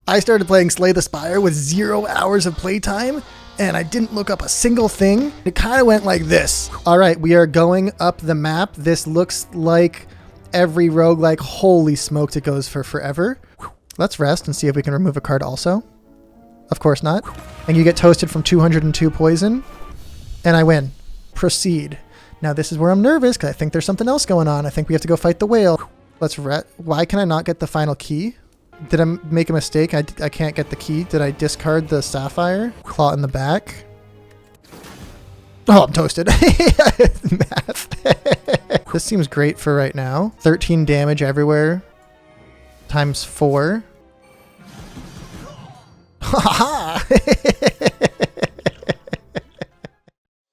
I started playing Slay the Spire with 0 hours of playtime, and I didn't look up a single thing. It kind of went like this. All right, we are going up the map. This looks like every roguelike. Holy smokes, it goes for forever. Let's rest and see if we can remove a card also. Of course not. And you get toasted from 202 poison, and I win. Proceed. Now this is where I'm nervous because I think there's something else going on. I think we have to go fight the whale. Let's Why can I not get the final key? Did I make a mistake? I can't get the key. Did I discard the sapphire? Claw in the back. Oh, I'm toasted. Math. This seems great for right now. 13 damage everywhere. Times 4. Ha ha!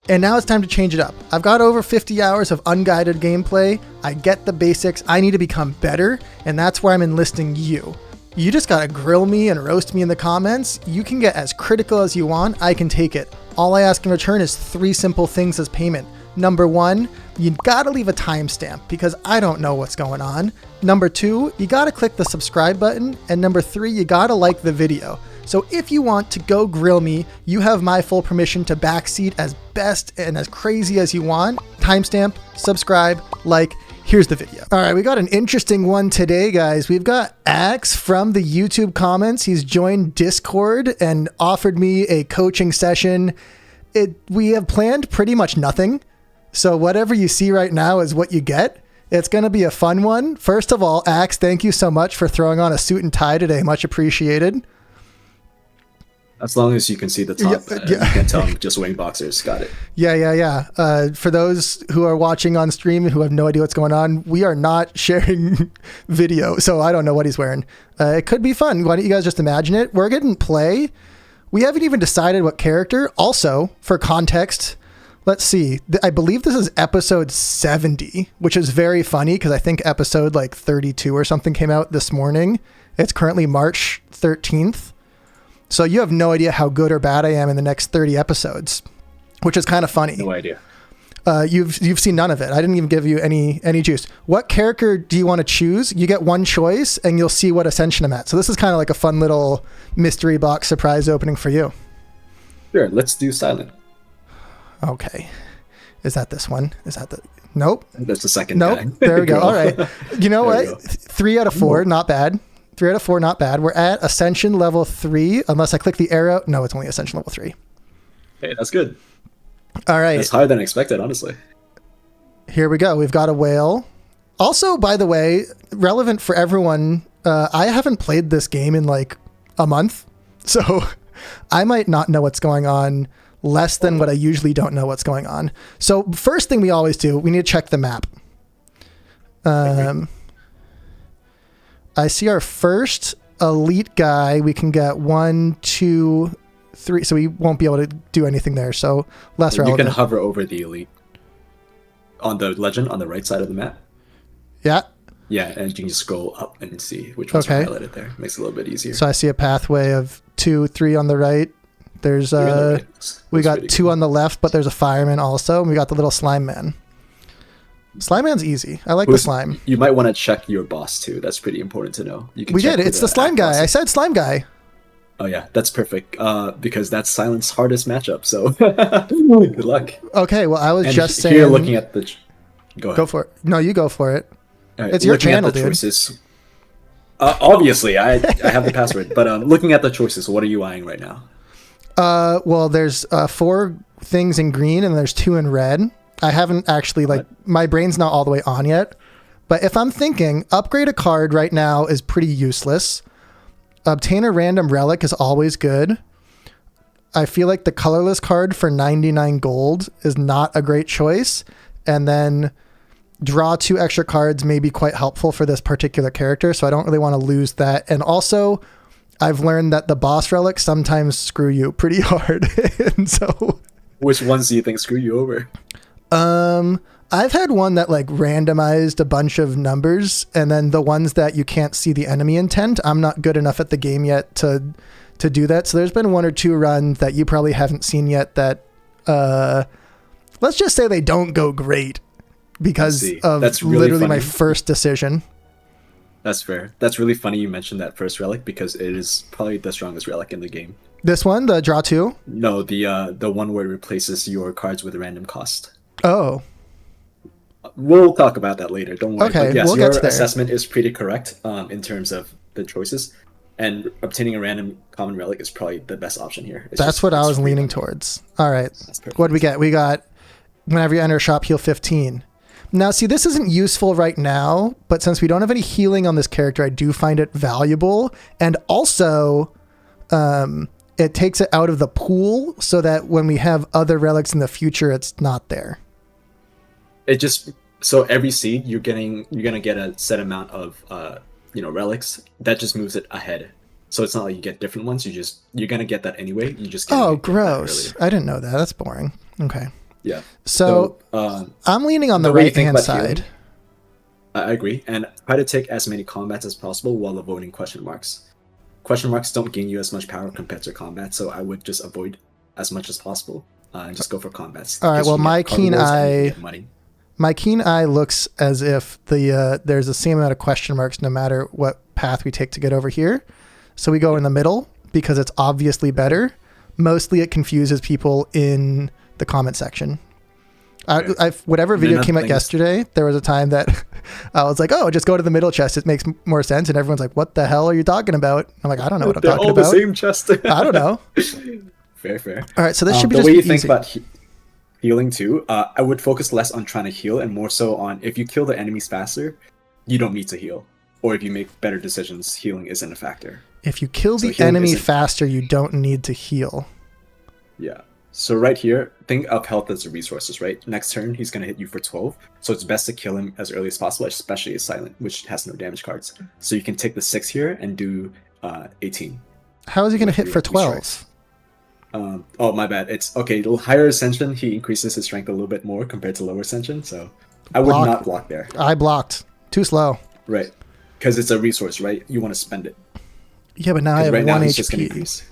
And now it's time to change it up. I've got over 50 hours of unguided gameplay. I get the basics. I need to become better, and that's where I'm enlisting you. You just gotta grill me and roast me in the comments. You can get as critical as you want. I can take it. All I ask in return is 3 simple things as payment. Number 1, you gotta leave a timestamp because I don't know what's going on. Number 2, you gotta click the subscribe button. And number 3, you gotta like the video. So if you want to go grill me, you have my full permission to backseat as best and as crazy as you want. Timestamp, subscribe, like, here's the video. All right, we got an interesting one today, guys. We've got Axe from the YouTube comments. He's joined Discord and offered me a coaching session. We have planned pretty much nothing. So whatever you see right now is what you get. It's going to be a fun one. First of all, Axe, thank you so much for throwing on a suit and tie today. Much appreciated. As long as you can see the top, you can tell I'm just wearing boxers. Got it. Yeah. For those who are watching on stream who have no idea what's going on, we are not sharing video, so I don't know what he's wearing. It could be fun. Why don't you guys just imagine it? We're getting play. We haven't even decided what character. Also, for context, let's see. I believe this is episode 70, which is very funny because I think episode like 32 or something came out this morning. It's currently March 13th. So you have no idea how good or bad I am in the next 30 episodes, which is kind of funny. No idea. You've seen none of it. I didn't even give you any juice. What character do you want to choose? You get one choice and you'll see what ascension I'm at. So this is kind of like a fun little mystery box surprise opening for you. Sure, let's do silent. Okay. Is that this one? Is that the... Nope. That's the second Nope. guy. There we go. All right. You know what? 3 out of 4, not bad. 3 out of 4, not bad. We're at Ascension level 3, unless I click the arrow. No, it's only Ascension level 3. Hey, that's good. All right. That's higher than expected, honestly. Here we go. We've got a whale. Also, by the way, relevant for everyone, I haven't played this game in like a month, so I might not know what's going on less than what I usually don't know what's going on. So first thing we always do, we need to check the map. I see our first elite guy. We can get 1, 2, 3. So we won't be able to do anything there. So less relevant. You can hover over the elite on the legend on the right side of the map. Yeah. Yeah, and you can just scroll up and see which ones are highlighted there. Makes it a little bit easier. So I see a pathway of 2, 3 on the right. There's we got 2 on the left, but there's a fireman also. And we got the little slime man. Slime man's easy. I like the slime. You might want to check your boss too. That's pretty important to know. We did. It's the slime guy. I said slime guy. Oh yeah, that's perfect. Because that's Silent's hardest matchup. So good luck. Okay. Well, I was just saying. Here, looking at the. Go ahead. Go for it. No, you go for it. Right, it's your channel, dude. Choices, obviously, I have the password. But looking at the choices, what are you eyeing right now? Well, there's 4 things in green and there's 2 in red. I haven't actually, my brain's not all the way on yet. But if I'm thinking, upgrade a card right now is pretty useless. Obtain a random relic is always good. I feel like the colorless card for 99 gold is not a great choice. And then draw 2 extra cards may be quite helpful for this particular character. So I don't really want to lose that. And also, I've learned that the boss relics sometimes screw you pretty hard. And so... Which ones do you think screw you over? I've had one that like randomized a bunch of numbers, and then the ones that you can't see the enemy intent, I'm not good enough at the game yet to do that. So there's been 1 or 2 runs that you probably haven't seen yet that, let's just say they don't go great because of That's really literally funny. my first decision. That's fair. That's really funny you mentioned that first relic because it is probably the strongest relic in the game. This one, the draw two? No, the one where it replaces your cards with a random cost. Oh. We'll talk about that later. Don't worry. Okay, But yes, we'll your get there. assessment is pretty correct in terms of the choices, and obtaining a random common relic is probably the best option here. That's what I was leaning towards. All right. What do we get? We got whenever you enter a shop, heal 15. Now, see, this isn't useful right now, but since we don't have any healing on this character, I do find it valuable. And also, it takes it out of the pool so that when we have other relics in the future, it's not there. It just so every seed you're gonna get a set amount of relics that just moves it ahead. So it's not like you get different ones. You're gonna get that anyway. You just oh, gross! I didn't know that. That's boring. Okay. Yeah. So I'm leaning on the right hand side. Healing, I agree, and try to take as many combats as possible while avoiding question marks. Question marks don't gain you as much power compared to combat, so I would just avoid as much as possible and just go for combats. All right. Well, my keen eye looks as if there's the same amount of question marks no matter what path we take to get over here. So we go in the middle because it's obviously better. Mostly it confuses people in the comment section. Whatever video came out yesterday, there was a time that I was like, oh, just go to the middle chest. It makes more sense. And everyone's like, what the hell are you talking about? I'm like, I don't know what I'm talking about. They're all the same chest. I don't know. Fair. All right. So this should be the just way you easy. think about healing too. I would focus less on trying to heal and more so on if you kill the enemies faster, you don't need to heal. Or if you make better decisions, healing isn't a factor. If you kill the enemy faster, you don't need to heal. Yeah. So right here, think of health as resources, right? Next turn, he's going to hit you for 12. So it's best to kill him as early as possible, especially as silent, which has no damage cards. So you can take the 6 here and do 18. How is he going to hit for 12? Oh, my bad. It's okay. Higher ascension, he increases his strength a little bit more compared to lower ascension. So I would not block there. I blocked. Too slow. Right. Because it's a resource, right? You want to spend it. Yeah, but now I have right 1 now, HP. Just gonna increase.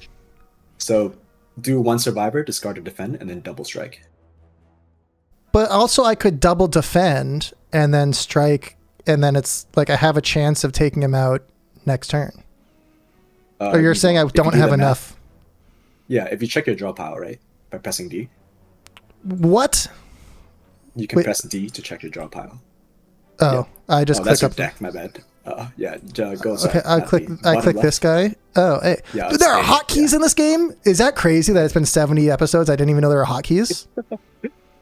So do 1 survivor, discard to defend, and then double strike. But also I could double defend and then strike, and then it's like I have a chance of taking him out next turn. Or you're saying I don't have enough? Yeah, if you check your draw pile, right? By pressing D. What? You can press D to check your draw pile. Oh, yeah. I just click up. Deck, my bad. Yeah, go inside. Okay, I click this guy. Oh, hey. Yeah, dude, there are hotkeys in this game? Is that crazy that it's been 70 episodes? I didn't even know there were hotkeys.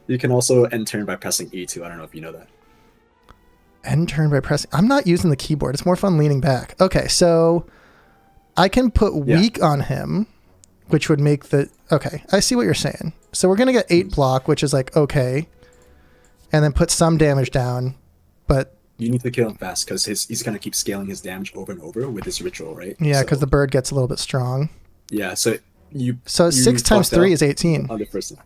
You can also end turn by pressing E too. I don't know if you know that. End turn by pressing. I'm not using the keyboard. It's more fun leaning back. Okay, so I can put weak on him, which would make the... Okay, I see what you're saying. So we're going to get 8 block, which is like, okay. And then put some damage down, but... You need to kill him fast because he's going to keep scaling his damage over and over with his ritual, right? Yeah, because the bird gets a little bit strong. Yeah, so you... So 6 times 3 is 18. On the first one.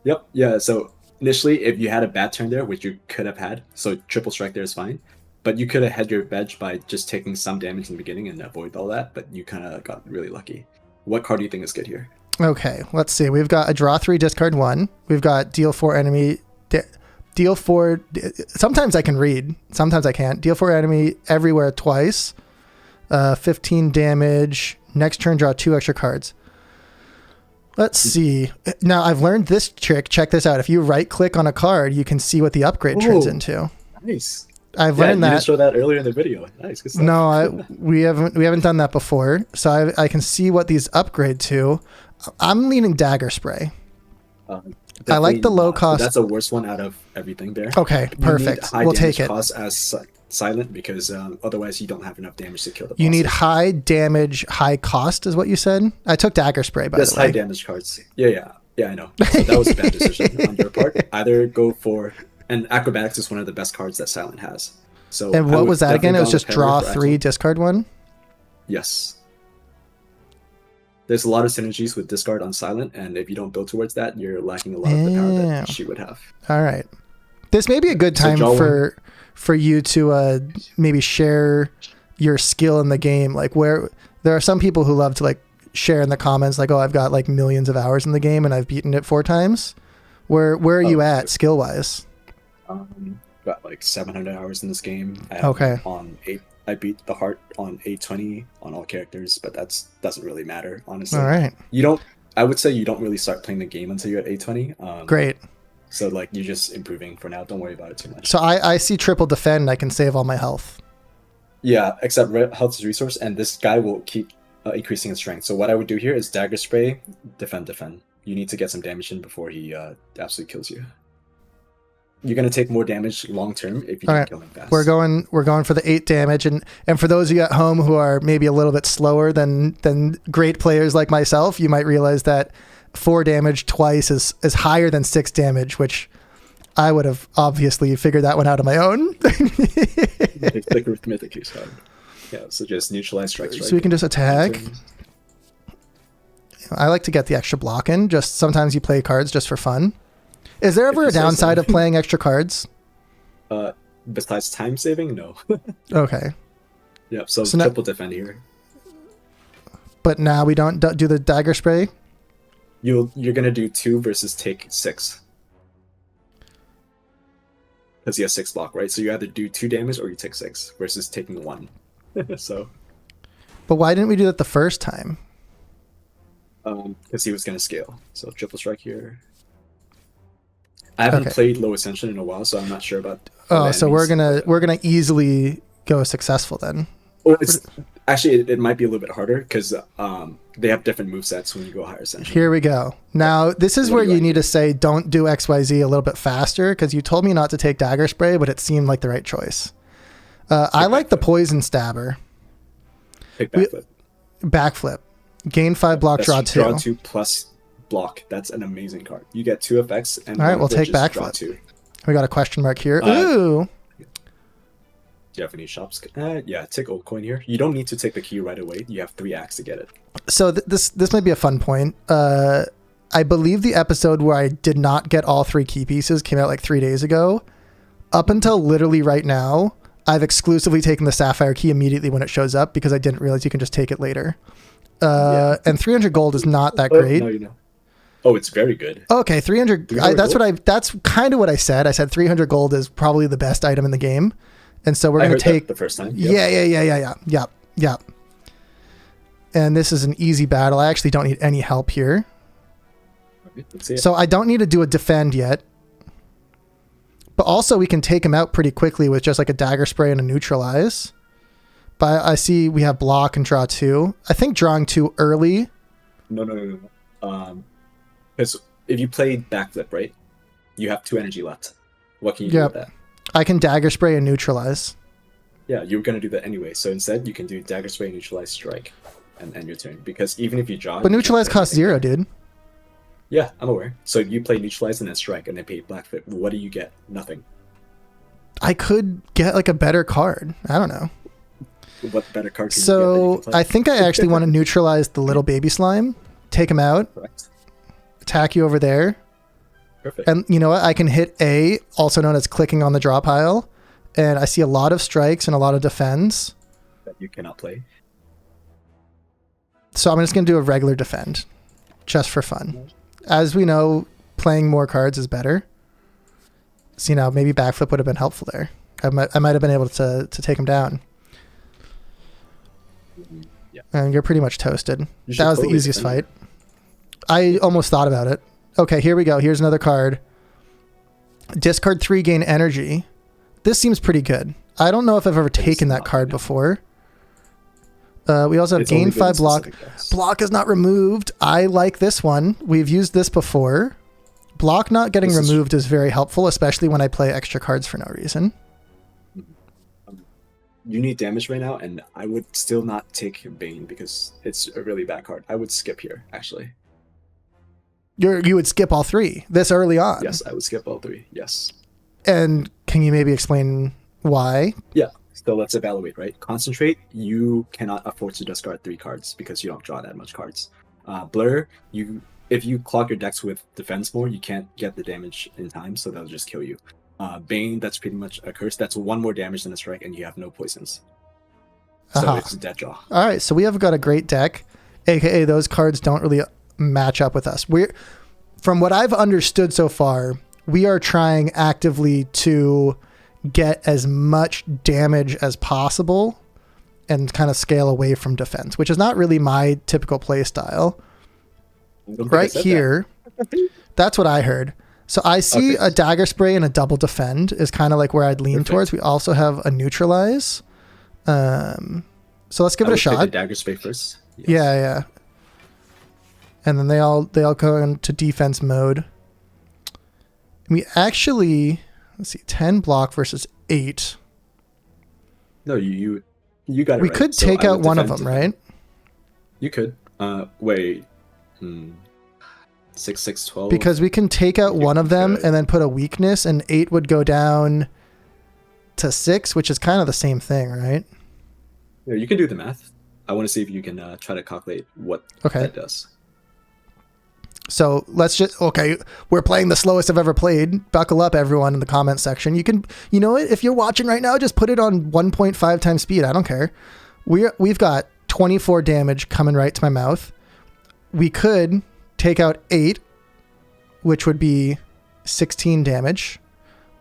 Yep, yeah, so initially, if you had a bad turn there, which you could have had, so triple strike there is fine, but you could have had your veg by just taking some damage in the beginning and avoid all that, but you kind of got really lucky. What card do you think is good here? Okay, let's see. We've got a draw 3, discard 1. We've got deal 4 enemy... Deal 4... Sometimes I can read. Sometimes I can't. Deal 4 enemy everywhere twice. 15 damage. Next turn, draw 2 extra cards. Let's see. Now, I've learned this trick. Check this out. If you right-click on a card, you can see what the upgrade turns into. Nice. I've learned that. You didn't show that earlier in the video. Nice. Good stuff. No, we haven't done that before. So I can see what these upgrade to. I'm leaning Dagger Spray. I like the low cost. That's the worst one out of everything there. Okay, perfect. We'll take it. Cost as silent because otherwise you don't have enough damage to kill the boss. You need high damage, high cost is what you said? I took Dagger Spray, by the way. That's high damage cards. Yeah, I know. So that was a bad decision on your part. Either go for... And Acrobatics is one of the best cards that Silent has. So and what was that again? It was just draw 3, discard 1? Yes. There's a lot of synergies with discard on Silent, and if you don't build towards that, you're lacking a lot of the power that she would have. All right. This may be a good time for you to maybe share your skill in the game. Like where there are some people who love to like share in the comments like, oh, I've got like millions of hours in the game and I've beaten it 4 times. Where are you at skill wise? Got like 700 hours in this game. Okay. On I beat the heart on 820 on all characters, but doesn't really matter, honestly. All right. I would say you don't really start playing the game until you're at 820. Great. So like you're just improving for now. Don't worry about it too much. So I see triple defend. I can save all my health. Yeah, except health is resource, and this guy will keep increasing his strength. So what I would do here is dagger spray, defend. You need to get some damage in before he absolutely kills you. You're gonna take more damage long term if you don't kill him fast. We're going for the 8 damage, and for those of you at home who are maybe a little bit slower than great players like myself, you might realize that 4 damage twice is higher than 6 damage, which I would have obviously figured that one out on my own. It's like arithmetic, you said. Yeah, so just neutralize strike. So we can just attack. I like to get the extra block in. Just sometimes you play cards just for fun. Is there ever a downside of playing extra cards? Besides time saving, no. Okay. Yep. So triple defend here. But now we don't do the dagger spray. You're gonna do 2 versus take 6. Because he has 6 block, right? So you either do 2 damage or you take 6 versus taking 1. So. But why didn't we do that the first time? Because he was gonna scale. So triple strike here. I haven't played low ascension in a while, so I'm not sure about. Oh, so we're gonna easily go successful then. Well, actually it might be a little bit harder because they have different movesets when you go higher ascension. Here we go. Now this is where you need to say don't do XYZ a little bit faster, because you told me not to take dagger spray, but it seemed like the right choice. I like the poison stabber. Pick backflip. Backflip. Gain 5 block, draw 2. Draw 2 plus block. That's an amazing card. You get 2 effects, and all right, we'll take backflip. We got a question mark here. Ooh. Do you have any shops? Yeah, take old coin here. You don't need to take the key right away. You have 3 acts to get it. So this might be a fun point. I believe the episode where I did not get all 3 key pieces came out like 3 days ago. Up until literally right now, I've exclusively taken the sapphire key immediately when it shows up because I didn't realize you can just take it later. And 300 gold is not that great. No, you know. Oh, it's very good. Okay, 300. That's kind of what I said. I said 300 gold is probably the best item in the game, and so we're going to take the first time. Yep. Yeah. And this is an easy battle. I actually don't need any help here. Okay, let's see it. So I don't need to do a defend yet, but also we can take him out pretty quickly with just like a dagger spray and a neutralize. But I see we have block and draw 2. I think drawing 2 early. No. Because if you play backflip, right, you have 2 energy left. What can you do with that? I can dagger spray and neutralize. Yeah, you're going to do that anyway. So instead, you can do dagger spray, neutralize, strike, and end your turn. Because even if you draw... But neutralize costs 0, dude. Yeah, I'm aware. So you play neutralize and then strike, and then pay backflip. What do you get? Nothing. I could get like a better card. I don't know. What better card can you get? So I think I actually want to neutralize the little baby slime. Take him out. Correct. Attack you over there. Perfect. And you know what? I can hit A, also known as clicking on the draw pile. And I see a lot of strikes and a lot of defends. That you cannot play. So I'm just going to do a regular defend. Just for fun. As we know, playing more cards is better. So, you know, maybe backflip would have been helpful there. I might have been able to take him down. Yeah. And you're pretty much toasted. That was the easiest fight. I almost thought about it. Okay, here we go. Here's another card. Discard 3, gain energy. This seems pretty good. I don't know if I've ever taken that card before. We also have gain 5 block. Block is not removed. I like this one. We've used this before. Block not getting removed is very helpful, especially when I play extra cards for no reason. You need damage right now, and I would still not take Bane because it's a really bad card. I would skip here, actually. You would skip all 3 this early on? Yes, I would skip all 3, yes. And can you maybe explain why? Yeah, so let's evaluate, right? Concentrate, you cannot afford to discard 3 cards because you don't draw that much cards. Blur, if you clog your decks with defense more, you can't get the damage in time, so that'll just kill you. Bane, that's pretty much a curse. That's 1 more damage than a strike, and you have no poisons. So it's a dead draw. All right, so we have got a great deck, aka those cards don't really match up with us. From what I've understood so far, we are trying actively to get as much damage as possible and kind of scale away from defense, which is not really my typical play style. Right here, that's what I heard. So I see a dagger spray and a double defend is kind of like where I'd lean towards. We also have a neutralize. So let's give it a shot. The dagger spray first. Yes. Yeah. And then they all go into defense mode. We actually, let's see, 10 block versus 8. No, you got it. We could take out one of them, right? You could. Wait. 6, 6, 12. Because we can take out one of them and then put a weakness, and 8 would go down to 6, which is kind of the same thing, right? Yeah, you can do the math. I want to see if you can try to calculate what that does. So let's just, we're playing the slowest I've ever played. Buckle up, everyone, in the comment section. You can, you know what? If you're watching right now, just put it on 1.5 times speed. I don't care. We've got 24 damage coming right to my mouth. We could take out 8, which would be 16 damage.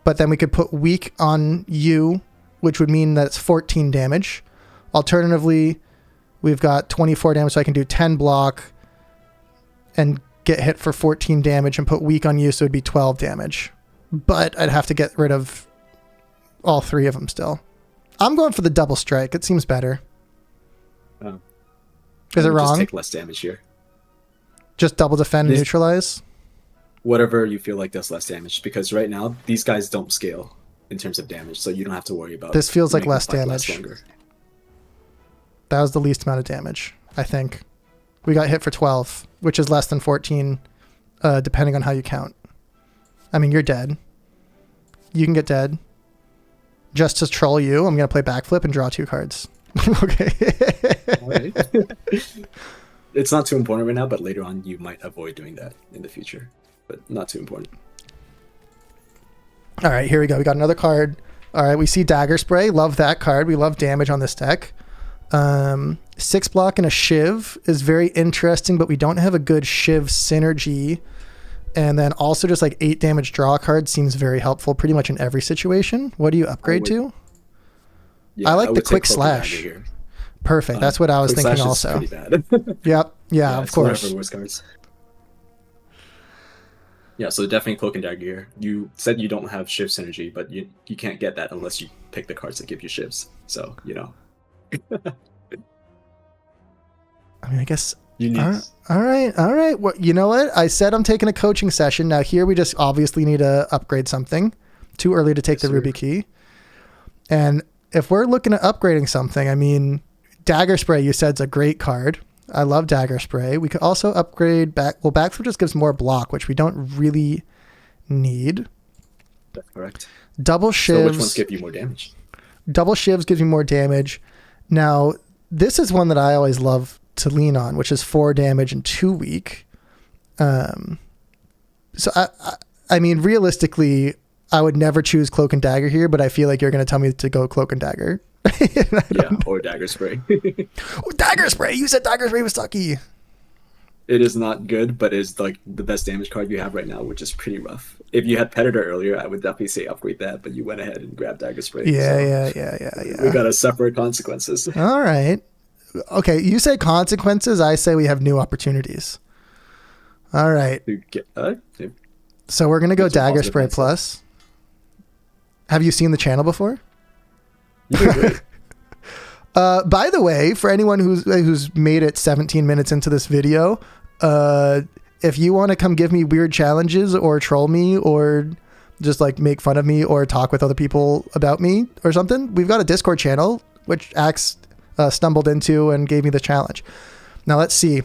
But then we could put weak on you, which would mean that it's 14 damage. Alternatively, we've got 24 damage, so I can do 10 block and get hit for 14 damage and put weak on you, so it'd be 12 damage. But I'd have to get rid of all 3 of them still. I'm going for the double strike. It seems better. Is it wrong? Just take less damage here. Just double defend and neutralize? Whatever you feel like does less damage, because right now these guys don't scale in terms of damage, so you don't have to worry about. This feels like less damage. That was the least amount of damage, I think. We got hit for 12, which is less than 14, depending on how you count. I mean, you're dead. You can get dead. Just to troll you, I'm going to play backflip and draw 2 cards. Okay. All right. It's not too important right now, but later on you might avoid doing that in the future. But not too important. All right, here we go. We got another card. All right, we see Dagger Spray. Love that card. We love damage on this deck. 6 block and a Shiv is very interesting, but we don't have a good Shiv synergy. And then also just like 8 damage draw card seems very helpful pretty much in every situation. What do you upgrade to? Yeah, I like the quick slash. Perfect. That's what I was thinking also. Yep. Yeah, of course. Worst cards. Yeah, so definitely Cloak and Dagger here. You said you don't have Shiv synergy, but you can't get that unless you pick the cards that give you Shivs. So, you know. I mean, I guess. All right. Well, you know what? I said I'm taking a coaching session. Now here we just obviously need to upgrade something. Too early to take the Ruby Key. And if we're looking at upgrading something, I mean, Dagger Spray you said is a great card. I love Dagger Spray. We could also upgrade Backflip just gives more block, which we don't really need. That's correct. Double Shivs. So which ones give you more damage? Double Shivs gives you more damage. Now, this is one that I always love to lean on, which is 4 damage and 2 weak. So I mean, realistically, I would never choose Cloak and Dagger here, but I feel like you're going to tell me to go Cloak and Dagger. Or Dagger Spray. Dagger Spray! You said Dagger Spray was sucky. It is not good, but it's like the best damage card you have right now, which is pretty rough. If you had Predator earlier, I would definitely say upgrade that, but you went ahead and grabbed Dagger Spray. Yeah. We gotta suffer consequences. All right. Okay, you say consequences, I say we have new opportunities. All right. So we're gonna go Dagger Spray plus. Have you seen the channel before? By the way, for anyone who's made it 17 minutes into this video, if you want to come give me weird challenges or troll me or just like make fun of me or talk with other people about me or something, we've got a Discord channel which Axe stumbled into and gave me the challenge. Now let's see.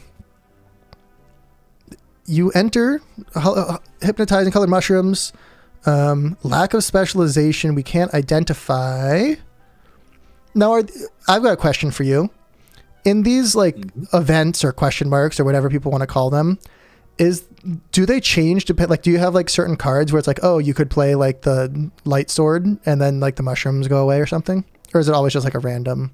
You enter hypnotizing colored mushrooms. Lack of specialization. We can't identify. Now, I've got a question for you. In these events or question marks or whatever people want to call them, do they change to do you have like certain cards where it's like, oh, you could play like the light sword and then like the mushrooms go away or something? Or is it always just like a random?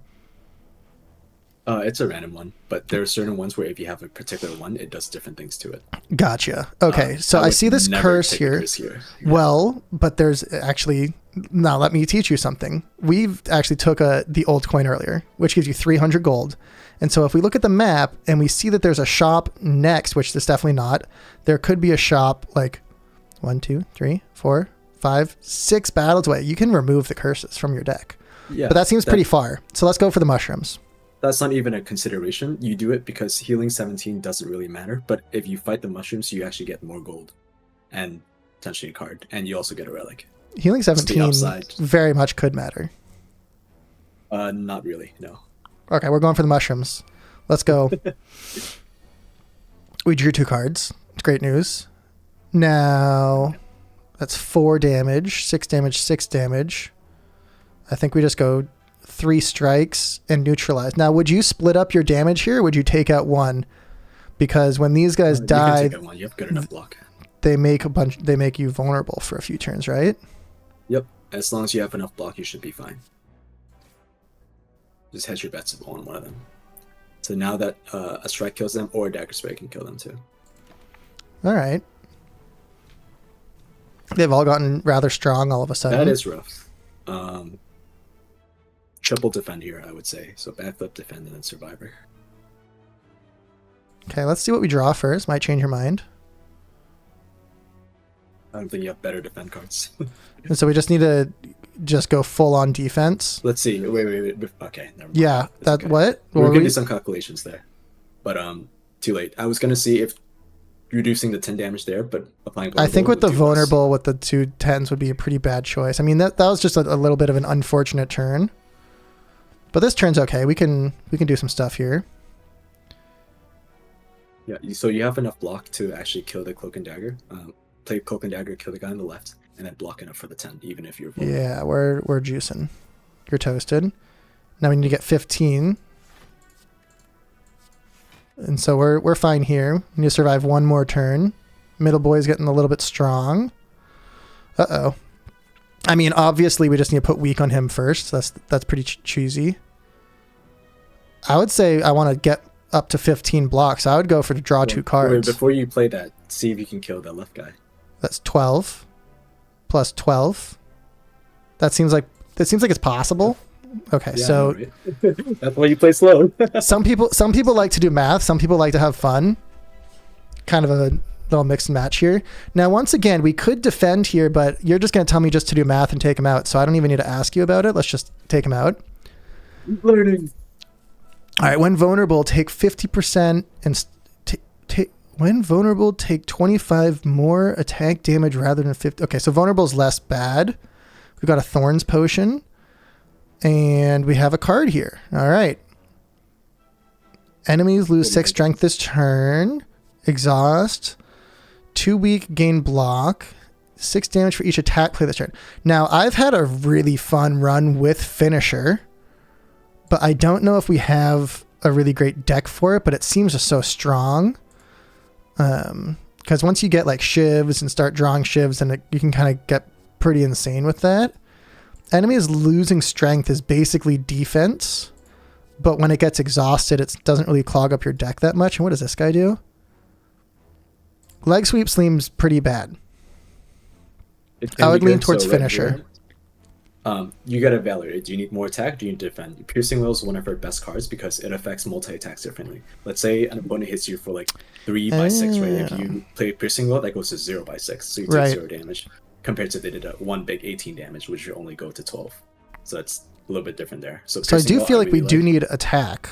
It's a random one, but there are certain ones where if you have a particular one, it does different things to it. Gotcha. Okay, so I see this curse here. Yeah. Well, but there's actually Now let me teach you something. We've actually took the old coin earlier, which gives you 300 gold. And so if we look at the map and we see that there's a shop next, which there's definitely not, there could be a shop like 1, 2, 3, 4, 5, 6 battles away. You can remove the curses from your deck. Yeah, but that seems pretty far. So let's go for the mushrooms. That's not even a consideration. You do it because healing 17 doesn't really matter. But if you fight the mushrooms, you actually get more gold and potentially a card. And you also get a relic. Healing 17 very much could matter. Not really, no. Okay, we're going for the mushrooms. Let's go. We drew 2 cards. It's great news. Now, that's 4 damage, 6 damage, 6 damage. I think we just go 3 strikes and neutralize. Now, would you split up your damage here, or would you take out 1? Because when these guys die, you can take out 1. You have good enough block. They make you vulnerable for a few turns, right? Yep. As long as you have enough block, you should be fine. Just hedge your bets on one of them. So now that a strike kills them, or a dagger spray can kill them too. All right. They've all gotten rather strong all of a sudden. That is rough. Triple defend here, I would say. So backflip, defend, and then survivor. Okay, let's see what we draw first. Might change your mind. I don't think you have better defend cards. And so we just need to go full on defense. Let's see. Wait. Okay, never mind. Yeah, that okay. What? We're gonna do some calculations there, but too late. I was gonna see if reducing the 10 damage there, but applying. I think with the vulnerable with the 2 10s would be a pretty bad choice. I mean that was just a little bit of an unfortunate turn, but this turn's okay. We can do some stuff here. Yeah. So you have enough block to actually kill the cloak and dagger. Play cloak and dagger, kill the guy on the left, and then block enough for the 10, even if you're vulnerable. Yeah, we're juicing. You're toasted. Now we need to get 15. And so we're fine here. We need to survive 1 more turn. Middle boy's getting a little bit strong. Uh-oh. I mean, obviously we just need to put weak on him first. That's pretty cheesy. I would say I want to get up to 15 blocks. I would go for to draw 2 cards. Wait, before you play that, see if you can kill that left guy. That's 12 plus 12. That seems like it's possible. Okay, yeah, so right? That's why you play slow. some people like to do math. Some people like to have fun. Kind of a little mix and match here. Now, once again, we could defend here, but you're just going to tell me just to do math and take him out. So I don't even need to ask you about it. Let's just take him out. Learning. All right. When vulnerable, take 50% and when vulnerable, take 25 more attack damage rather than 50. Okay, so vulnerable is less bad. We've got a Thorns potion. And we have a card here. All right. Enemies lose 6 strength this turn. Exhaust. 2 weak, gain block. 6 damage for each attack play this turn. Now, I've had a really fun run with Finisher. But I don't know if we have a really great deck for it. But it seems just so strong. Because once you get like shivs and start drawing shivs, then you can kind of get pretty insane with that. Enemies losing strength is basically defense, but when it gets exhausted, it doesn't really clog up your deck that much. And what does this guy do? Leg sweep seems pretty bad. I would lean towards Finisher. You gotta evaluate. Do you need more attack? Do you need to defend? Piercing Will is one of our best cards because it affects multi-attacks differently. Let's say an opponent hits you for like 3/6, right? If you play Piercing Will, that goes to 0/6, so you take 0 damage. Compared to they did a 1 big 18 damage, which you only go to 12. So that's a little bit different there. So I do feel like we do need attack.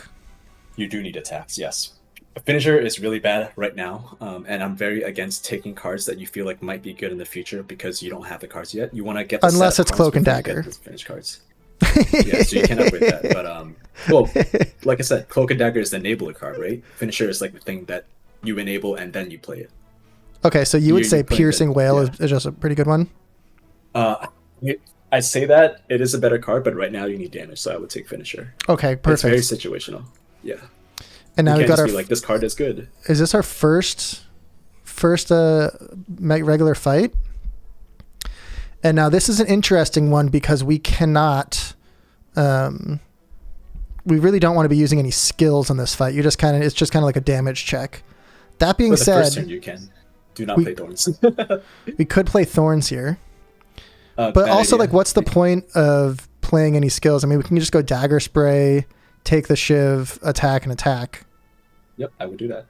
You do need attacks, yes. A Finisher is really bad right now, and I'm very against taking cards that you feel like might be good in the future because you don't have the cards yet. You want to get the unless it's Cloak and Dagger. Finish cards. Yeah, so you can upgrade that. But well, like I said, Cloak and Dagger is the enabler card, right? Finisher is like the thing that you enable and then you play it. Okay, so you would say Piercing Whale is just a pretty good one? I say that it is a better card, but right now you need damage, so I would take Finisher. Okay, perfect. It's very situational. Yeah. And now we've got our like this card is good. Is this our first regular fight? And now this is an interesting one because we cannot we really don't want to be using any skills on this fight. It's just kind of like a damage check. That being said, first turn you can. Do not play Thorns. We could play Thorns here. But Bad also, idea. like, what's the point of playing any skills? I mean, we can just go dagger spray, take the shiv, attack, and attack. Yep, I would do that.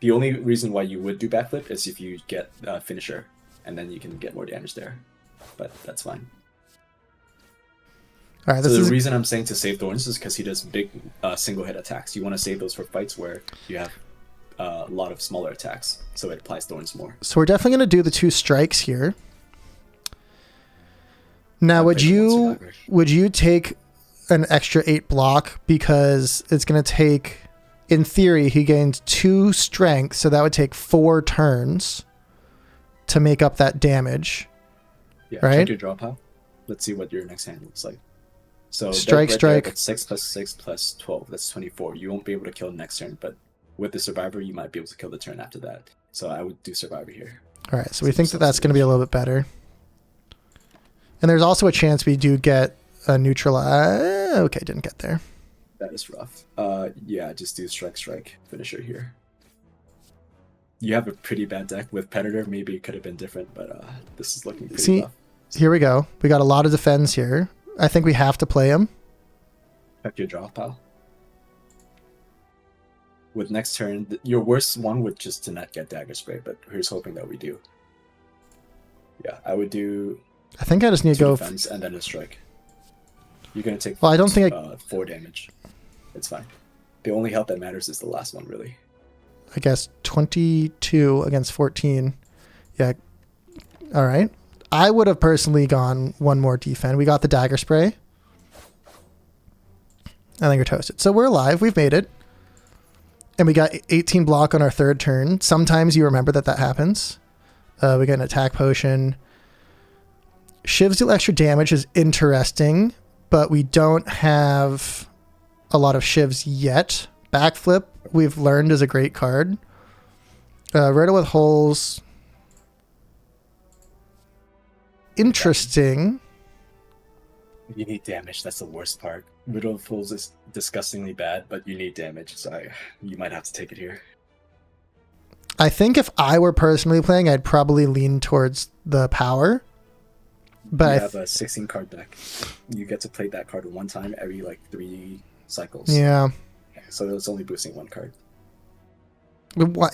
The only reason why you would do backflip is if you get finisher, and then you can get more damage there. But that's fine. All right, So this the is reason I'm saying to save Thorns is because he does big single hit attacks. You want to save those for fights where you have a lot of smaller attacks, so it applies Thorns more. so we're definitely going to do the 2 strikes here. Now, would you take an extra 8 block because it's going to take, in theory, he gains 2 strength, so that would take 4 turns to make up that damage. Yeah, right? check your draw pile. Let's see what your next hand looks like. So Strike. That's 6 plus 6 plus 12. That's 24. You won't be able to kill next turn, but with the survivor, you might be able to kill the turn after that. So I would do survivor here. All right, so we think that that's going to be a little bit better. And there's also a chance we do get a neutral. Okay, didn't get there. That is rough. Yeah, just do strike finisher here. You have a pretty bad deck with Predator. Maybe it could have been different, but this is looking pretty rough. Here we go. We got a lot of defense here. I think we have to play him. Check your draw pile. With next turn, your worst one would just to not get dagger spray, but here's hoping that we do. Yeah, I would do. I think I just need to go defense and then a strike. You're gonna take. Well, I don't think 4 damage. It's fine. The only help that matters is the last one, really. I guess 22 against 14. Yeah. All right. I would have personally gone 1 more defend. We got the dagger spray. I think we're toasted. So we're alive. We've made it. And we got 18 block on our 3rd turn. Sometimes you remember that happens. We got an attack potion. Shivs deal extra damage is interesting, but we don't have a lot of shivs yet. Backflip, we've learned, is a great card. Riddle with holes. Interesting. You need damage. That's the worst part. Riddle of Fools is disgustingly bad, but you need damage, so you might have to take it here. I think if I were personally playing, I'd probably lean towards the power. But you have a 16 card deck. You get to play that card 1 time every 3 cycles. Yeah. So it's only boosting 1 card.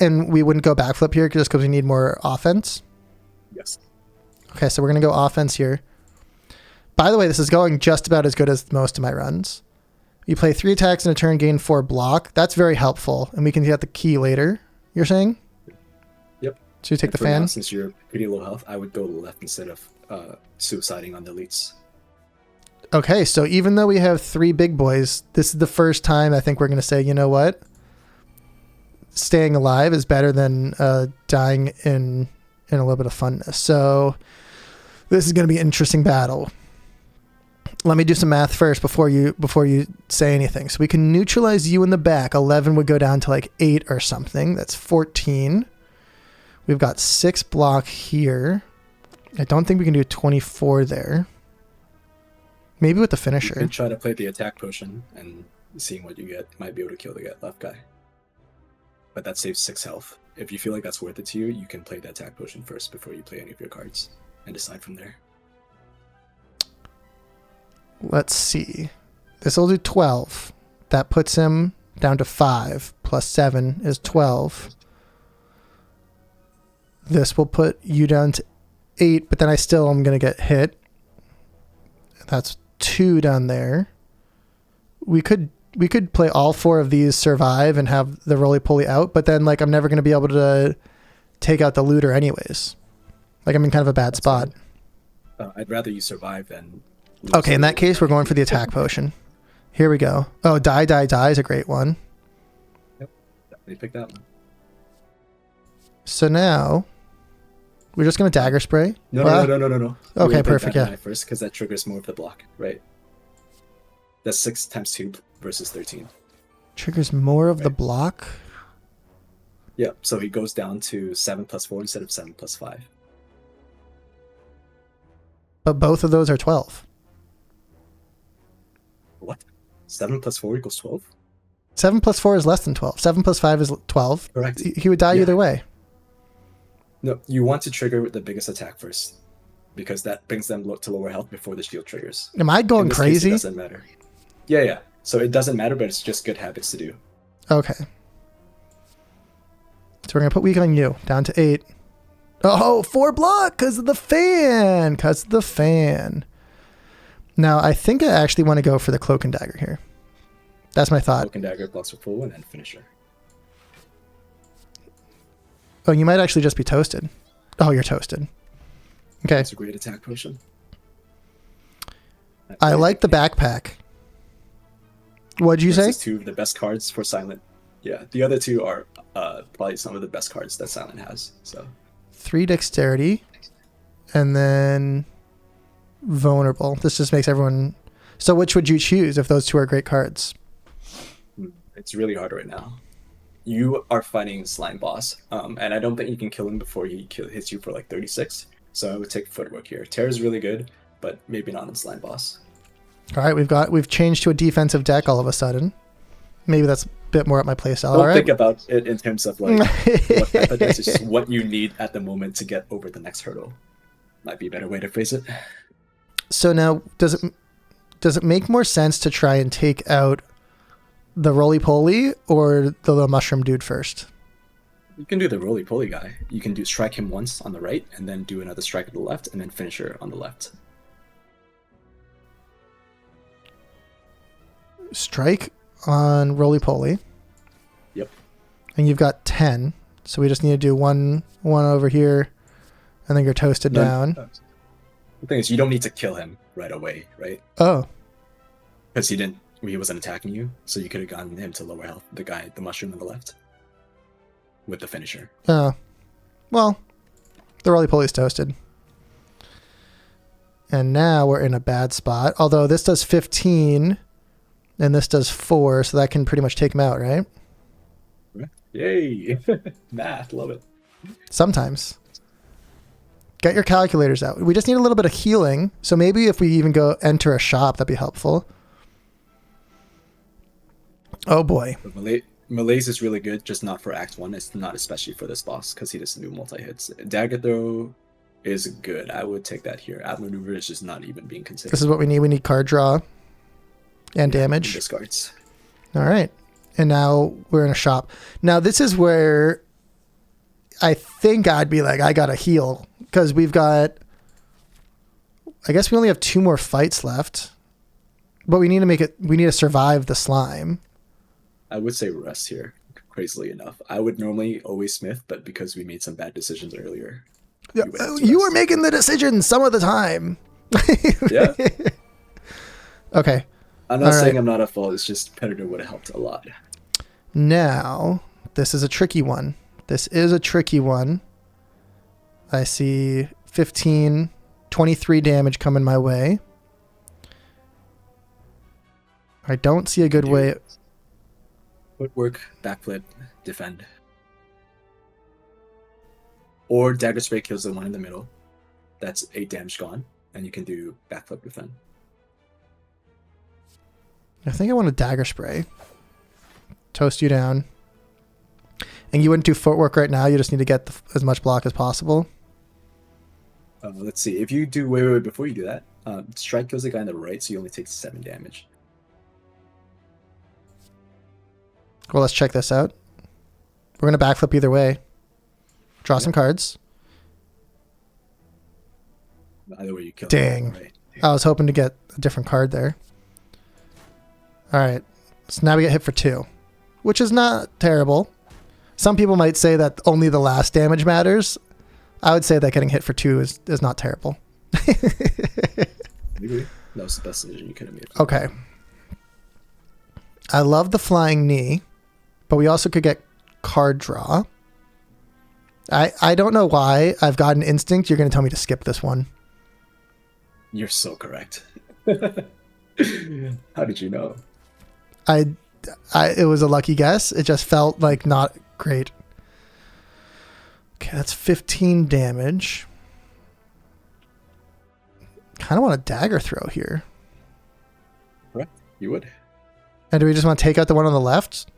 And we wouldn't go backflip here just because we need more offense? Yes. Okay, so we're going to go offense here. By the way, this is going just about as good as most of my runs. You play 3 attacks in a turn, gain 4 block. That's very helpful, and we can get the key later, you're saying? Yep. So you take the fan? Now, since you're pretty low health, I would go left instead of suiciding on the elites. Okay, so even though we have 3 big boys, this is the first time I think we're going to say, you know what? Staying alive is better than dying in a little bit of funness. So this is going to be an interesting battle. Let me do some math first before you say anything. So we can neutralize you in the back. 11 would go down to 8 or something. That's 14. We've got 6 block here. I don't think we can do 24 there. Maybe with the finisher. You can try to play the attack potion and seeing what you get. Might be able to kill the left guy. But that saves 6 health. If you feel like that's worth it to you, you can play the attack potion first before you play any of your cards and decide from there. Let's see. This will do 12. That puts him down to 5. Plus 7 is 12. This will put you down to 8, but then I still am going to get hit. That's 2 down there. We could play all 4 of these survive and have the roly-poly out, but then I'm never going to be able to take out the looter anyways. I'm in kind of a bad spot. I'd rather you survive than... Okay, in that case, we're going for the attack potion. Here we go. Oh, die is a great one. Yep, they picked that one. So now, we're just going to dagger spray? No. Okay, perfect, yeah. First, because that triggers more of the block, right? That's 6 times 2 versus 13. Triggers more of the block? Yeah, so he goes down to 7 plus 4 instead of 7 plus 5. But both of those are 12. What? 7 plus 4 equals 12? 7 plus 4 is less than 12. 7 plus 5 is 12. Correct. He would die either way. No, you want to trigger the biggest attack first. because that brings them to lower health before the shield triggers. Am I going In this crazy? Case, it doesn't matter. Yeah. So it doesn't matter, but it's just good habits to do. Okay. So we're going to put weak on you, down to 8. Oh, 4 block because of the fan. Now, I think I actually want to go for the Cloak and Dagger here. That's my thought. Cloak and Dagger blocks for full and then finisher. Oh, you might actually just be toasted. Oh, you're toasted. Okay. It's a great attack potion. I like the backpack. What'd you say? 2 of the best cards for Silent. Yeah, the other 2 are probably some of the best cards that Silent has. So 3 dexterity, and then vulnerable. This just makes everyone. So which would you choose if those 2 are great cards? It's really hard right now. You are fighting Slime Boss, and I don't think you can kill him before he hits you for like 36. So I would take Footwork here. Terror is really good, but maybe not on Slime Boss. All right, we've changed to a defensive deck all of a sudden. Maybe that's a bit more up my playstyle. Don't all right. think about it in terms of like what type of deck, it's just what you need at the moment to get over the next hurdle. Might be a better way to phrase it. So now, does it make more sense to try and take out the roly-poly or the little mushroom dude first? You can do the roly-poly guy. You can strike him once on the right, and then do another strike on the left, and then finisher on the left. Strike on roly-poly. Yep. And you've got 10, so we just need to do one over here, and then you're toasted down. The thing is, you don't need to kill him right away, right? Oh. Because he wasn't attacking you, so you could have gotten him to lower health. The mushroom on the left, with the finisher. Oh. Well, the roly-poly's toasted. And now we're in a bad spot. Although this does 15, and this does 4, so that can pretty much take him out, right? Yay! Math, love it. Sometimes. Get your calculators out. We just need a little bit of healing, so maybe if we even go enter a shop, that'd be helpful. Oh boy. Malaise is really good, just not for Act 1. It's not especially for this boss, because he doesn't do multi-hits. Dagger Throw is good. I would take that here. Outmaneuver is just not even being considered. This is what we need. We need card draw and damage. Discards. All right. And now we're in a shop. Now this is where I think I'd be like, I got to heal. Because we've got... I guess we only have 2 more fights left. But we need to make it... We need to survive the slime. I would say rest here, crazily enough. I would normally always smith, but because we made some bad decisions earlier... You were making the decisions some of the time. Yeah. Okay. I'm not saying I'm not at fault. It's just Predator would have helped a lot. Now, this is a tricky one. I see 15, 23 damage coming my way. I don't see a good way. Footwork, backflip, defend. Or Dagger Spray kills the one in the middle. That's 8 damage gone. And you can do backflip, defend. I think I want a Dagger Spray. Toast you down. And you wouldn't do footwork right now. You just need to get as much block as possible. Let's see. If you do... Wait. Before you do that, strike kills the guy on the right, so you only take 7 damage. Well, let's check this out. We're going to backflip either way. Draw some cards. Either way you kill Dang. him. Right. I was hoping to get a different card there. All right. So now we get hit for 2, which is not terrible. Some people might say that only the last damage matters. I would say that getting hit for 2 is not terrible. Maybe that was the best decision you could have made. Okay. I love the flying knee, but we also could get card draw. I don't know why. I've got an instinct. You're going to tell me to skip this one. You're so correct. How did you know? It was a lucky guess. It just felt like not great. Okay, that's 15 damage. Kind of want a dagger throw here. Correct. You would. And do we just want to take out the one on the left?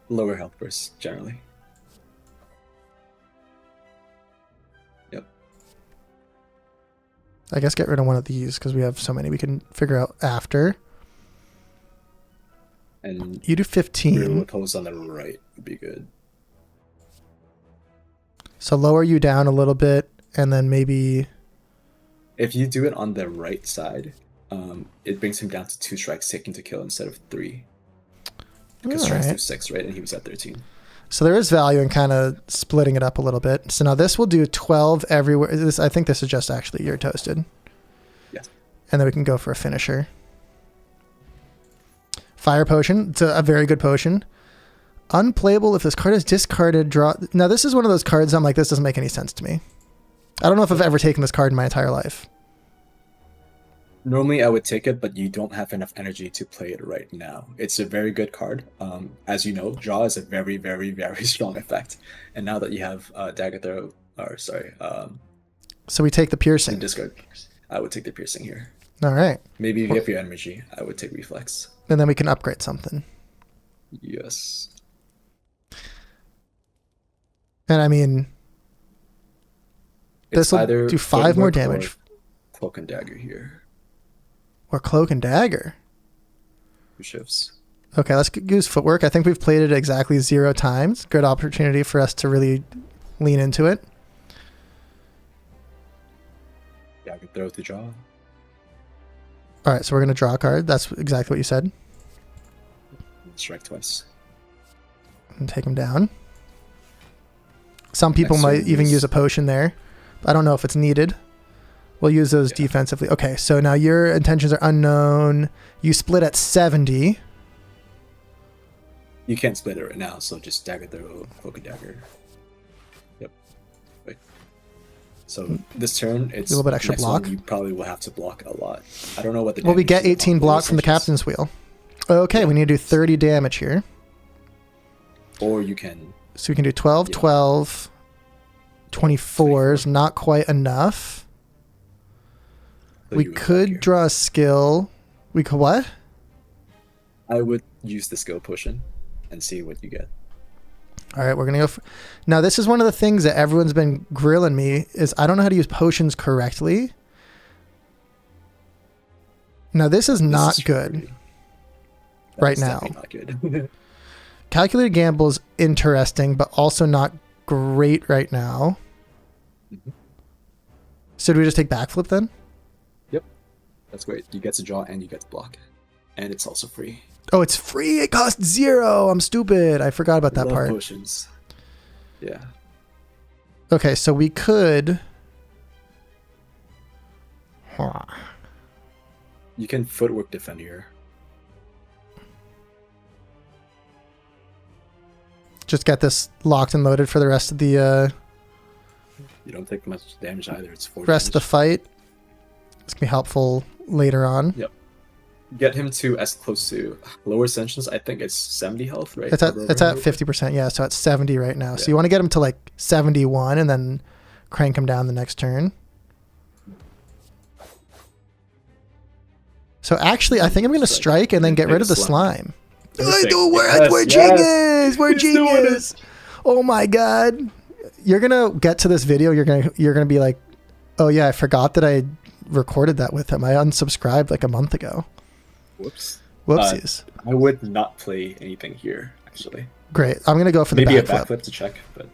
Lower health burst, generally. Yep. I guess get rid of one of these because we have so many we can figure out after. And you do 15. Pose on the right would be good. So lower you down a little bit, and then maybe... If you do it on the right side, it brings him down to 2 strikes taken to kill instead of 3. Because strikes do 6, right? And he was at 13. So there is value in kind of splitting it up a little bit. So now this will do 12 everywhere. I think this is just actually you're toasted. Yes. And then we can go for a finisher. Fire potion. It's a very good potion. Unplayable if this card is discarded. Draw. Now this is one of those cards I'm like, this doesn't make any sense to me. I don't know if I've ever taken this card in my entire life. Normally I would take it, but you don't have enough energy to play it right now. It's a very good card. As you know, draw is a very, very, very strong effect. And now that you have dagger throw, so we take the piercing. Discard. I would take the piercing here. All right. Maybe if you have your energy, I would take reflex. And then we can upgrade something. Yes. And I mean, this will do 5 more damage. Cloak and dagger here. Or cloak and dagger. 2 shifts. Okay, let's use footwork. I think we've played it exactly 0 times. Good opportunity for us to really lean into it. Dagger throw to draw. All right, so we're going to draw a card. That's exactly what you said. Strike twice. And take him down. Some people might even use a potion there. I don't know if it's needed. We'll use those defensively. Okay, so now your intentions are unknown. You split at 70. You can't split it right now, so just dagger throw, cloak and dagger. Yep. Wait. So this turn, it's a little bit extra block. You probably will have to block a lot. I don't know what the. Well, we get 18 block from the captain's wheel. Okay, we need to do 30 damage here. Or you can. So we can do 12, 12, 24 is not quite enough. So we could draw a skill. We could what? I would use the skill potion and see what you get. All right, we're going to go for... Now, this is one of the things that everyone's been grilling me is I don't know how to use potions correctly. Now, this is not good right now. Not good. Calculated gamble is interesting, but also not great right now. Mm-hmm. So do we just take backflip then? Yep. That's great. You get to draw and you get to block. And it's also free. Oh, it's free. It costs 0. I'm stupid. I forgot about that part. Potions. Yeah. Okay, so we could... You can footwork defend here. Just get this locked and loaded for the rest of the... You don't take much damage either. It's 4 rest of the fight. It's going to be helpful later on. Yep. Get him to as close to lower ascensions. I think it's 70 health, right? It's at 50%, yeah. So it's 70 right now. Yeah. So you want to get him to like 71 and then crank him down the next turn. So actually, I think I'm going to strike and then get rid of the slime. We're genius! We're genius! Oh my god! You're gonna get to this video. You're gonna be like, oh yeah, I forgot that I recorded that with him. I unsubscribed like a month ago. Whoops. Whoopsies. I would not play anything here, actually. Great. I'm going to go for the maybe backflip. Maybe a backflip to check, but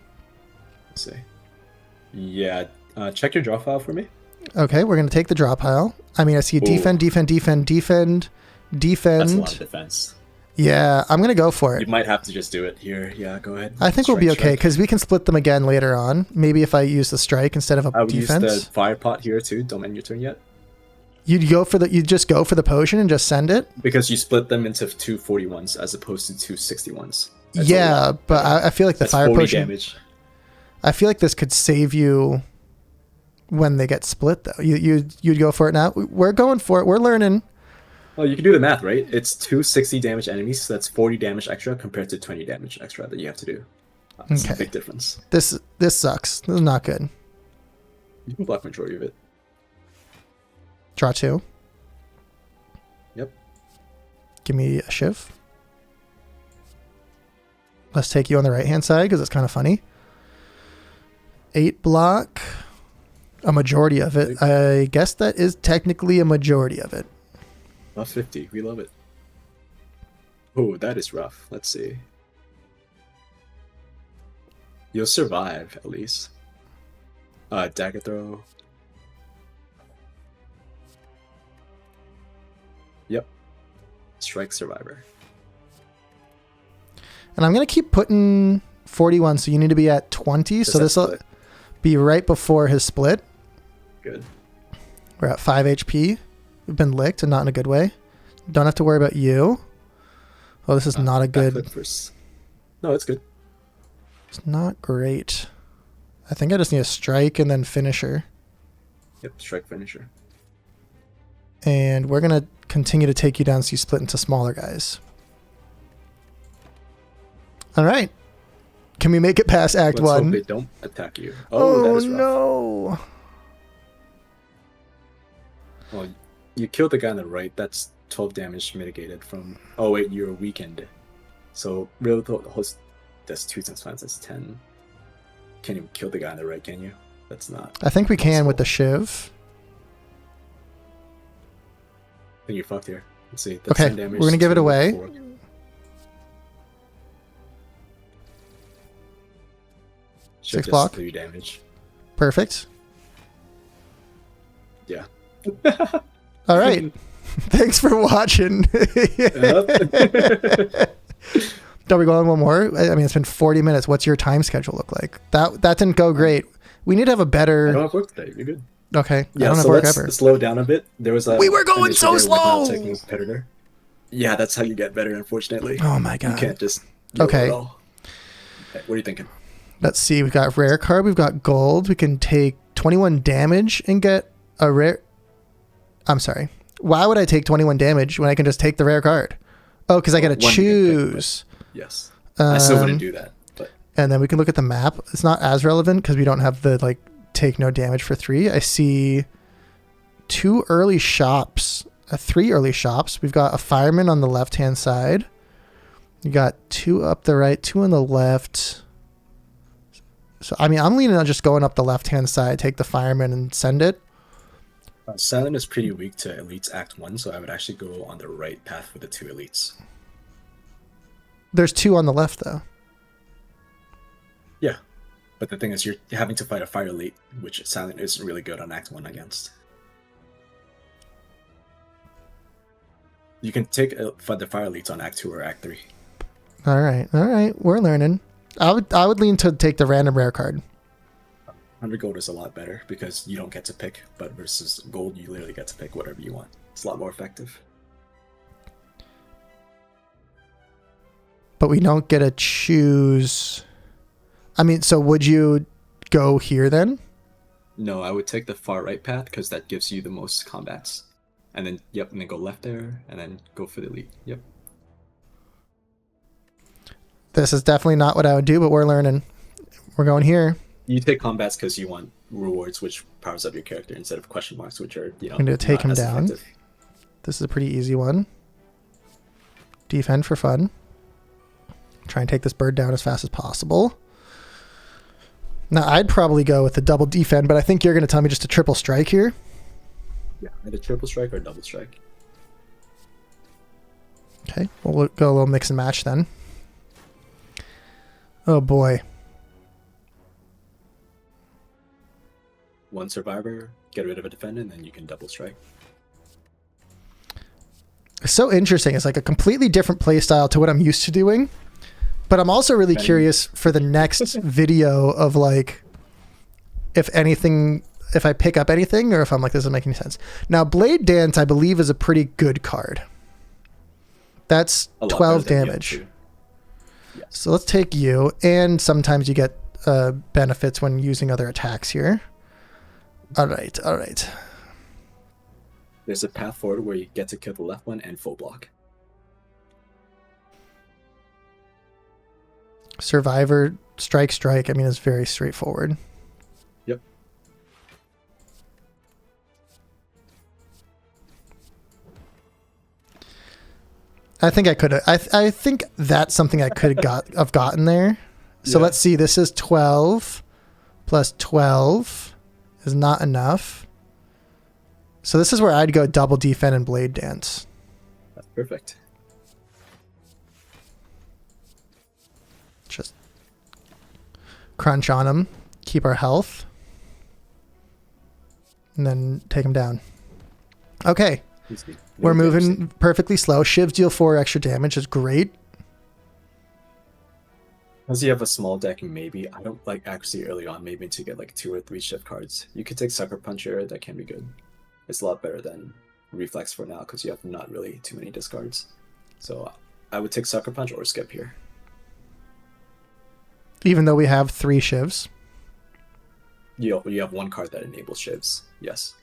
let's see. Yeah, check your draw file for me. Okay, we're going to take the draw pile. I mean, I see defend, defend, defend, defend, defend. That's a lot of defense. Yeah, I'm going to go for it. You might have to just do it here. Yeah, go ahead. I think we'll be okay, because we can split them again later on. Maybe if I use the strike instead of a defense. I would use the fire pot here, too. Don't end your turn yet. You just go for the potion and just send it? Because you split them into 2 41s as opposed to 2 61s. That's yeah, but I feel like the fire potion... damage. I feel like this could save you when they get split, though. You'd go for it now? We're going for it. We're learning. Well, you can do the math, right? It's 2 60 damage enemies, so that's 40 damage extra compared to 20 damage extra that you have to do. That's a big difference. This sucks. This is not good. You can block majority of it. Draw 2. Yep. Give me a shiv. Let's take you on the right-hand side because it's kind of funny. 8 block. A majority of it. I guess that is technically a majority of it. Plus 50. We love it. Oh, that is rough. Let's see. You'll survive, at least. Dagger throw. Yep. Strike survivor. And I'm going to keep putting 41, so you need to be at 20. So this will be right before his split. Good. We're at 5 HP. We've been licked, and not in a good way. Don't have to worry about you. Oh, this is not a good... No, it's good. It's not great. I think I just need a strike and then finisher. Yep, strike finisher. And we're going to continue to take you down so you split into smaller guys. All right. Can we make it past Act 1? Let's hope they don't attack you. Oh, that is rough. No. Well, you killed the guy on the right. That's 12 damage mitigated from... Oh, wait, you're weakened. So, real host... That's 2 times 5, that's 10. Can't even kill the guy on the right, can you? That's not... I think we can with the Shiv. I think you're fucked here. Let's see. That's okay, 10 damage, we're going to give it away. 4. Six block. 3 damage. Perfect. Yeah. All right. Thanks for watching. Are we going one more? I mean, it's been 40 minutes. What's your time schedule look like? That didn't go great. We need to have a better... I don't have work today. You're good. Okay. Yeah, I don't have so work let's ever. slow down a bit. There was a... We were going so slow! Taking a competitor. Yeah, that's how you get better, unfortunately. Oh my god. You can't just... Okay. Okay, what are you thinking? Let's see. We've got rare card. We've got gold. We can take 21 damage and get a rare... I'm sorry. Why would I take 21 damage when I can just take the rare card? Oh, because I got to choose. Yes. I still wouldn't do that. But and then we can look at the map. It's not as relevant because we don't have the like take no damage for 3. I see 2 early shops, 3 early shops. We've got a fireman on the left-hand side. You got 2 up the right, 2 on the left. So, I mean, I'm leaning on just going up the left-hand side, take the fireman and send it. Silent is pretty weak to elites Act 1, so I would actually go on the right path for the 2 elites. There's 2 on the left, though. Yeah, but the thing is, you're having to fight a fire elite, which Silent isn't really good on Act 1 against. You can take the fire elites on Act 2 or Act 3. All right, we're learning. I would lean to take the random rare card. 100 gold is a lot better because you don't get to pick, but versus gold, you literally get to pick whatever you want. It's a lot more effective. But we don't get to choose. I mean, so would you go here then? No, I would take the far right path because that gives you the most combats. And then, yep, and then go left there, and then go for the elite. Yep. This is definitely not what I would do, but we're learning. We're going here. You take combats because you want rewards, which powers up your character, instead of question marks, which are, you know, I'm going to take him down. Effective. This is a pretty easy one. Defend for fun. Try and take this bird down as fast as possible. Now, I'd probably go with the double defend, but I think you're going to tell me just a triple strike here. Yeah, either triple strike or double strike. Okay, we'll go a little mix and match then. Oh boy. One survivor, get rid of a defendant, and then you can double strike. It's so interesting. It's like a completely different play style to what I'm used to doing. But I'm also really curious for the next video of like, if anything, if I pick up anything or if I'm like, this doesn't make any sense. Now, Blade Dance, I believe, is a pretty good card. That's 12 damage. Yes. So let's take you. And sometimes you get benefits when using other attacks here. All right, all right. There's a path forward where you get to kill the left one and full block. Survivor, strike. I mean, it's very straightforward. Yep. I think I could have. I think that's something I could have gotten there. So let's see. This is 12 plus 12 is not enough. So this is where I'd go double defend and blade dance. That's perfect. Just crunch on him, keep our health, and then take him down. Okay. We're moving perfectly slow. Shivs deal 4 extra damage is great. Unless you have a small deck, maybe. I don't like accuracy early on, maybe to get like 2 or 3 shift cards. You could take Sucker Punch here, that can be good. It's a lot better than Reflex for now, because you have not really too many discards. So I would take Sucker Punch or skip here. Even though we have 3 shivs. You have 1 card that enables shivs, yes.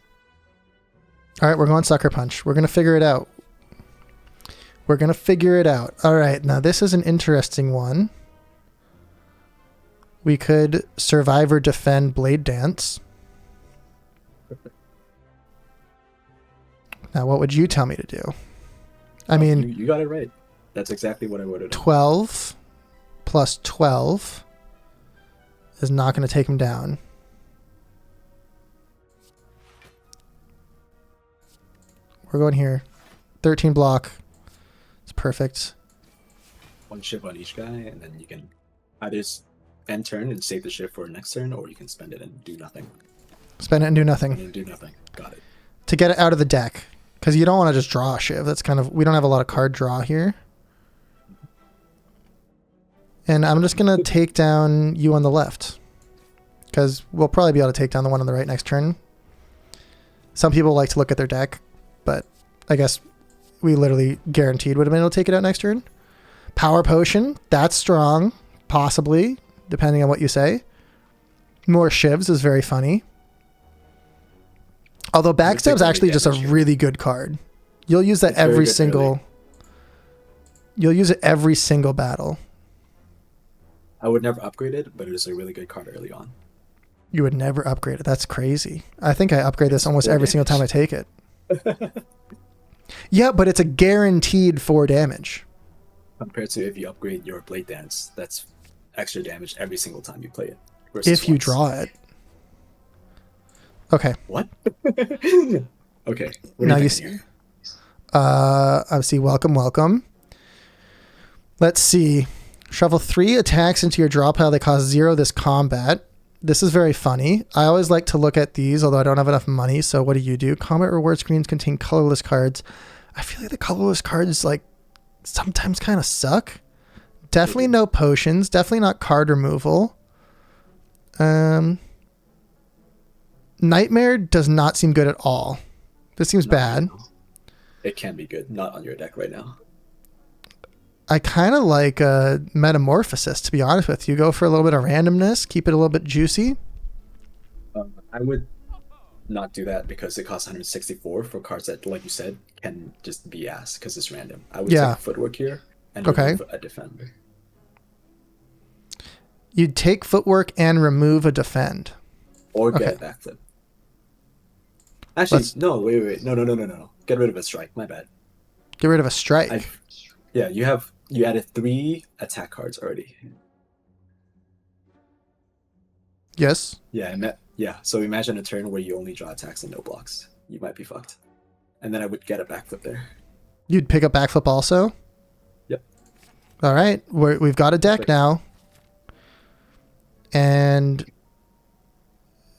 Alright, we're going Sucker Punch. We're going to figure it out. We're going to figure it out. Alright, now this is an interesting one. We could Survivor Defend Blade Dance. Now, what would you tell me to do? I mean... You got it right. That's exactly what I would have done. 12 plus 12 is not going to take him down. We're going here. 13 block. It's perfect. 1 shift on each guy, and then you can either end turn and save the shift for next turn, or you can spend it and do nothing. Spend it and do nothing. And do nothing. Got it. To get it out of the deck. Because you don't want to just draw a shiv. That's kind of... We don't have a lot of card draw here. And I'm just going to take down you on the left. Because we'll probably be able to take down the one on the right next turn. Some people like to look at their deck, but I guess we literally guaranteed would have been able to take it out next turn. Power Potion, that's strong, possibly, depending on what you say. More shivs is very funny. Although Backstab's actually just a really good card. You'll use that every single... You'll use it every single battle. I would never upgrade it, but it is a really good card early on. You would never upgrade it. That's crazy. I think I upgrade this almost every single time I take it. Yeah, but it's a guaranteed 4 damage. Compared to if you upgrade your Blade Dance, that's extra damage every single time you play it. If you draw it. Okay. What? Okay. Now you see. I see. Welcome. Let's see. Shuffle 3 attacks into your draw pile. They cost 0 this combat. This is very funny. I always like to look at these, although I don't have enough money. So what do? Combat reward screens contain colorless cards. I feel like the colorless cards like sometimes kind of suck. Definitely no potions. Definitely not card removal. Nightmare does not seem good at all. This seems bad. It can be good. Not on your deck right now. I kind of like Metamorphosis, to be honest with you. Go for a little bit of randomness. Keep it a little bit juicy. I would not do that because it costs 164 for cards that, like you said, can just be ass because it's random. I would take Footwork here and remove a defender. You'd take Footwork and remove a defend. Or get a backflip. Actually, no, wait. No. Get rid of a strike. My bad. Get rid of a strike. Yeah, you added 3 attack cards already. Yes. Yeah. So imagine a turn where you only draw attacks and no blocks. You might be fucked. And then I would get a backflip there. You'd pick up backflip also? Yep. All right. We've got a deck now. And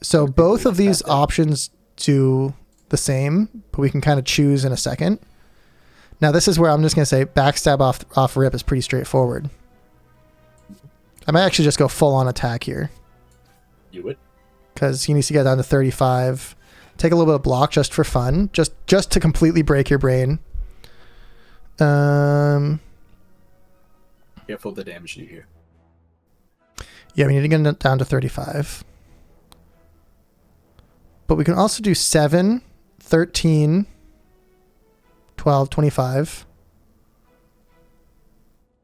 so both of these options do the same, but we can kind of choose in a second. Now this is where I'm just going to say Backstab off rip is pretty straightforward. I might actually just go full on attack here. You would? Because he needs to get down to 35. Take a little bit of block just for fun. Just to completely break your brain. Careful of the damage you hear. Yeah, we need to get it down to 35. But we can also do 7, 13, 12, 25.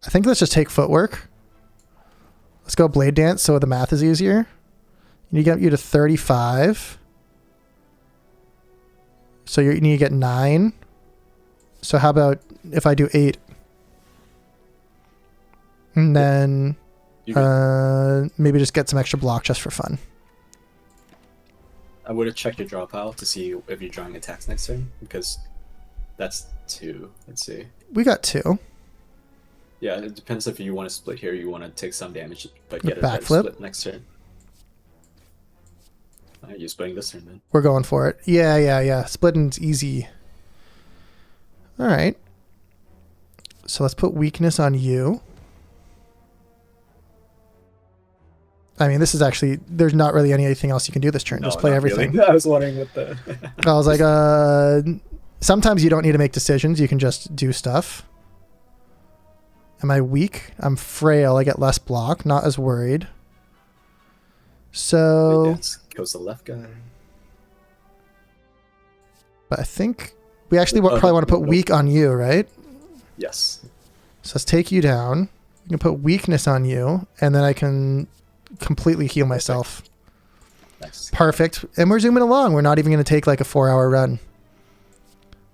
I think let's just take Footwork. Let's go Blade Dance so the math is easier. You need to get you to 35. So you need to get 9. So how about if I do 8? And then maybe just get some extra block just for fun. I would have checked your draw pile to see if you're drawing attacks next turn, because that's 2. Let's see. We got 2. Yeah, it depends if you want to split here, you want to take some damage, but get a Backflip. better split next turn. You're splitting this turn, then. We're going for it. Yeah. Splitting's easy. All right. So let's put weakness on you. I mean, this is actually, there's not really anything else you can do this turn. No, Just play everything. Really. I was wondering what the... I was like, sometimes you don't need to make decisions. You can just do stuff. Am I weak? I'm frail. I get less block. Not as worried. So... Goes the left guy. But I think we actually probably want to put weak on you, right? Yes. So let's take you down. We can put weakness on you, and then I can completely heal myself. Nice. Perfect. And we're zooming along. We're not even going to take like a 4-hour run.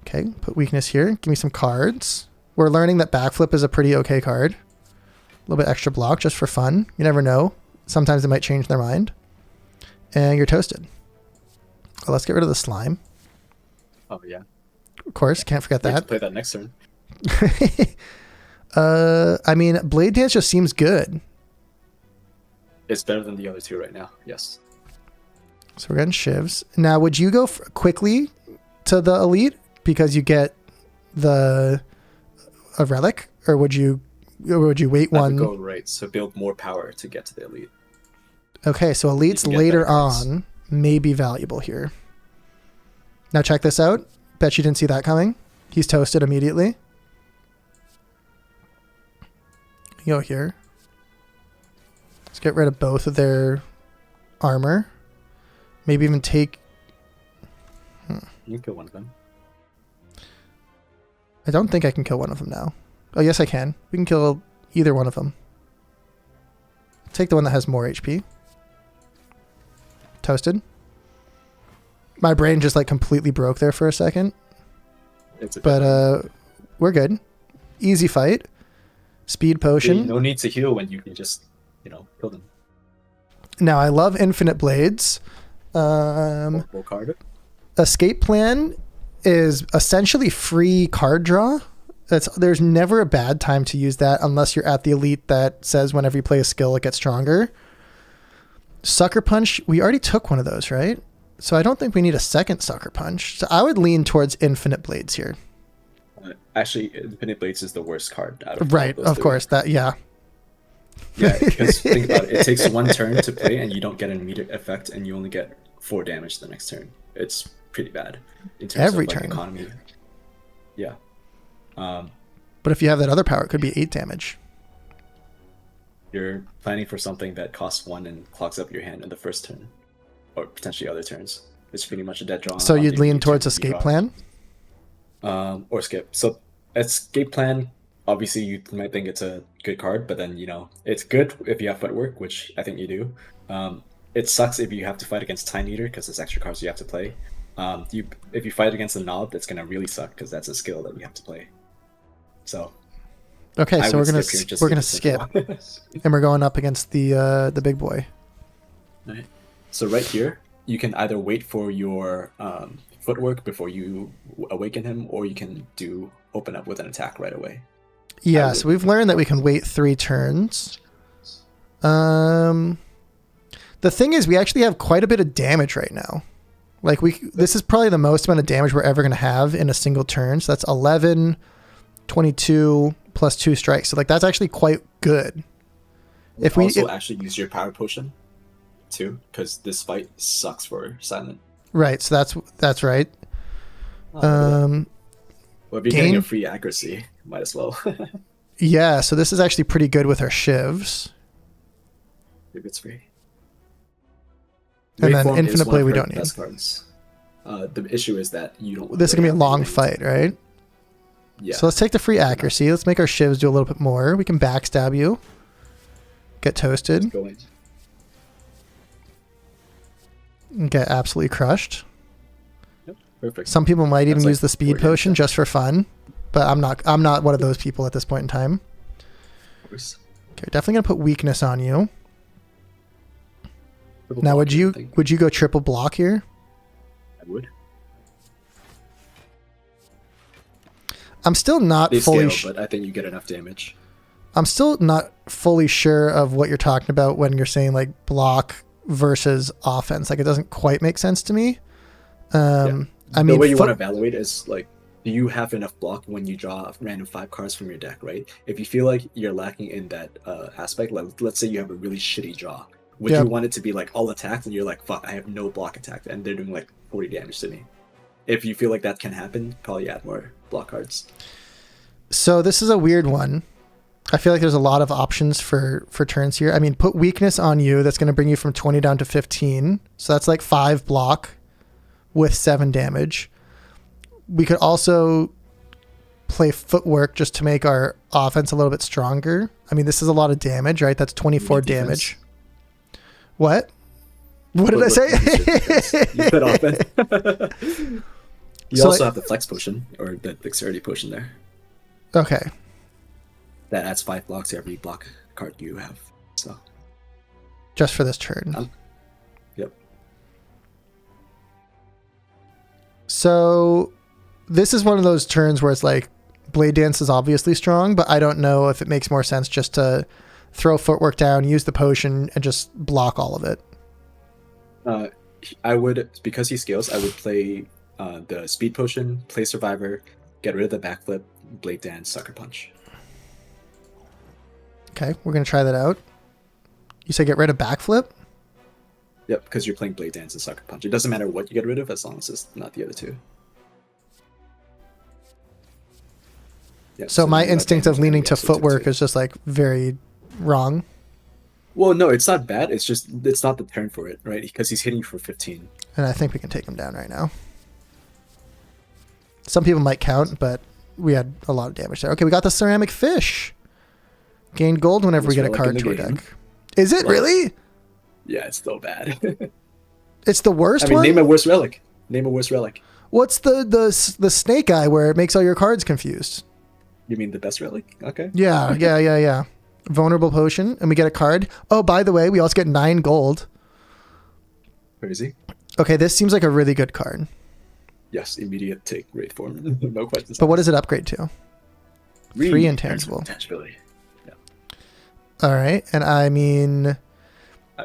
Okay, put weakness here. Give me some cards. We're learning that backflip is a pretty okay card. A little bit extra block just for fun. You never know. Sometimes they might change their mind. And you're toasted. Well, let's get rid of the slime. Oh, yeah. Of course, can't forget that. Play that next turn. I mean, Blade Dance just seems good. It's better than the other 2 right now. Yes. So we're getting shivs. Now, would you go quickly to the elite because you get a relic, or would you wait one? I would go right, so build more power to get to the elite. Okay, so elites later on may be valuable here. Now check this out. Bet you didn't see that coming. He's toasted immediately. Go here. Let's get rid of both of their armor. Maybe even take... You can kill one of them. I don't think I can kill one of them now. Oh, yes, I can. We can kill either one of them. Take the one that has more HP. Toasted. My brain just like completely broke there for a second. But we're good. Easy fight. Speed potion. No need to heal when you can just, kill them. Now I love infinite blades. Card. Escape plan is essentially free card draw. There's never a bad time to use that unless you're at the elite that says whenever you play a skill it gets stronger. Sucker Punch, we already took one of those, right? So I don't think we need a second Sucker Punch. So I would lean towards Infinite Blades here. Actually, Infinite Blades is the worst card out of right, of course. Yeah, because think about it. It takes 1 turn to play and you don't get an immediate effect and you only get 4 damage the next turn. It's pretty bad in terms Every of turn. Economy. Yeah. But if you have that other power, it could be 8 damage. You're planning for something that costs 1 and clogs up your hand in the first turn, or potentially other turns. It's pretty much a dead draw. So you'd lean towards Escape Plan? Or Skip. So Escape Plan, obviously you might think it's a good card, but then, it's good if you have footwork, which I think you do. It sucks if you have to fight against Time Eater, because there's extra cards you have to play. If you fight against the Knob, that's going to really suck, because that's a skill that you have to play. So... Okay, so we're gonna skip, and we're going up against the big boy. Right. So right here, you can either wait for your footwork before you awaken him, or you can open up with an attack right away. Yeah, so we've learned that we can wait 3 turns. The thing is, we actually have quite a bit of damage right now. Like this is probably the most amount of damage we're ever gonna have in a single turn. So that's 11, 22. Plus 2 strikes, so like that's actually quite good. If we also actually use your power potion too, because this fight sucks for silent. Right, so that's right. Well, if you're getting a free accuracy, might as well. Yeah, so this is actually pretty good with our shivs. If it's free. And then Infinite Blade we don't need. The issue is that you don't. This is gonna be a long fight, right? Yeah. So let's take the free accuracy. Let's make our shivs do a little bit more. We can backstab you. Get toasted. Get absolutely crushed. Yep, perfect. Some people might even use the speed potion just for fun, but I'm not one of those people at this point in time. Of course. Okay, definitely gonna put weakness on you. Now, would you go triple block here? would. I'm still not They fully scale, but I think you get enough damage. I'm still not fully sure of what you're talking about when you're saying like block versus offense. Like it doesn't quite make sense to me. I mean, the way you want to evaluate is like, do you have enough block when you draw random 5 cards from your deck, right? If you feel like you're lacking in that aspect, like let's say you have a really shitty draw, would you want it to be like all attacked and you're like, fuck, I have no block attack and they're doing like 40 damage to me? If you feel like that can happen, probably add more block cards. So this is a weird one. I feel like there's a lot of options for turns here. I mean, put weakness on you. That's going to bring you from 20 down to 15. So that's like 5 block with 7 damage. We could also play footwork just to make our offense a little bit stronger. I mean, this is a lot of damage, right? That's 24 damage. What? What did I say? You put offense. You also have the flex potion or the dexterity potion there. Okay. That adds 5 blocks to every block card you have. So just for this turn. Yep. So this is one of those turns where it's like Blade Dance is obviously strong, but I don't know if it makes more sense just to throw footwork down, use the potion, and just block all of it. I would, because he scales, I would play the speed potion, play survivor, get rid of the backflip, Blade Dance, sucker punch. Okay, we're going to try that out. You say get rid of backflip? Yep, because you're playing Blade Dance and sucker punch. It doesn't matter what you get rid of as long as it's not the other two. Yep, so my instinct of leaning to footwork is just like very wrong. Well, no, it's not bad. It's just, it's not the turn for it, right? Because he's hitting you for 15. And I think we can take him down right now. Some people might count, but we had a lot of damage there. Okay, we got the ceramic fish. Gain gold whenever we get a card to our deck. Is it really? Yeah, it's so bad. It's the worst one? Name a worse relic. Name a worse relic. What's the snake eye where it makes all your cards confused? You mean the best relic? Okay. Yeah. Vulnerable potion, and we get a card. Oh, by the way, we also get 9 gold. Crazy. Okay, this seems like a really good card. Yes, immediate take Wraith form. No questions. But what does it upgrade to? 3 intangible. Intangibility. Yeah. All right, and I mean,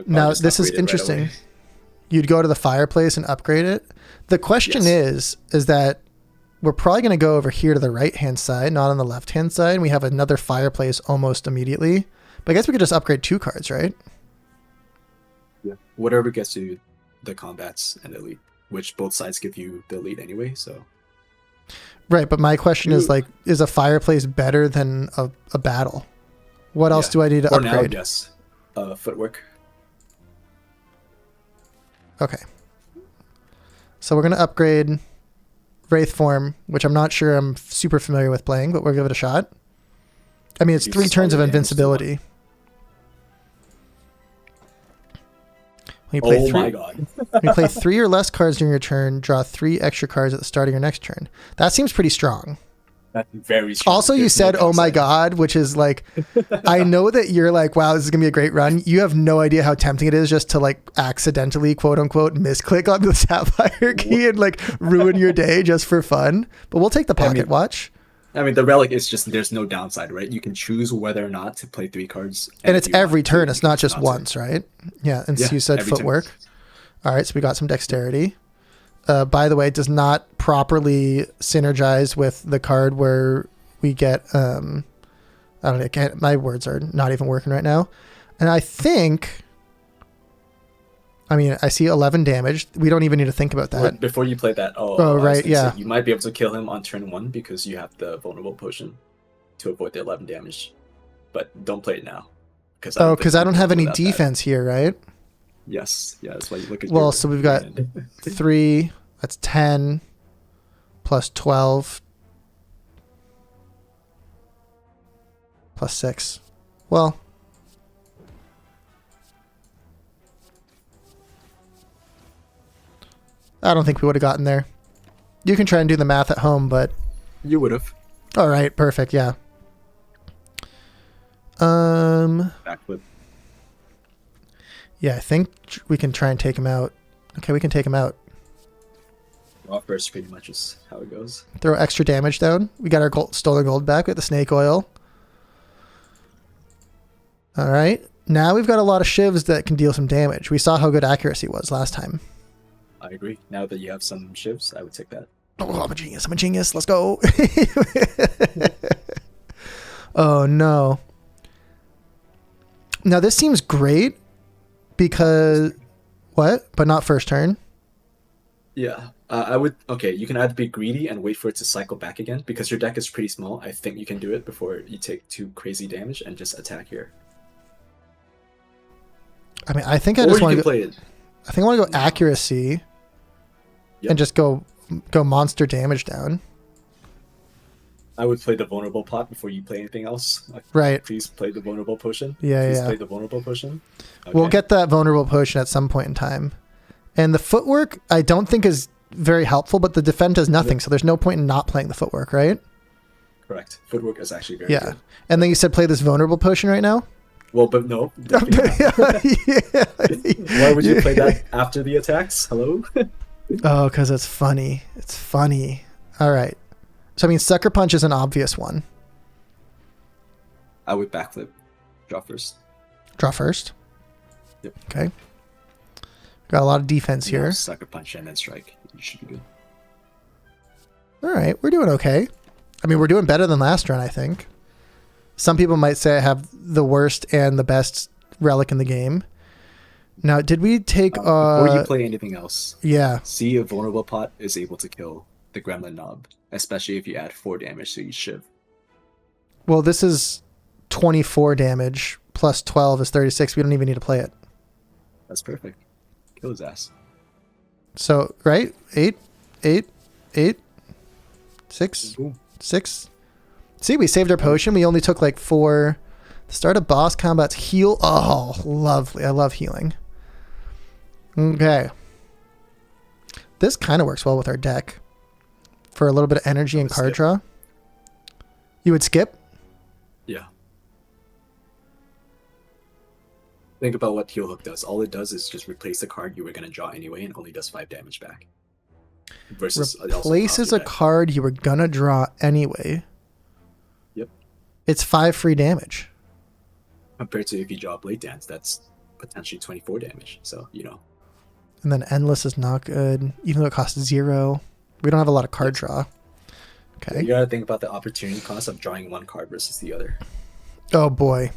now this is interesting. Right, you'd go to the fireplace and upgrade it. The question is that we're probably going to go over here to the right-hand side, not on the left-hand side. And we have another fireplace almost immediately. But I guess we could just upgrade 2 cards, right? Yeah. Whatever gets you the combats and elite, which both sides give you the elite anyway, so. Right, but my question is like, is a fireplace better than a battle? What else do I need to upgrade? Now, yes. Footwork. Okay. So we're going to upgrade Wraith form, which I'm not sure I'm super familiar with playing, but we'll give it a shot. I mean, it's 3 turns of invincibility. My God. You play 3 or less cards during your turn, draw 3 extra cards at the start of your next turn. That seems pretty strong. That's very strong. Also, you said, oh my God, which is like, I know that you're like, wow, this is going to be a great run. You have no idea how tempting it is just to like accidentally, quote unquote, misclick on the Sapphire key and like ruin your day just for fun. But we'll take the pocket watch. I mean, the relic is just, there's no downside, right? You can choose whether or not to play 3 cards. And it's every turn. It's not just once, right? Yeah. And so you said footwork. Turn. All right. So we got some dexterity. By the way, it does not properly synergize with the card where we get, I don't know, my words are not even working right now. And I think, I mean, I see 11 damage. We don't even need to think about that. Before you play that, right, yeah. You might be able to kill him on turn 1 because you have the vulnerable potion to avoid the 11 damage. But don't play it now. Because I don't have any defense here, right? Yes. Yeah, that's why you look at Well, so we've got 3, that's 10, plus 12, plus 6. Well, I don't think we would have gotten there. You can try and do the math at home, but... You would have. All right, perfect, yeah. Backflip. Yeah, I think we can try and take him out. Okay, we can take him out. Draw first pretty much is how it goes. Throw extra damage down. We got our stolen gold back with the snake oil. All right. Now we've got a lot of shivs that can deal some damage. We saw how good accuracy was last time. I agree. Now that you have some shivs, I would take that. Oh, I'm a genius. I'm a genius. Let's go. Oh, no. Now, this seems great because... What? But not first turn? Yeah. I would... Okay, you can either be greedy and wait for it to cycle back again. Because your deck is pretty small, I think you can do it before you take 2 crazy damage and just attack here. I mean, I think I just want to play it. I think I want to go accuracy and just go monster damage down. I would play the vulnerable plot before you play anything else. Like, right. Please play the vulnerable potion. Yeah, Please play the vulnerable potion. Okay. We'll get that vulnerable potion at some point in time. And the footwork, I don't think is very helpful, but the defend does nothing, so there's no point in not playing the footwork, right? Correct. Footwork is actually very good. And then you said play this vulnerable potion right now? Well, but no. Why would you play that after the attacks? Hello? Oh, because it's funny. It's funny. All right. So, I mean, Sucker Punch is an obvious one. I would backflip. Draw first. Draw first? Yep. Okay. Got a lot of defense here. Sucker Punch and then strike. You should be good. All right. We're doing okay. I mean, we're doing better than last run, I think. Some people might say I have the worst and the best relic in the game. Now, did we take... before you play anything else, see if Vulnerable Pot is able to kill the Gremlin Knob, especially if you add 4 damage to each shiv. Well, this is 24 damage plus 12 is 36. We don't even need to play it. That's perfect. Kill his ass. So, right? 8, 6, Boom. 6. See, we saved our potion. We only took like 4. The start of boss combat's heal. Oh, lovely. I love healing. Okay. This kind of works well with our deck. For a little bit of energy and card draw. You would skip? Yeah. Think about what Heal Hook does. All it does is just replace the card you were going to draw anyway and only does 5 damage back. Versus replaces a card you were going to draw anyway. Yep. It's 5 free damage. Compared to if you draw Blade Dance, that's potentially 24 damage. So, you know. And then Endless is not good, even though it costs 0. We don't have a lot of card draw. Okay. You gotta think about the opportunity cost of drawing one card versus the other. Oh boy.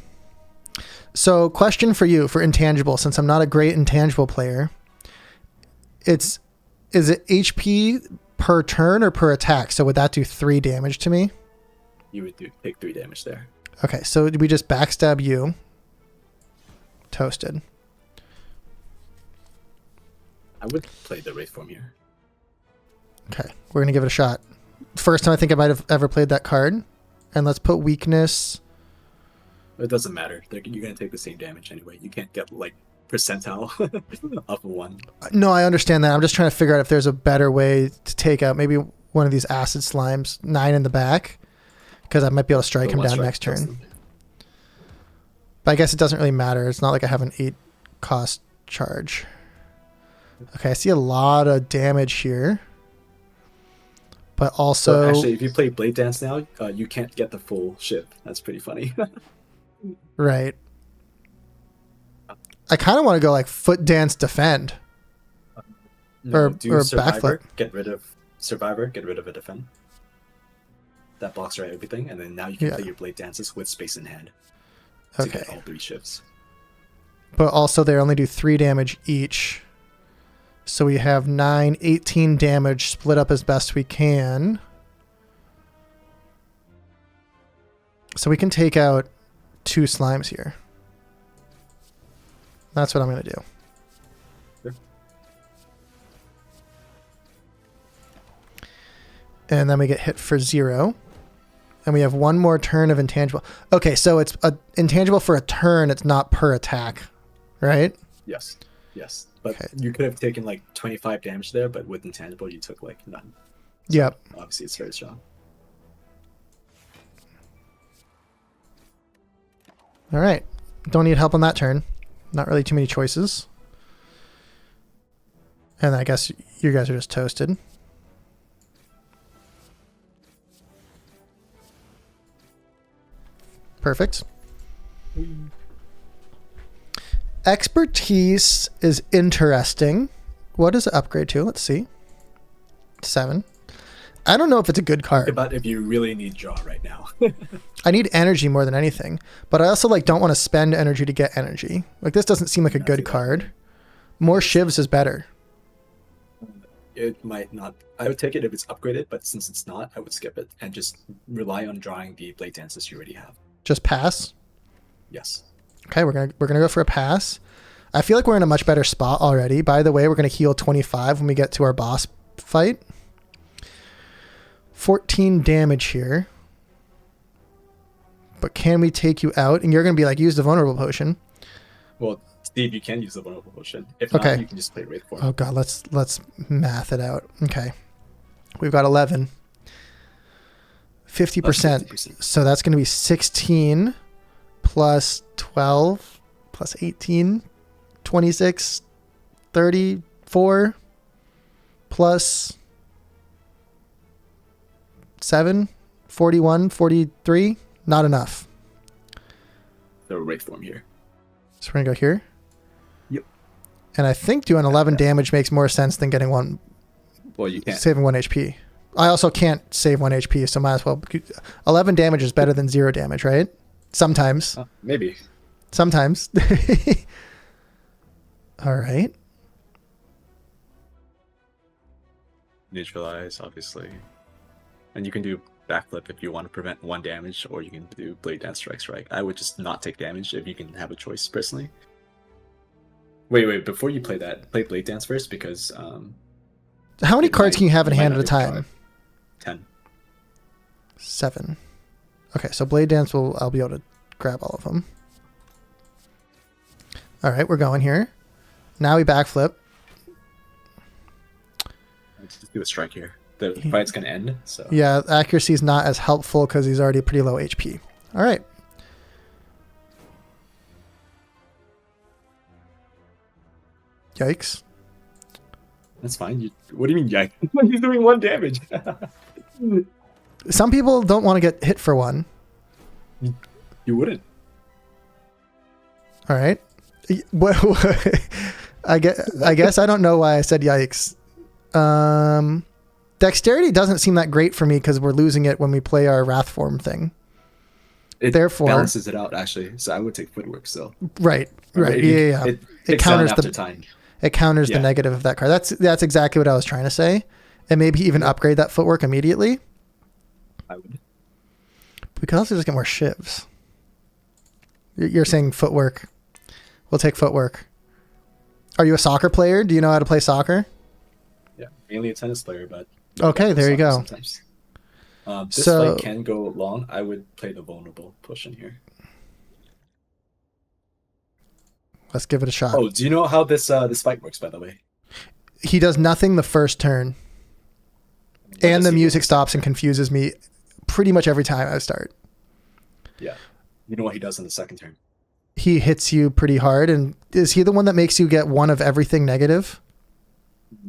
So, question for you for intangible, since I'm not a great intangible player. Is it HP per turn or per attack? So would that do 3 damage to me? You would take 3 damage there. Okay, so we just backstab you. Toasted. I would play the Wraith Form here. Okay, we're going to give it a shot. First time I think I might have ever played that card. And let's put weakness. It doesn't matter. You're going to take the same damage anyway. You can't get, like, percentile off of 1. No, I understand that. I'm just trying to figure out if there's a better way to take out maybe one of these acid slimes. 9 in the back. Because I might be able to strike him down next turn. But I guess it doesn't really matter. It's not like I have an 8 cost charge. Okay, I see a lot of damage here. But also... So actually, if you play Blade Dance now, you can't get the full shiv. That's pretty funny. Right. I kind of want to go like Foot Dance Defend. No, or Survivor, backflip. Get rid of Survivor, get rid of a Defend. That blocks right everything, and then now you can play your Blade Dances with space in hand. To get all 3 shifts. But also they only do 3 damage each. So we have 9, 18 damage split up as best we can. So we can take out 2 slimes here. That's what I'm going to do. Sure. And then we get hit for 0. And we have 1 more turn of intangible. Okay, so it's a intangible for a turn. It's not per attack, right? Yes. Yes. But you could have taken like 25 damage there, but with intangible, you took like none. So yep. Obviously, it's very strong. All right. Don't need help on that turn. Not really too many choices. And I guess you guys are just toasted. Perfect. Expertise is interesting. What does it upgrade to? Let's see. 7. I don't know if it's a good card. But if you really need draw right now. I need energy more than anything, but I also like don't want to spend energy to get energy. Like this doesn't seem like a good card. More shivs is better. It might not. I would take it if it's upgraded, but since it's not, I would skip it and just rely on drawing the blade dances you already have. Just pass. Yes. Okay, we're gonna go for a pass. I feel like we're in a much better spot already. By the way, we're gonna heal 25 when we get to our boss fight. 14 damage here. But can we take you out? And you're gonna be like, use the vulnerable potion. Well, Steve, you can use the vulnerable potion. If not, you can just play Wraith Form. Oh god, let's math it out. Okay. We've got 11. 50%. So that's gonna be 16 plus 12 plus 18. 26, 34 plus 7, 41, 43. Not enough. The Wraith Form here. So we're going to go here. Yep. And I think doing 11 damage makes more sense than getting one. Well, you can't. Saving 1 HP. I also can't save 1 HP, so might as well. 11 damage is better than 0 damage, right? Sometimes. Maybe. Sometimes. All right. Neutralize, obviously. And you can do backflip if you want to prevent 1 damage, or you can do blade dance strike. I would just not take damage if you can have a choice, personally. Wait, before you play that, play blade dance first, because how many cards can you have in hand at a time? 10. 7. Okay, so blade dance I'll be able to grab all of them. All right, we're going here. Now we backflip. Let's just do a strike here. The fight's gonna end. So yeah, accuracy is not as helpful because he's already pretty low HP. All right. Yikes. That's fine. What do you mean yikes? He's doing 1 damage. Some people don't want to get hit for 1. You wouldn't. All right. I guess I don't know why I said yikes. Dexterity doesn't seem that great for me because we're losing it when we play our Wrath Form thing. It Therefore balances it out, actually. So I would take footwork still. Right. Yeah. It counters the time. It counters the negative of that card. That's exactly what I was trying to say. And maybe even upgrade that footwork immediately. I would. We could also just get more shivs. You're saying footwork. We'll take footwork. Are you a soccer player? Do you know how to play soccer? Yeah, mainly a tennis player, but... Okay, there you go. Sometimes. This fight can go long. I would play the vulnerable potion here. Let's give it a shot. Oh, do you know how this fight works, by the way? He does nothing the first turn. And the music stops and confuses me pretty much every time I start. Yeah. You know what he does in the second turn? He hits you pretty hard. And is he the one that makes you get 1 of everything negative?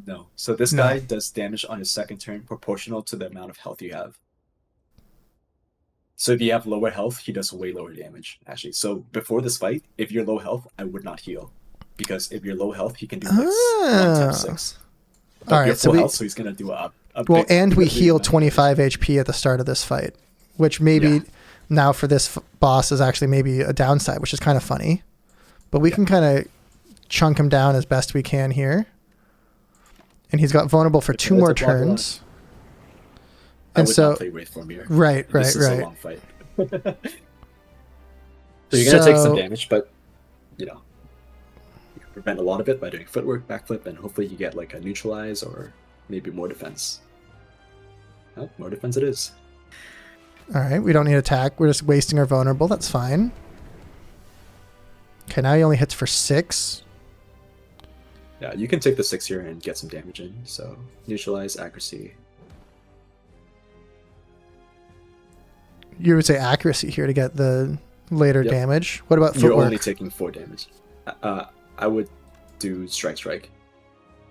No. So this guy does damage on his second turn proportional to the amount of health you have. So if you have lower health, he does way lower damage, actually. So before this fight, if you're low health, I would not heal. Because if you're low health, he can do 1 times 6. All right, so he's going to do a well, and we heal 25 HP at the start of this fight, which maybe now for this boss is actually maybe a downside, which is kind of funny. But we can kind of chunk him down as best we can here. And he's got vulnerable for 2 more turns. I would not play Wraith Form here. Right. This is a long fight. So you're going to take some damage, but, you can prevent a lot of it by doing footwork, backflip, and hopefully you get like a neutralize or maybe more defense. Oh, more defense it is. All right, we don't need attack. We're just wasting our vulnerable. That's fine. Okay, now he only hits for 6. Yeah, you can take the 6 here and get some damage in. So neutralize, accuracy. You would say accuracy here to get the later damage. What about footwork? You're only taking 4 damage. I would do strike.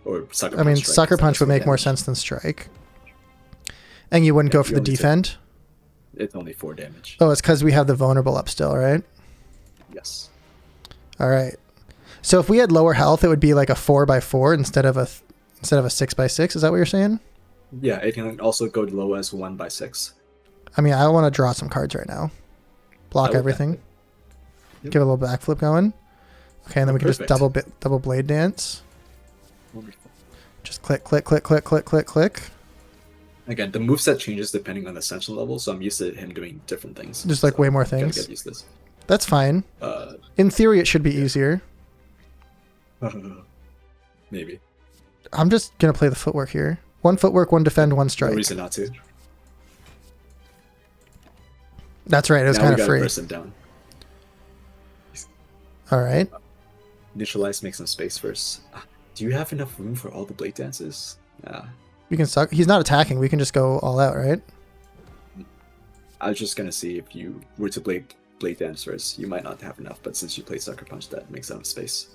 Or sucker punch. I mean, sucker punch would make more sense than strike. And you wouldn't go for the defend? It's only 4 damage. Oh, it's because we have the vulnerable up still, right? Yes. All right. So if we had lower health, it would be like a 4x4 instead of a 6x6. Is that what you're saying? Yeah, it can also go low as 1x6. I mean, I want to draw some cards right now. Block everything. Yep. Give a little backflip going. Okay, and then we can just Perfect. double blade dance. Wonderful. Just click, click, click, click, click, click, click. Again, the moveset changes depending on the essential level, so I'm used to him doing different things. Just like way more things. Gotta get used to this. That's fine. In theory, it should be easier. Maybe. I'm just going to play the footwork here. 1 footwork, 1 defend, 1 strike. No reason not to. That's right. It was Now kind we of gotta free. burst him down. All right. Neutralize, make some space first. Do you have enough room for all the blade dances? We can suck. He's not attacking. We can just go all out, right? I was just gonna see if you were to blade dance first. You might not have enough, but since you played Sucker Punch, that makes enough space.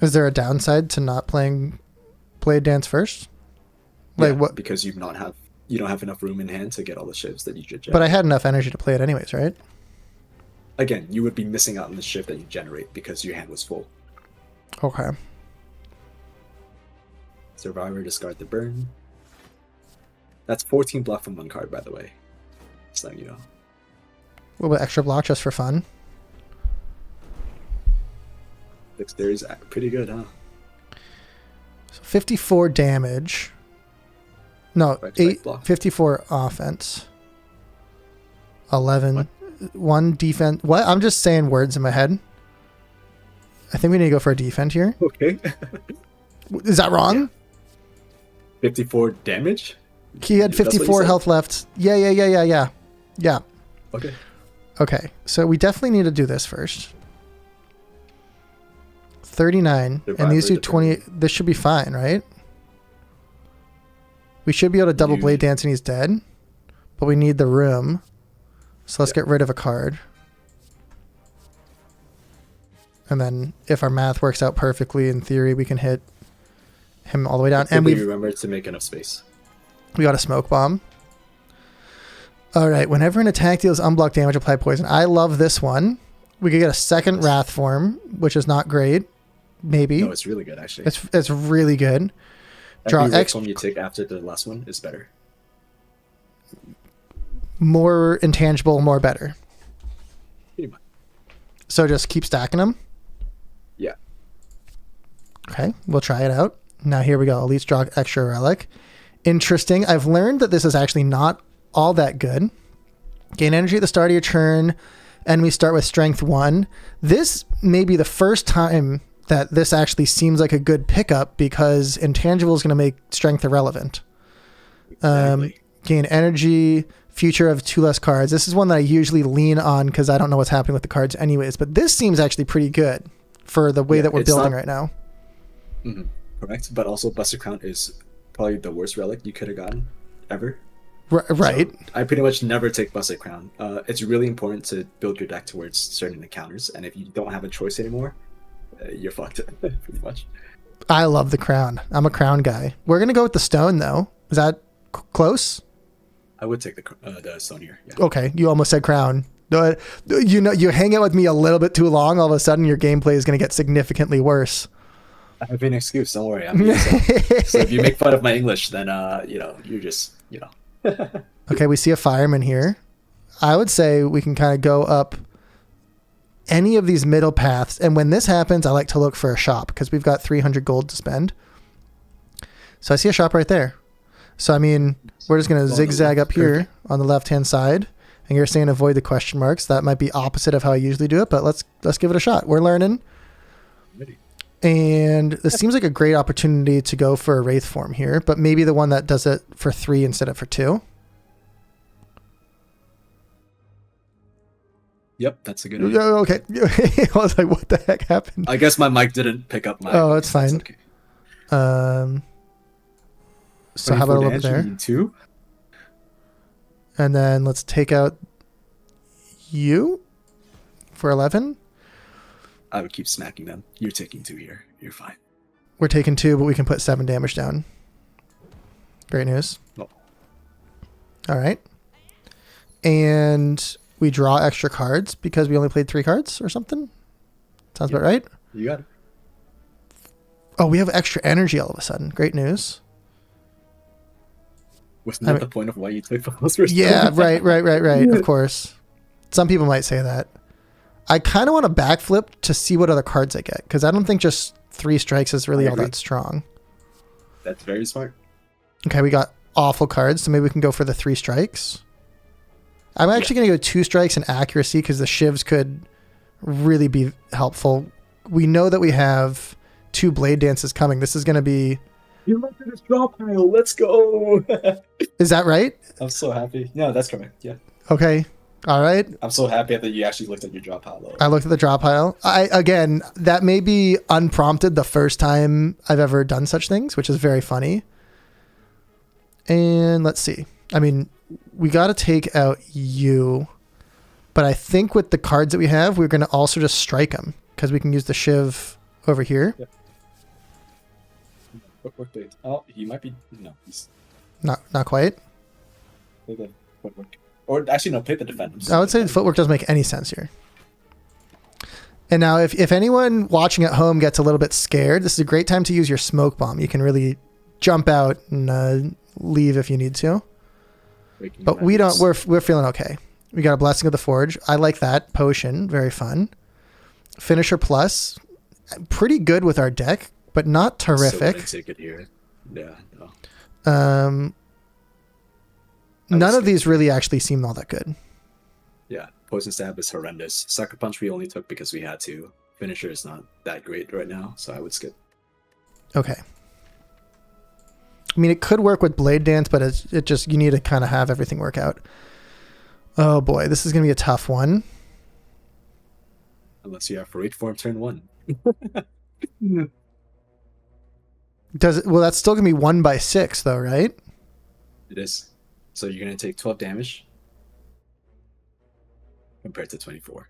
Is there a downside to not playing blade dance first? Like what? Because you don't have enough room in hand to get all the shifts that you should generate. But I had enough energy to play it anyways, right? Again, you would be missing out on the shift that you generate because your hand was full. Okay. Survivor, discard the burn. That's 14 block from 1 card, by the way. Just letting you know. A little bit extra block just for fun. Dexterity's pretty good, huh? So 54 damage. No, Right block. 54 offense. 11. 1 defense. What? I'm just saying words in my head. I think we need to go for a defend here. Okay. Is that wrong? Yeah. 54 damage? He had 54 health left. Yeah. Yeah. Okay. Okay, so we definitely need to do this first. 39, and these do 20. This should be fine, right? We should be able to double blade dance and he's dead, but we need the room. So let's get rid of a card. And then if our math works out perfectly, in theory, we can hit him all the way down. And we remember to make enough space. We got a smoke bomb. All right, whenever an attack deals unblocked damage, apply poison. I love this one. We could get a second Wrath form, which is not great. Maybe. No, it's really good, actually. It's really good. Draw Every X form you take after the last one is better. More intangible, more better. Pretty much. So just keep stacking them? Yeah. Okay, we'll try it out. Now here we go. Elite draw extra relic. Interesting. I've learned that this is actually not all that good. Gain energy at the start of your turn, and we start with strength 1. This may be the first time that this actually seems like a good pickup because intangible is going to make strength irrelevant. Exactly. Gain energy, future of 2 less cards. This is one that I usually lean on because I don't know what's happening with the cards anyways, but this seems actually pretty good for the way that we're building right now. Mm-hmm. Correct, but also Buster Crown is probably the worst relic you could have gotten ever. Right. So I pretty much never take Busted Crown. It's really important to build your deck towards certain encounters, and if you don't have a choice anymore, you're fucked, pretty much. I love the crown. I'm a crown guy. We're gonna go with the stone, though. Is that close? I would take the stone here. Yeah. Okay, you almost said crown. You know, you hang out with me a little bit too long, all of a sudden your gameplay is gonna get significantly worse. I have an excuse. Don't worry. So if you make fun of my English, then you're just Okay, we see a fireman here. I would say we can kind of go up any of these middle paths. And when this happens, I like to look for a shop because we've got 300 gold to spend. So I see a shop right there. So, I mean, we're just going to zigzag up here on the left-hand side. And you're saying avoid the question marks. That might be opposite of how I usually do it, but let's give it a shot. We're learning. Ready. And this seems like a great opportunity to go for a Wraith form here, but maybe the one that does it for 3 instead of for 2. Yep, that's a good idea. Okay. I was like, what the heck happened? I guess my mic didn't pick up my... Oh, it's fine. Okay. So how about a little bit there? 2? And then let's take out you for 11. I would keep smacking them. You're taking 2 here. You're fine. We're taking 2, but we can put 7 damage down. Great news. Oh. All right. and we draw extra cards because we only played 3 cards or something. Sounds about right. You got it. Oh, we have extra energy all of a sudden. Great news. Wasn't that the point of why you took those first? Yeah, right. Of course. Some people might say that. I kind of want to backflip to see what other cards I get, because I don't think just 3 strikes is really all that strong. That's very smart. Okay, we got awful cards, so maybe we can go for the 3 strikes. I'm actually going to go 2 strikes and accuracy, because the shivs could really be helpful. We know that we have 2 blade dances coming. This is going to be... You went to this draw pile. Let's go. Is that right? I'm so happy. No, that's correct. Yeah. Okay. All right. I'm so happy that you actually looked at your draw pile, though. I looked at the draw pile. Again, that may be unprompted the first time I've ever done such things, which is very funny. And let's see. I mean, we got to take out you, but I think with the cards that we have, we're going to also just strike them, because we can use the shiv over here. Yeah. Footwork. Oh, he might be... No, he's... Not quite. Play the footwork. Or actually, no, play the defend. I would say the footwork doesn't make any sense here. And now, if anyone watching at home gets a little bit scared, this is a great time to use your smoke bomb. You can really jump out and leave if you need to. But we don't. We're feeling okay. We got a Blessing of the Forge. I like that potion. Very fun. Finisher plus, pretty good with our deck, but not terrific. So take it here. Yeah. No. None of these really actually seem all that good. Yeah, Poison Stab is horrendous. Sucker Punch we only took because we had to. Finisher is not that great right now, so I would skip. Okay. I mean, it could work with Blade Dance, but it just, you need to kind of have everything work out. Oh boy, this is going to be a tough one. Unless you have Parade Form turn 1. Well, that's still going to be 1/6 though, right? It is. So you're going to take 12 damage compared to 24.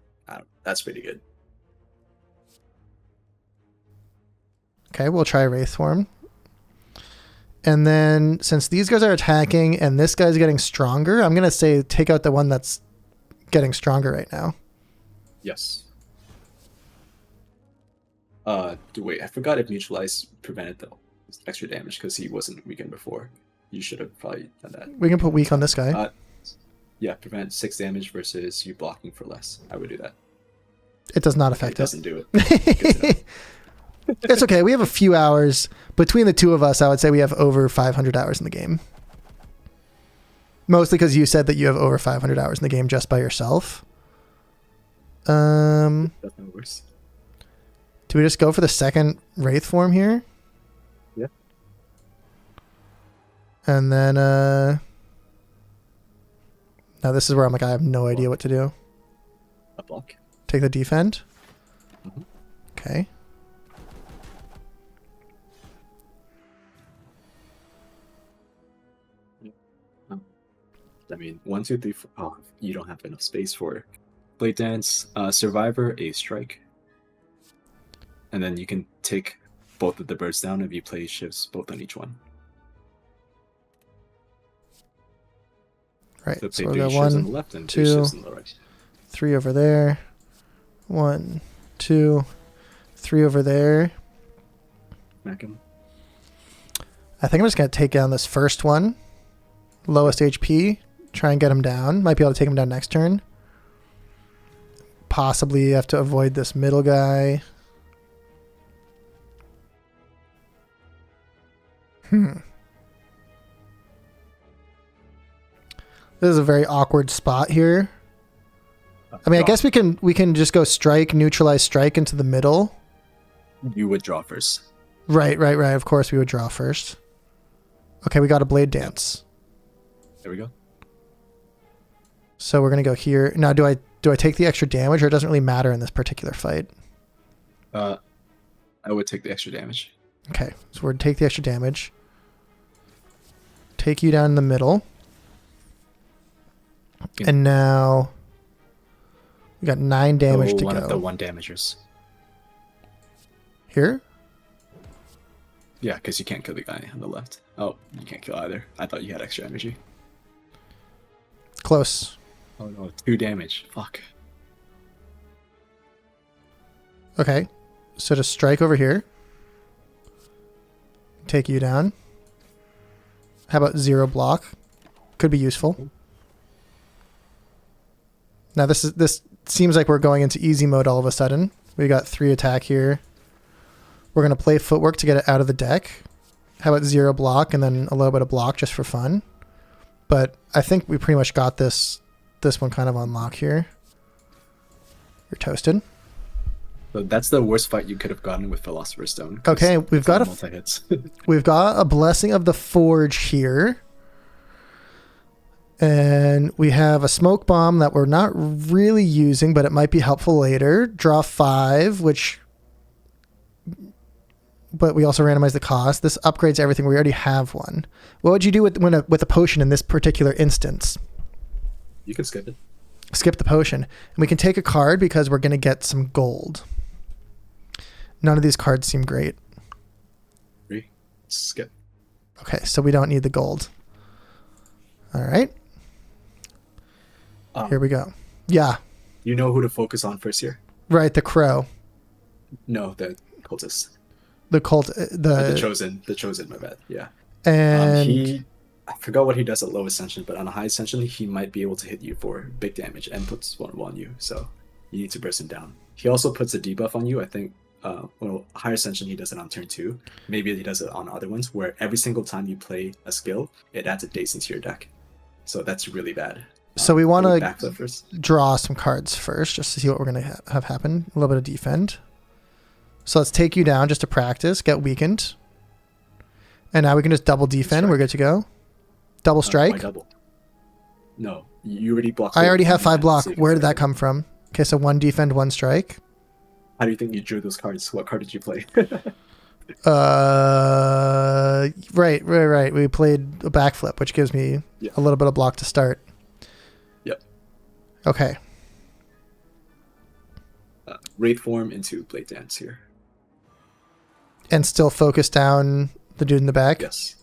That's pretty good. Okay, we'll try Wraith Form. And then, since these guys are attacking and this guy's getting stronger, I'm going to say take out the one that's getting stronger right now. Yes. Wait, I forgot if Neutralize prevented the extra damage because he wasn't weakened before. You should have probably done that. We can put weak on this guy. Yeah, prevent 6 damage versus you blocking for less. I would do that. It does not affect it. Doesn't do it. It's okay. We have a few hours. Between the two of us, I would say we have over 500 hours in the game. Mostly because you said that you have over 500 hours in the game just by yourself. That's no worse. Do we just go for the second Wraith Form here? Yeah. And then, now this is where I'm like, I have no idea what to do. A block. Take the defend. Mm-hmm. Okay. I mean, 1, 2, 3, 4. Oh, you don't have enough space for Blade Dance. Survivor, a strike. And then you can take both of the birds down if you play shifts both on each one. Right. So we play 3 got shifts 1, on the left and 2 2, shifts on the right. 3 over there. 1, 2, 3 over there. Smack him. I think I'm just going to take down this first one. Lowest HP. Try and get him down. Might be able to take him down next turn. Possibly have to avoid this middle guy. This is a very awkward spot here. I mean, I guess we can just go strike, neutralize, strike into the middle. You would draw first. Right. Of course, we would draw first. Okay, we got a Blade Dance. There we go. So we're gonna go here. Now, do I take the extra damage, or it doesn't really matter in this particular fight? I would take the extra damage. Okay, so we're gonna take the extra damage. Take you down in the middle. And now we got 9 damage to one go. of the 1 damagers. Here? Yeah, because you can't kill the guy on the left. Oh, you can't kill either. I thought you had extra energy. Close. Oh no, 2 damage. Fuck. Okay. So just strike over here. Take you down. How about 0 block? Could be useful. Now this seems like we're going into easy mode all of a sudden. We got 3 attack here. We're going to play footwork to get it out of the deck. How about 0 block and then a little bit of block just for fun? But I think we pretty much got this one kind of on lock here. You're toasted. So that's the worst fight you could have gotten with Philosopher's Stone. Okay, we've got multi-hits. We've got a Blessing of the Forge here. And we have a Smoke Bomb that we're not really using, but it might be helpful later. Draw 5, but we also randomize the cost. This upgrades everything. We already have one. What would you do with a potion in this particular instance? You can skip it. Skip the potion. And we can take a card because we're going to get some gold. None of these cards seem great. Skip. Okay, so we don't need the gold. All right. Here we go. Yeah. You know who to focus on first here? Right, the crow. No, the cultist. The cult. The chosen. My bad. Yeah. And I forgot what he does at low ascension, but on a high ascension, he might be able to hit you for big damage and puts one on you. So you need to burst him down. He also puts a debuff on you. I think. Higher ascension, he does it on turn 2. Maybe he does it on other ones, where every single time you play a skill, it adds a daze into your deck. So that's really bad. So we want to draw some cards first, just to see what we're going to have happen. A little bit of defend. So let's take you down just to practice, get weakened. And now we can just double defend. We're good to go. Double strike. Double? No, you already blocked. I already have 5 block. Where did that come from? Okay, so 1 defend, 1 strike. How do you think you drew those cards? What card did you play? Right. We played a backflip, which gives me a little bit of block to start. Yep. Okay. Wraith form into Blade Dance here. And still focus down the dude in the back? Yes.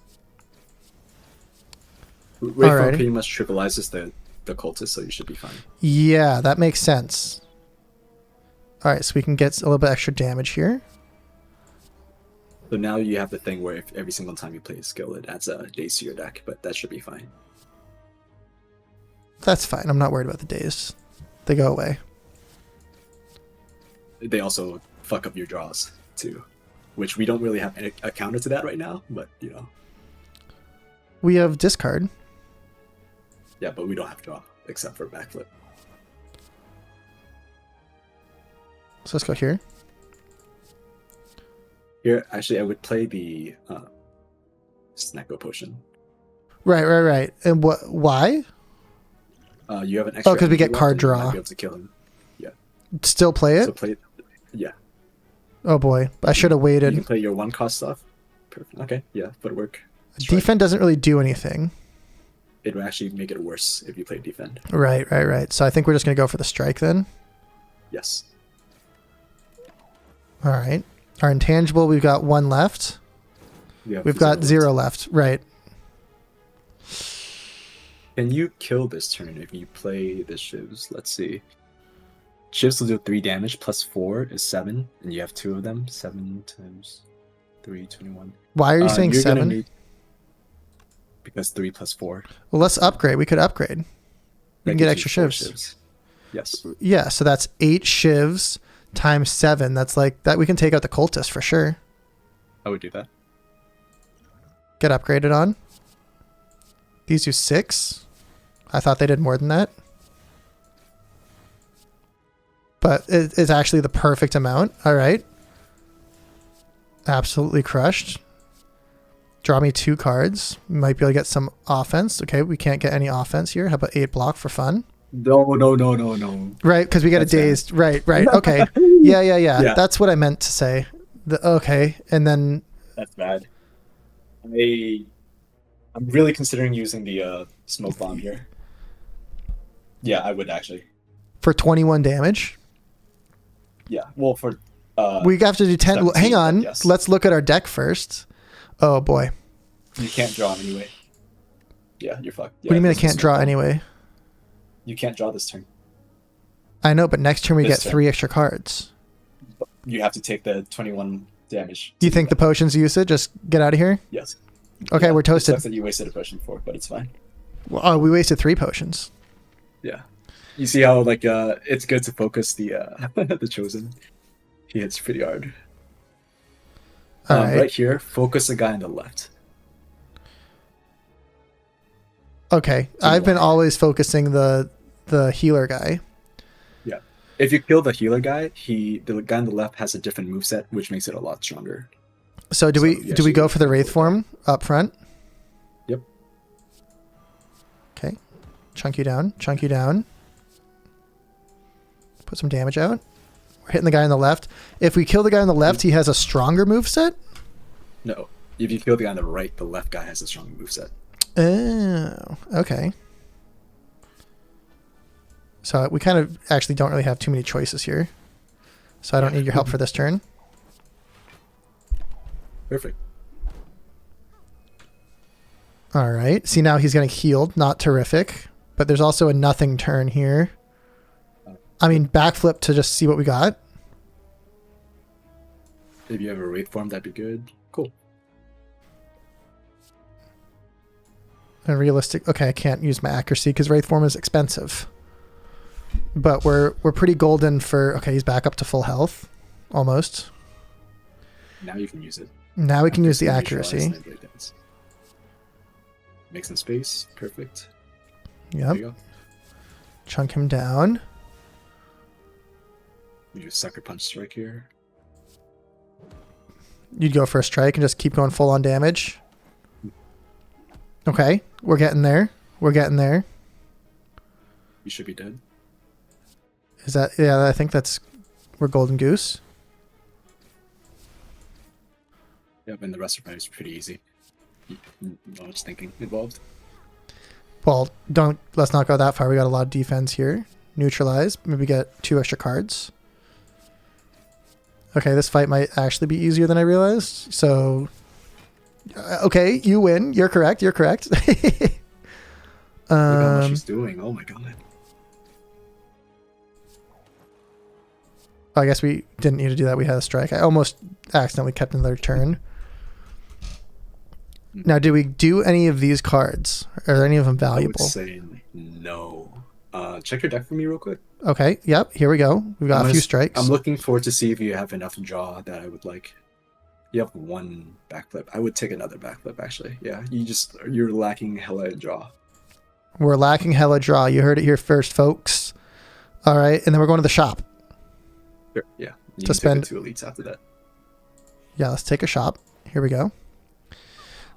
Wraith form pretty much trivializes the cultist, so you should be fine. Yeah, that makes sense. All right, so we can get a little bit extra damage here. So now you have the thing where if every single time you play a skill, it adds a daze to your deck, but that should be fine. That's fine. I'm not worried about the days. They go away. They also fuck up your draws, too, which we don't really have a counter to that right now, but, you know. We have discard. Yeah, but we don't have draw, except for backflip. So let's go here. Here, actually, I would play the Snecko Potion. Right. And why? You have an extra. Oh, because we get card draw. You might be able to kill him. Yeah. Still play it? Yeah. Oh boy, I should have waited. You can play your 1 cost stuff. Perfect. Okay, yeah, footwork. Defend doesn't really do anything. It would actually make it worse if you play defend. Right. So I think we're just going to go for the strike then. Yes. All right. Our intangible, we've got 1 left. We've got 0 left. Right. Can you kill this turn if you play the shivs? Let's see. Shivs will do 3 damage plus 4 is 7, and you have 2 of them. 7 times 3, 21. Why are you saying 7? Because 3 plus 4. Well, let's upgrade. We could upgrade. We can get extra shivs. Yes. Yeah, so that's 8 shivs times 7. That's like that. We can take out the cultist for sure. I would do that. Get upgraded on. These do 6. I thought they did more than that. But it's actually the perfect amount. All right. Absolutely crushed. Draw me 2 cards. Might be able to get some offense. Okay, we can't get any offense here. How about 8 block for fun? No. Right, because we get a dazed. Right. Okay. Yeah. That's what I meant to say. Okay, and then... That's bad. I'm really considering using the smoke bomb here. Yeah, I would actually. For 21 damage? Yeah, well, for... we have to do 10... 17, hang on. Yes. Let's look at our deck first. Oh, boy. You can't draw anyway. Yeah, you're fucked. Yeah, what do you mean I can't draw anyway? You can't draw this turn. I know, but next turn we This get turn. 3 extra cards. You have to take the 21 damage. Do you think the potion's usage? Just get out of here? Yes. Okay, we're It toasted. sucks that you wasted a potion for, but it's fine. Well, oh, we wasted 3 potions. Yeah. You see how like it's good to focus the the chosen. He hits pretty hard. All right. Right here, focus the guy on the left. Okay, I've been always focusing the healer guy. Yeah. If you kill the healer guy, the guy on the left has a different moveset, which makes it a lot stronger. So do we go for the wraith form up front? Yep. Okay. Chunk you down. Chunk you down. Put some damage out. We're hitting the guy on the left. If we kill the guy on the left, he has a stronger moveset? No. If you kill the guy on the right, the left guy has a stronger moveset. Oh, okay. So we kind of actually don't really have too many choices here. So I don't need your help for this turn. Perfect. All right. See, now he's getting healed. Not terrific. But there's also a nothing turn here. I mean, backflip to just see what we got. If you have a wraith form, that'd be good. Cool. And realistic. Okay, I can't use my accuracy because wraith form is expensive. But we're pretty golden for. Okay, he's back up to full health, almost. Now you can use it. Now we can use the Neutralize accuracy. and break dance. Make some space. Perfect. There Yep. you go. Chunk him down. You just sucker punch strike here. You'd go for a strike and just keep going full on damage. Okay, we're getting there. We're getting there. You should be dead. Is that? Yeah, I think that's. We're golden goose. Yep, and the rest of the fight is pretty easy. Not much thinking involved. Well, let's not go that far. We got a lot of defense here. Neutralize. Maybe get 2 extra cards. Okay, this fight might actually be easier than I realized. So, okay, you win. You're correct. You're correct. Look how much she's doing. Oh my god. I guess we didn't need to do that. We had a strike. I almost accidentally kept another turn. Now, do we do any of these cards? Are any of them valuable? I would say no. Check your deck for me real quick. Okay. Yep. Here we go. We've got a few strikes. I'm looking forward to see if you have enough draw that I would like. You have 1 backflip. I would take another backflip actually. Yeah, you're lacking hella draw. We're lacking hella draw. You heard it here first, folks. All right, and then we're going to the shop. Sure. Yeah. You To can spend take the 2 elites after that. Yeah, let's take a shop. Here we go.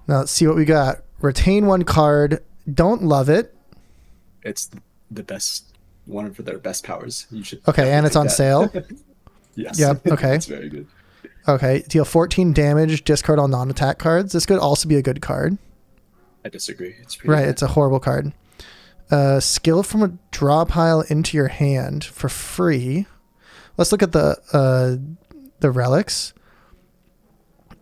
Now let's see what we got. Retain 1 card. Don't love it. It's the best one of their best powers. You should. Okay, and it's on sale. Yes. Yep. Okay. It's very good. Okay. Deal 14 damage. Discard all non-attack cards. This could also be a good card. I disagree. It's pretty Right. bad. It's a horrible card. Skill from a draw pile into your hand for free. Let's look at the relics.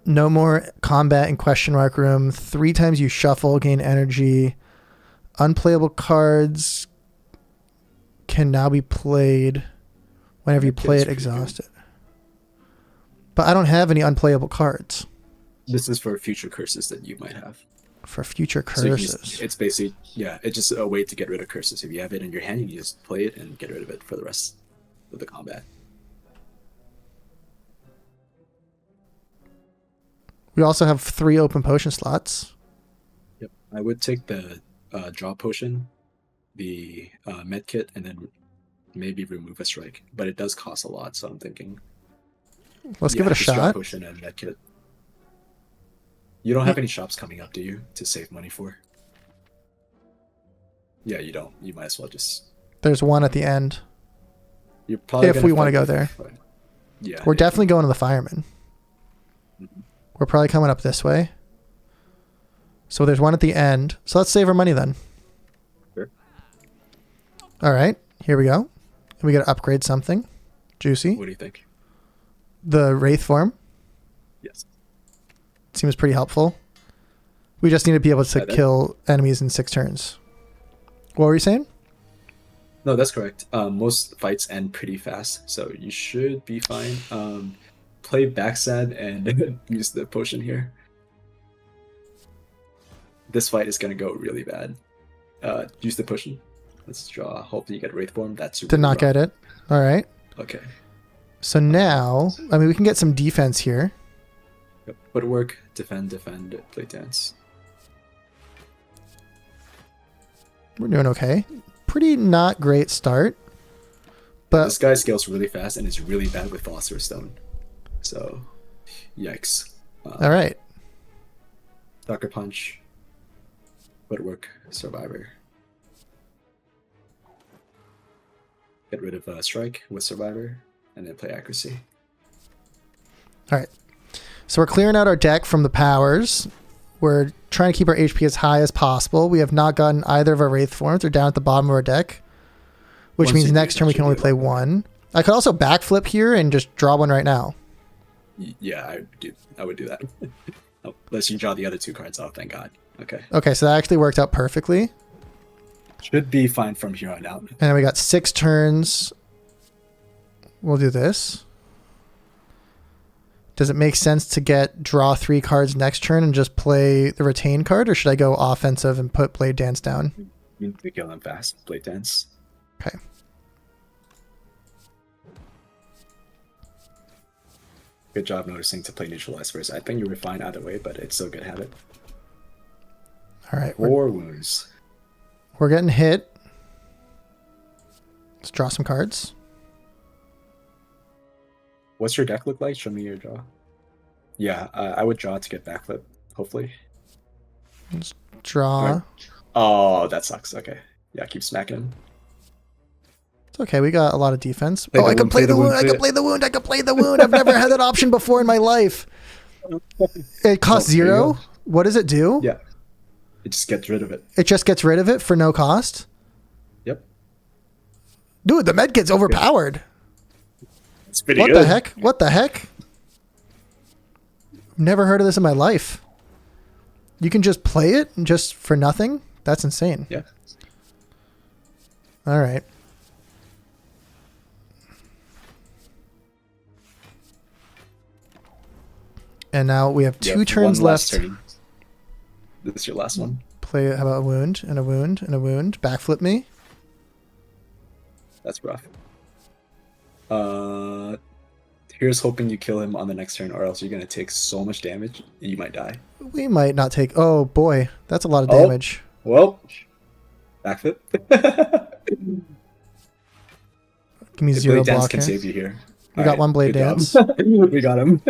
No more combat in question mark room. 3 times you shuffle, gain energy. Unplayable cards can now be played whenever you play it exhausted. But I don't have any unplayable cards. This is for future curses that you might have. For future So you curses. just, it's basically, yeah, it's just a way to get rid of curses. If you have it in your hand, you can just play it and get rid of it for the rest of the combat. We also have 3 open potion slots. Yep. I would take the draw potion, the med kit, and then maybe remove a strike. But it does cost a lot, so I'm thinking. Let's give it a just draw shot. potion and med kit. You don't have any shops coming up, do you, to save money for? Yeah, you don't. You might as well just. There's 1 at the end. You're probably If we want to go there. Yeah. We're definitely going to the fireman. Mhm. We're probably coming up this way. So there's 1 at the end. So let's save our money then. Sure. All right. Here we go. We got to upgrade something. Juicy. What do you think? The Wraith form. Yes. Seems pretty helpful. We just need to be able to That- kill enemies in 6 turns. What were you saying? No, that's correct. Most fights end pretty fast, so you should be fine. Play backstab and use the potion here. This fight is gonna go really bad. Use the potion. Let's draw. Hopefully you get Wraith Form. That's super Did not get it. All right. Okay. So now, I mean, we can get some defense here. Yep. Footwork, defend, play dance. We're doing okay. Pretty not great start. But This guy scales really fast and is really bad with Philosopher's Stone. So, yikes. all right. Sucker Punch. Footwork, Survivor. Get rid of Strike with Survivor, and then play Accuracy. All right. So we're clearing out our deck from the powers. We're trying to keep our HP as high as possible. We have not gotten either of our Wraith Forms. They're down at the bottom of our deck, which Once means you do, next turn that we can should only be play like- one. I could also backflip here and just draw one right now. Yeah, I would do that. Unless you draw the other two cards off, thank God. Okay. Okay, so that actually worked out perfectly. Should be fine from here on out. And then we got 6 turns. We'll do this. Does it make sense to draw 3 cards next turn and just play the retain card, or should I go offensive and put Blade Dance down? You need to kill them fast. Play dance. Okay. Good job noticing to play neutralize first. I think you were fine either way, but it's still a good habit. All right. 4 wounds. We're getting hit. Let's draw some cards. What's your deck look like? Show me your draw. Yeah, I would draw to get backflip, hopefully. Let's draw. Oh, that sucks. Okay. Yeah, keep smacking him. It's okay. We got a lot of defense. Play the I can wound, play the wound. play I can it. play the wound. I can play the wound. I've never had that option before in my life. It costs Oh, there you 0. go. What does it do? Yeah. It just gets rid of it. It just gets rid of it for no cost? Yep. Dude, the medkit's overpowered. It's pretty What good. the heck? What the heck? Never heard of this in my life. You can just play it just for nothing? That's insane. Yeah. All right. And now we have 2 Yeah, turns one last left. turn. This is your last one. Play, how about a wound and a wound and a wound? Backflip me. That's rough. Here's hoping you kill him on the next turn, or else you're gonna take so much damage and you might die. We might not take... Oh, boy. That's a lot of Oh. damage. Well, backflip. Give me The 0 blade dance block can here. save you here. We got one blade good job. dance. We got him.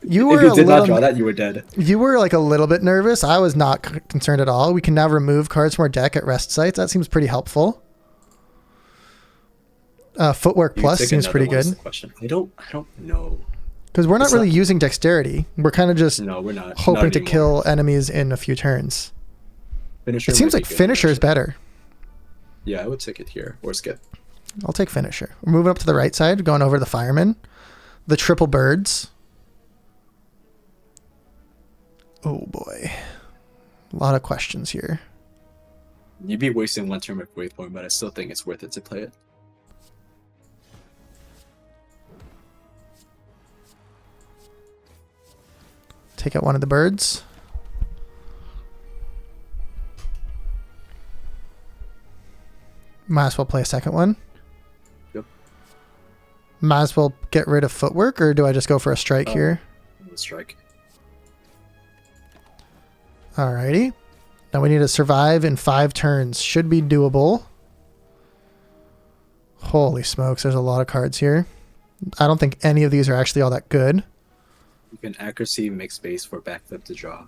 You were If you a did not draw little... that, you were dead. You were like a little bit nervous. I was not concerned at all. We can now remove cards from our deck at rest sites. That seems pretty helpful. Footwork You plus take seems another pretty one is good the question. I don't know. because we're not It's really not- using dexterity. We're kind of just No, we're not. hoping not to anymore. kill enemies in a few turns. Finisher It seems might like be good, finisher is actually. better. Yeah, I would take it here or skip. I'll take finisher. We're moving up to the right side, going over the firemen, the triple birds. Oh boy, a lot of questions here. You'd be wasting 1 turn with Wraithborn, but I still think it's worth it to play it. Take out one of the birds. Might as well play a second one. Yep. Might as well get rid of footwork, or do I just go for a strike here? Let's strike. Alrighty. Now we need to survive in 5 turns. Should be doable. Holy smokes, there's a lot of cards here. I don't think any of these are actually all that good. You can accuracy make space for backflip to draw.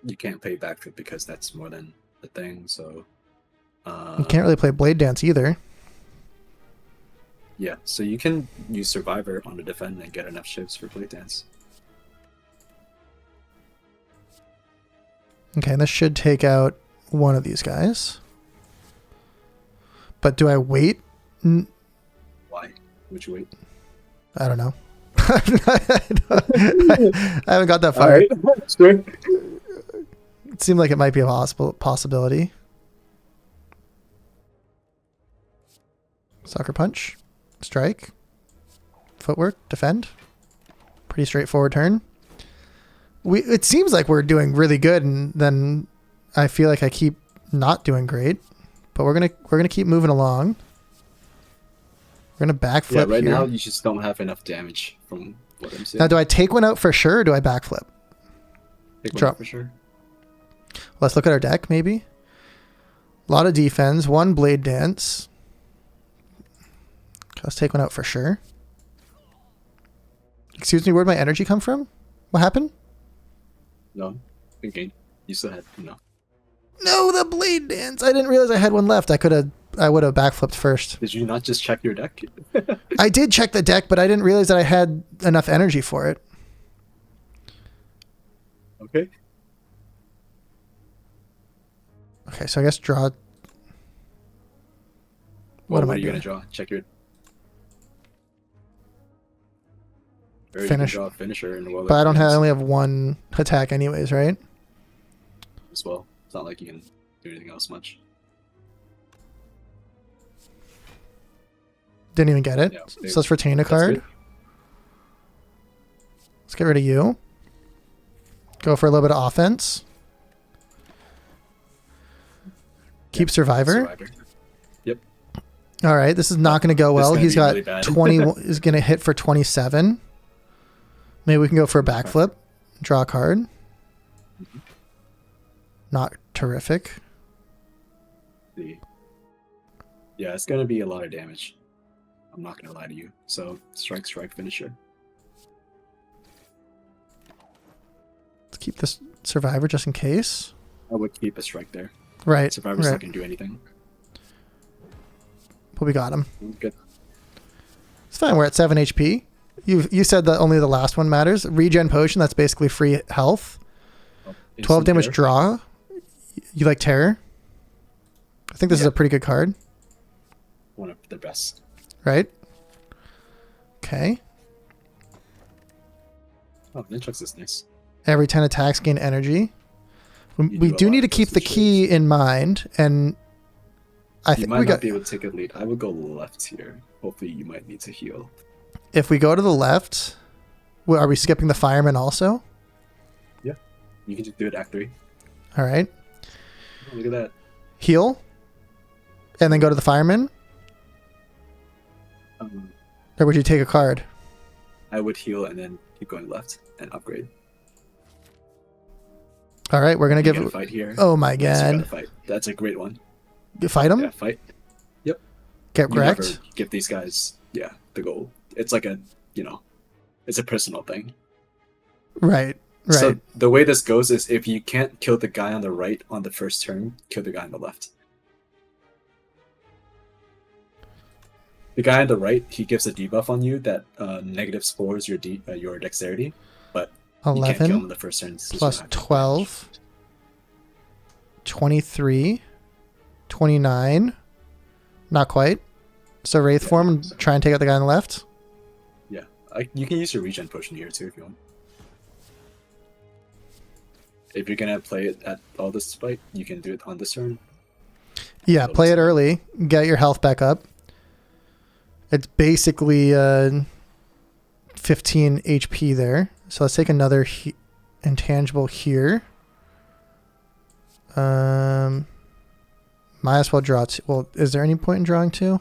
You can't play backflip because that's more than the thing, so... You can't really play Blade Dance either. Yeah, so you can use Survivor on the defend and get enough shifts for Blade Dance. Okay, this should take out one of these guys. But do I wait? Why would you wait? I don't know. I haven't got that far. Alright, sure. It seemed like it might be a possibility. Sucker punch. Strike. Footwork. Defend. Pretty straightforward turn. It seems like we're doing really good, and then I feel like I keep not doing great. But we're gonna keep moving along. We're gonna backflip. Yeah, right here. now you just don't have enough damage from what I'm seeing. Now, do I take one out for sure, or do I backflip? Take one Drop. for sure. Let's look at our deck, maybe. A lot of defense, one blade dance. Let's take one out for sure. Excuse me, where'd my energy come from? What happened? No, thinking you still had no. No, the blade dance. I didn't realize I had one left. I would have backflipped first. Did you not just check your deck? I did check the deck, but I didn't realize that I had enough energy for it. Okay. Okay, so I guess draw. What am I you doing? gonna draw? Check your. Or Finish. You can draw a finisher in the world. But I don't have. I only have one attack, anyways, right? As well. It's not like you can do anything else much. Didn't even get it. Yeah, So let's retain a that's card. good. Let's get rid of you. Go for a little bit of offense. Keep Survivor. Yep. All right, this is not going to go This is well. gonna He's be got really bad. 20. Is going to hit for 27. Maybe we can go for a backflip. Draw a card. Mm-hmm. Not terrific. Yeah, it's gonna be a lot of damage. I'm not gonna lie to you. So strike, finisher. Let's keep this Survivor just in case. I would keep a strike there. Right. Survivor's right. not gonna do anything. But we got him. Good. It's fine. We're at 7 HP. You said that only the last one matters. Regen potion. That's basically free health. 12 damage Terror. draw. You like Terror? I think this is Yeah. a pretty good card, One of the best. right? Okay. Oh, Ninjax is nice. Every 10 attacks gain energy. You We do a do lot need to of keep the those key in mind, and I You think might we not got. be able to take a lead. I would go left here. Hopefully, you might need to heal. If we go to the left, are we skipping the fireman also? Yeah, you can just do it Act 3. All right. Oh, look at that. Heal, and then go to the fireman, or would you take a card? I would heal and then keep going left and upgrade. All right, we're gonna You give. gotta fight here. Oh my Yes, you god! gotta fight. That's a great one. You fight him. Yeah, fight. Yep. Get You never wrecked. give these guys, the gold. It's like it's a personal thing. Right. Right. So the way this goes is if you can't kill the guy on the right on the first turn, kill the guy on the left. The guy on the right, he gives a debuff on you that negative scores your dexterity, but you can't kill him 11 in the first turn. since you plus have 12, 23, 29. Not quite. So Wraith form and try and take out the guy on the left. Yeah, you can use your regen potion here too if you want. If you're gonna play it at all this fight, you can do it on this turn. Yeah, play it early. Get your health back up. It's basically 15 HP there. So let's take another intangible here. Might as well draw two. Well, is there any point in drawing two?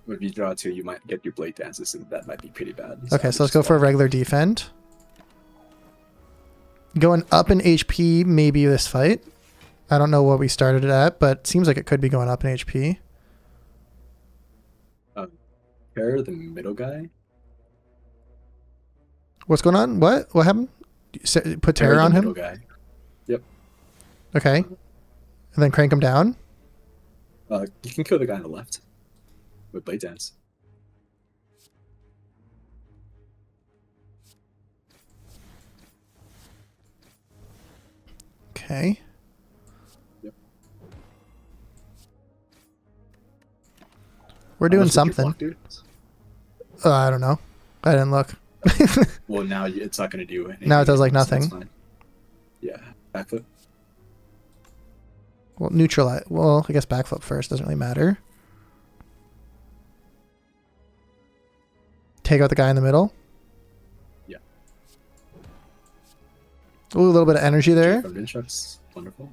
If you draw 2, you might get your blade dances, and that might be pretty bad. Okay, so let's go for a regular defend. Going up in HP, maybe this fight. I don't know what we started it at, but it seems like it could be going up in HP. Pair the middle guy. What's going on? What happened? Put terror on him? Middle guy. Yep. Okay. And then crank him down? You can kill the guy on the left with blade dance. Okay. Yep. We're doing How much would you something. block, dude? I don't know. I didn't look. Well, now it's not going to do anything. Now it does, like, so that's nothing. fine. Yeah. Backflip. Well, neutralize. Well, I guess backflip first. Doesn't really matter. Take out the guy in the middle. Yeah. Ooh, a little bit of energy there. From Nunchucks. Wonderful.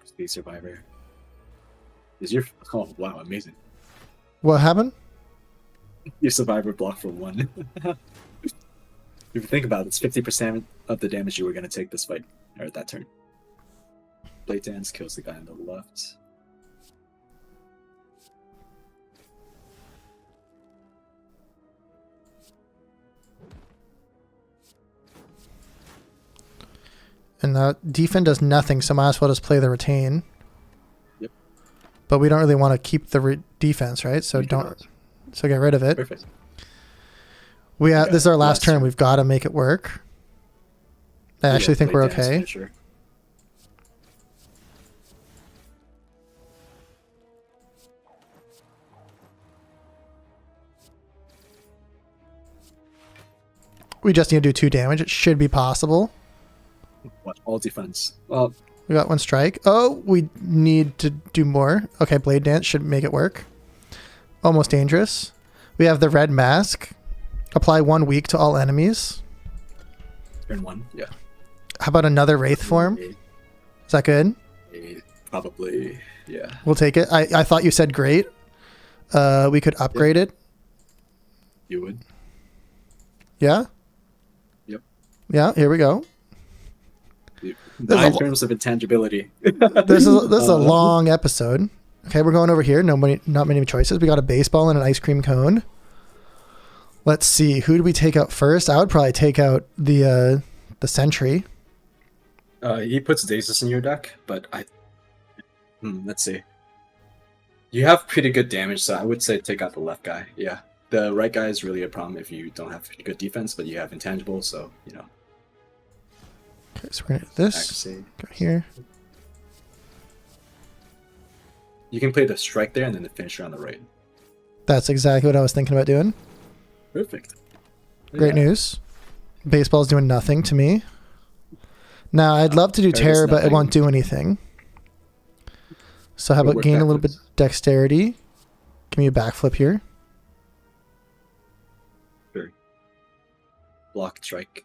Speed survivor. Is your oh wow, amazing. What happened? Your survivor block for 1. If you think about it, it's 50% of the damage you were gonna take this fight or that turn. Blade Dance kills the guy on the left. And the defend does nothing, so might as well just play the retain. Yep. But we don't really want to keep the defense, right? So so get rid of it. Perfect. This is our last turn. We've got to make it work. I actually think we're okay. Sure. We just need to do 2 damage. It should be possible. What? All defense. Well, We got 1 strike. Oh, we need to do more. Okay, Blade Dance should make it work. Almost dangerous. We have the red mask. Apply 1 weak to all enemies. turn 1. Yeah. How about another Wraith form? Is that good? Probably. Yeah. We'll take it. I thought you said great. We could upgrade it. You would. Yeah? Yep. Yeah, here we go. 9 terms of intangibility. This is a long episode. Okay, we're going over here. Not many choices. We got a baseball and an ice cream cone. Let's see. Who do we take out first? I would probably take out the sentry. He puts Dazus in your deck, but let's see. You have pretty good damage, so I would say take out the left guy. Yeah, the right guy is really a problem if you don't have good defense, but you have intangibles, so you know. Okay, so we're gonna do this. Accuracy. Go here. You can play the strike there and then the finisher on the right. That's exactly what I was thinking about doing. Perfect. Great news. Baseball's doing nothing to me. Now, I'd love to do terror, but it won't do anything. So how about gain a little bit dexterity? Give me a backflip here. Sure. Block, strike.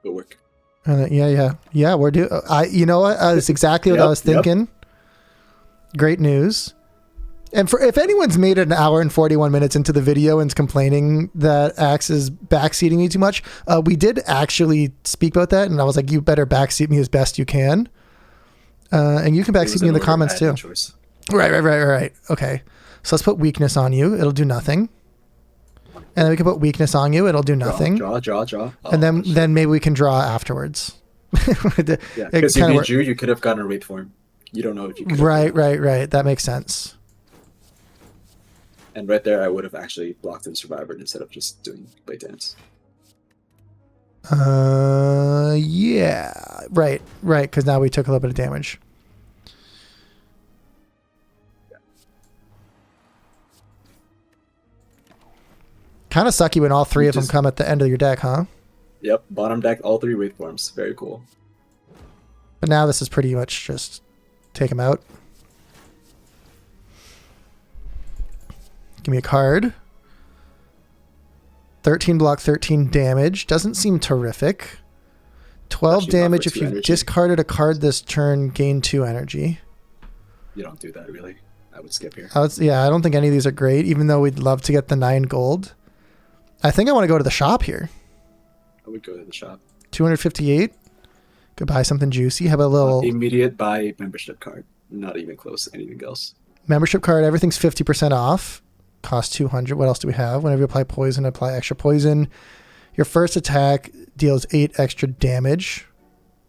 Good work. And then, yeah. We're doing. You know what? That's exactly what I was thinking. Great news. And if anyone's made it an hour and 41 minutes into the video and is complaining that Axe is backseating me too much, we did actually speak about that, and I was like, you better backseat me as best you can. And you can backseat me in the comments too. Right. Okay. So let's put weakness on you. It'll do nothing. And then we can put weakness on you. It'll do nothing. Draw. Oh, and then maybe we can draw afterwards. Yeah, because if you drew, you could have gotten a Wraith form. You don't know if you could. Right. That makes sense. And right there, I would have actually blocked the survivor instead of just doing Blade Dance. Yeah. Right. Because now we took a little bit of damage. Kind of sucky when all 3 of them come at the end of your deck, huh? Yep. Bottom deck, all 3 Wraith forms. Very cool. But now this is pretty much just take them out. Give me a card. 13 block, 13 damage. Doesn't seem terrific. 12 Actually, damage if you've energy. discarded a card this turn, gain 2 energy. You don't do that, really. I would skip here. I don't think any of these are great, even though we'd love to get the 9 gold. I think I want to go to the shop here. I would go to the shop. 258. Go buy something juicy. How about a little... immediate buy membership card. Not even close to anything else. Membership card, everything's 50% off. Cost 200. What else do we have? Whenever you apply poison, apply extra poison. Your first attack deals 8 extra damage.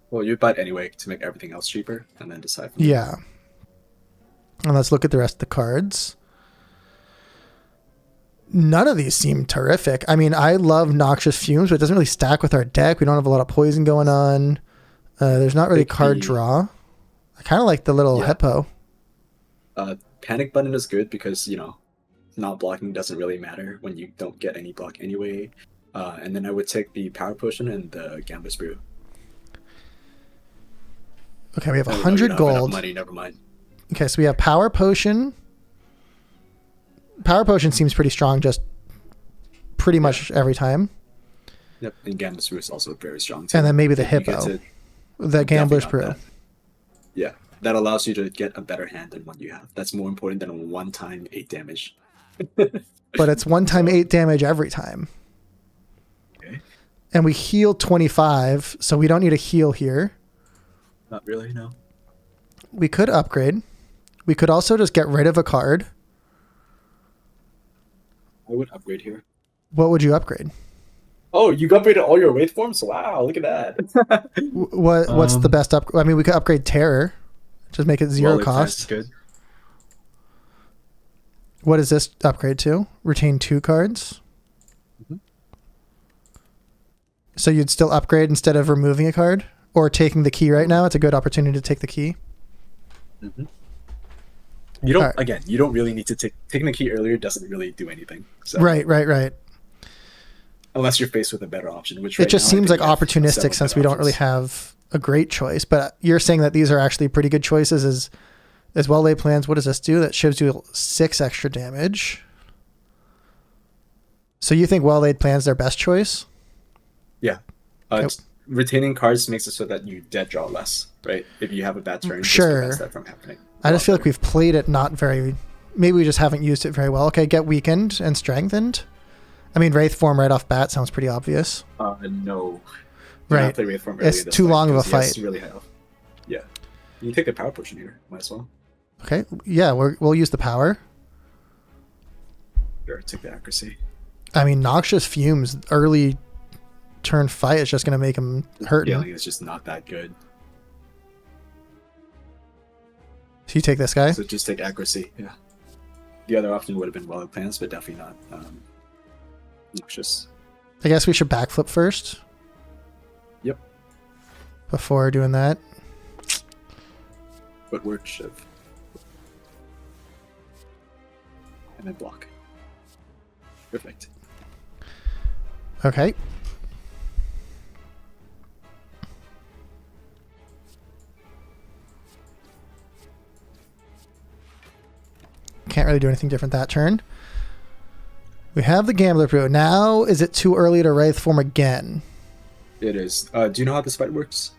Well, you'd buy it anyway to make everything else cheaper and then decide from Yeah. And let's look at the rest of the cards. None of these seem terrific. I mean, I love Noxious Fumes, but it doesn't really stack with our deck. We don't have a lot of poison going on. There's not really card draw. I kind of like the little Hippo. Panic Button is good because, not blocking doesn't really matter when you don't get any block anyway. And then I would take the Power Potion and the Gambler's Brew. Okay, we have Oh, no, you 100 don't have enough gold. money, never mind. Okay, so we have Power Potion. Power Potion seems pretty strong just pretty much every time. Yep, and Gambler's Brew is also very strong too. And then maybe the You get Hippo. to The Gambler's definitely Brew. up that. Yeah, that allows you to get a better hand than what you have. That's more important than a one-time 8 damage. But it's 1 time 8 damage every time. Okay. And we heal 25, so we don't need a heal here. Not really, no. We could upgrade. We could also just get rid of a card. I would upgrade here. What would you upgrade? Oh, you upgraded all your waveforms? Wow, look at that. What's the best upgrade? I mean, we could upgrade Terror. Just make it 0 Well, cost. good. What is this upgrade to? Retain 2 cards? Mm-hmm. So you'd still upgrade instead of removing a card? Or taking the key right now? It's a good opportunity to take the key. Mm-hmm. You don't. Right. Again, you don't really need to taking the key earlier doesn't really do anything. So, Right. unless you're faced with a better option, which It just right now, seems I like think we have opportunistic several since better we don't really options. have a great choice. But you're saying that these are actually pretty good choices as well-laid plans. What does this do? That shows you 6 extra damage. So you think well-laid plans their best choice? Yeah. Retaining cards makes it so that you dead draw less, right? If you have a bad turn, Sure. just prevents that from happening. I just feel like we've played it not very... Maybe we just haven't used it very well. Okay, get weakened and strengthened. I mean, Wraith form right off bat sounds pretty obvious. No. Right. It's too long of a fight. Really high off. Yeah. You can take the power potion here. Might as well. Okay, yeah, we'll use the power. Sure, take the accuracy. I mean, Noxious Fumes, early turn fight is just going to make him hurt. Scaling is just not that good. So you take this guy? So just take accuracy, yeah. The other option would have been well plans, but definitely not Noxious. I guess we should backflip first. Yep. Before doing that. Footwork, shiv. And then block. Perfect. Okay. Can't really do anything different that turn. We have the Gambler Brew. Now, is it too early to Wraith form again? It is. Do you know how this fight works?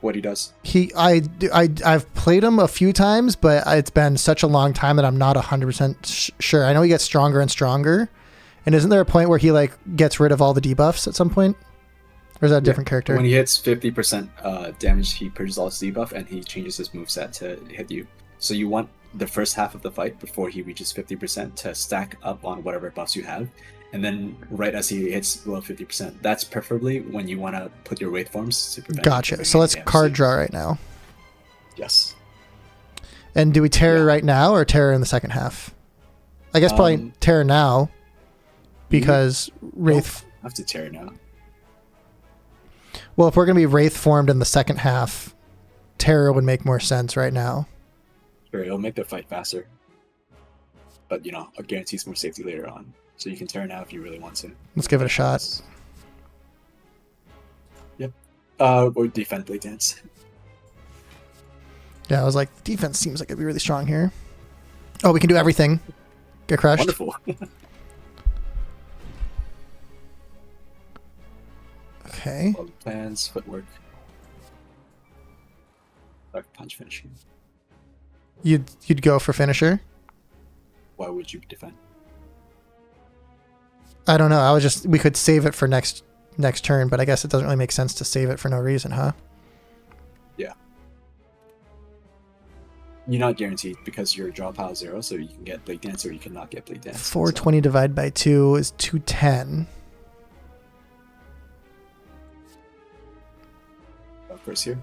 What he does? I've played him a few times, but it's been such a long time that I'm not 100% sure. I know he gets stronger and stronger. And isn't there a point where he like gets rid of all the debuffs at some point? Or is that a different character? When he hits 50% damage, he purges all his debuff and he changes his moveset to hit you. So you want the first half of the fight before he reaches 50% to stack up on whatever buffs you have. And then right as he hits below 50%, that's preferably when you want to put your Wraith forms to prevent. Gotcha. So let's card draw right now. Yes. And do we Terror right now or Terror in the second half? I guess probably Terror now because Wraith... I have to Terror now. Well, if we're going to be Wraith formed in the second half, Terror would make more sense right now. Sure, it'll make the fight faster. But, you know, it guarantees more safety later on. So you can Terror now if you really want to. Let's give it a shot. Yep. Or defend Blade Dance. Yeah, I was like, defense seems like it'd be really strong here. Oh, we can do everything. Get crushed. Wonderful. Okay. All the plans, footwork. Dark punch finishing. You'd go for finisher? Why would you defend? I don't know. We could save it for next turn, but I guess it doesn't really make sense to save it for no reason, huh? Yeah. You're not guaranteed because your draw pile is 0, so you can get Blade Dance or you cannot get Blade Dance. 420 divided by 2 is 210. First here.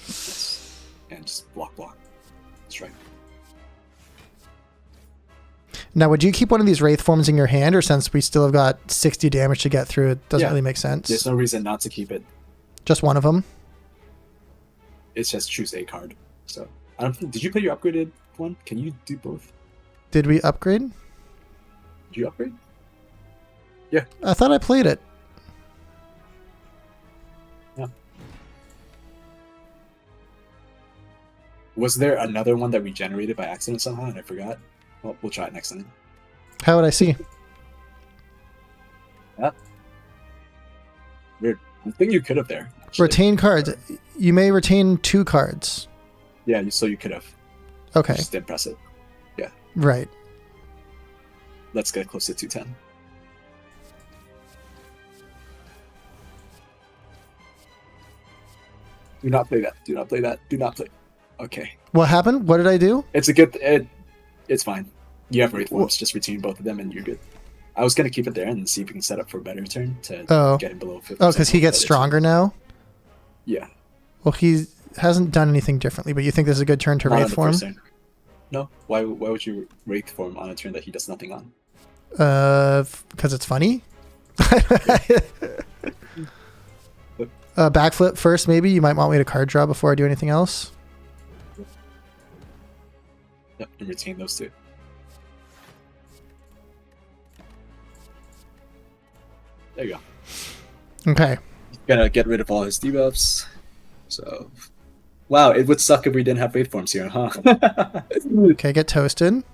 Yes. And just block. Strike. Now, would you keep one of these Wraith forms in your hand, or since we still have got 60 damage to get through, it doesn't really make sense? There's no reason not to keep it. Just one of them? It's just choose a card. So, I don't think, did you play your upgraded one? Can you do both? Did we upgrade? Did you upgrade? Yeah. I thought I played it. Yeah. Was there another one that we generated by accident somehow and I forgot? Well, we'll try it next time. How would I see? Yeah. Weird. I think you could have there. Actually. Retain cards. You may retain 2 cards. Yeah, so you could have. Okay. Just didn't press it. Yeah. Right. Let's get close to 210. Do not play that. Do not play that. Do not play. Okay. What happened? What did I do? It's a good... it's fine. You have Wraith Forms. Just retain both of them and you're good. I was going to keep it there and see if we can set up for a better turn to get him below 50. Oh, because he gets stronger now? Yeah. Well, he hasn't done anything differently, but you think this is a good turn to Wraith Form? No. Why would you Wraith Form on a turn that he does nothing on? Because it's funny? Backflip first, maybe? You might want me to card draw before I do anything else? Yep, and retain those 2. There you go. Okay. Gonna get rid of all his debuffs. So, wow, it would suck if we didn't have Wraith Forms here, huh? Okay, get toasted.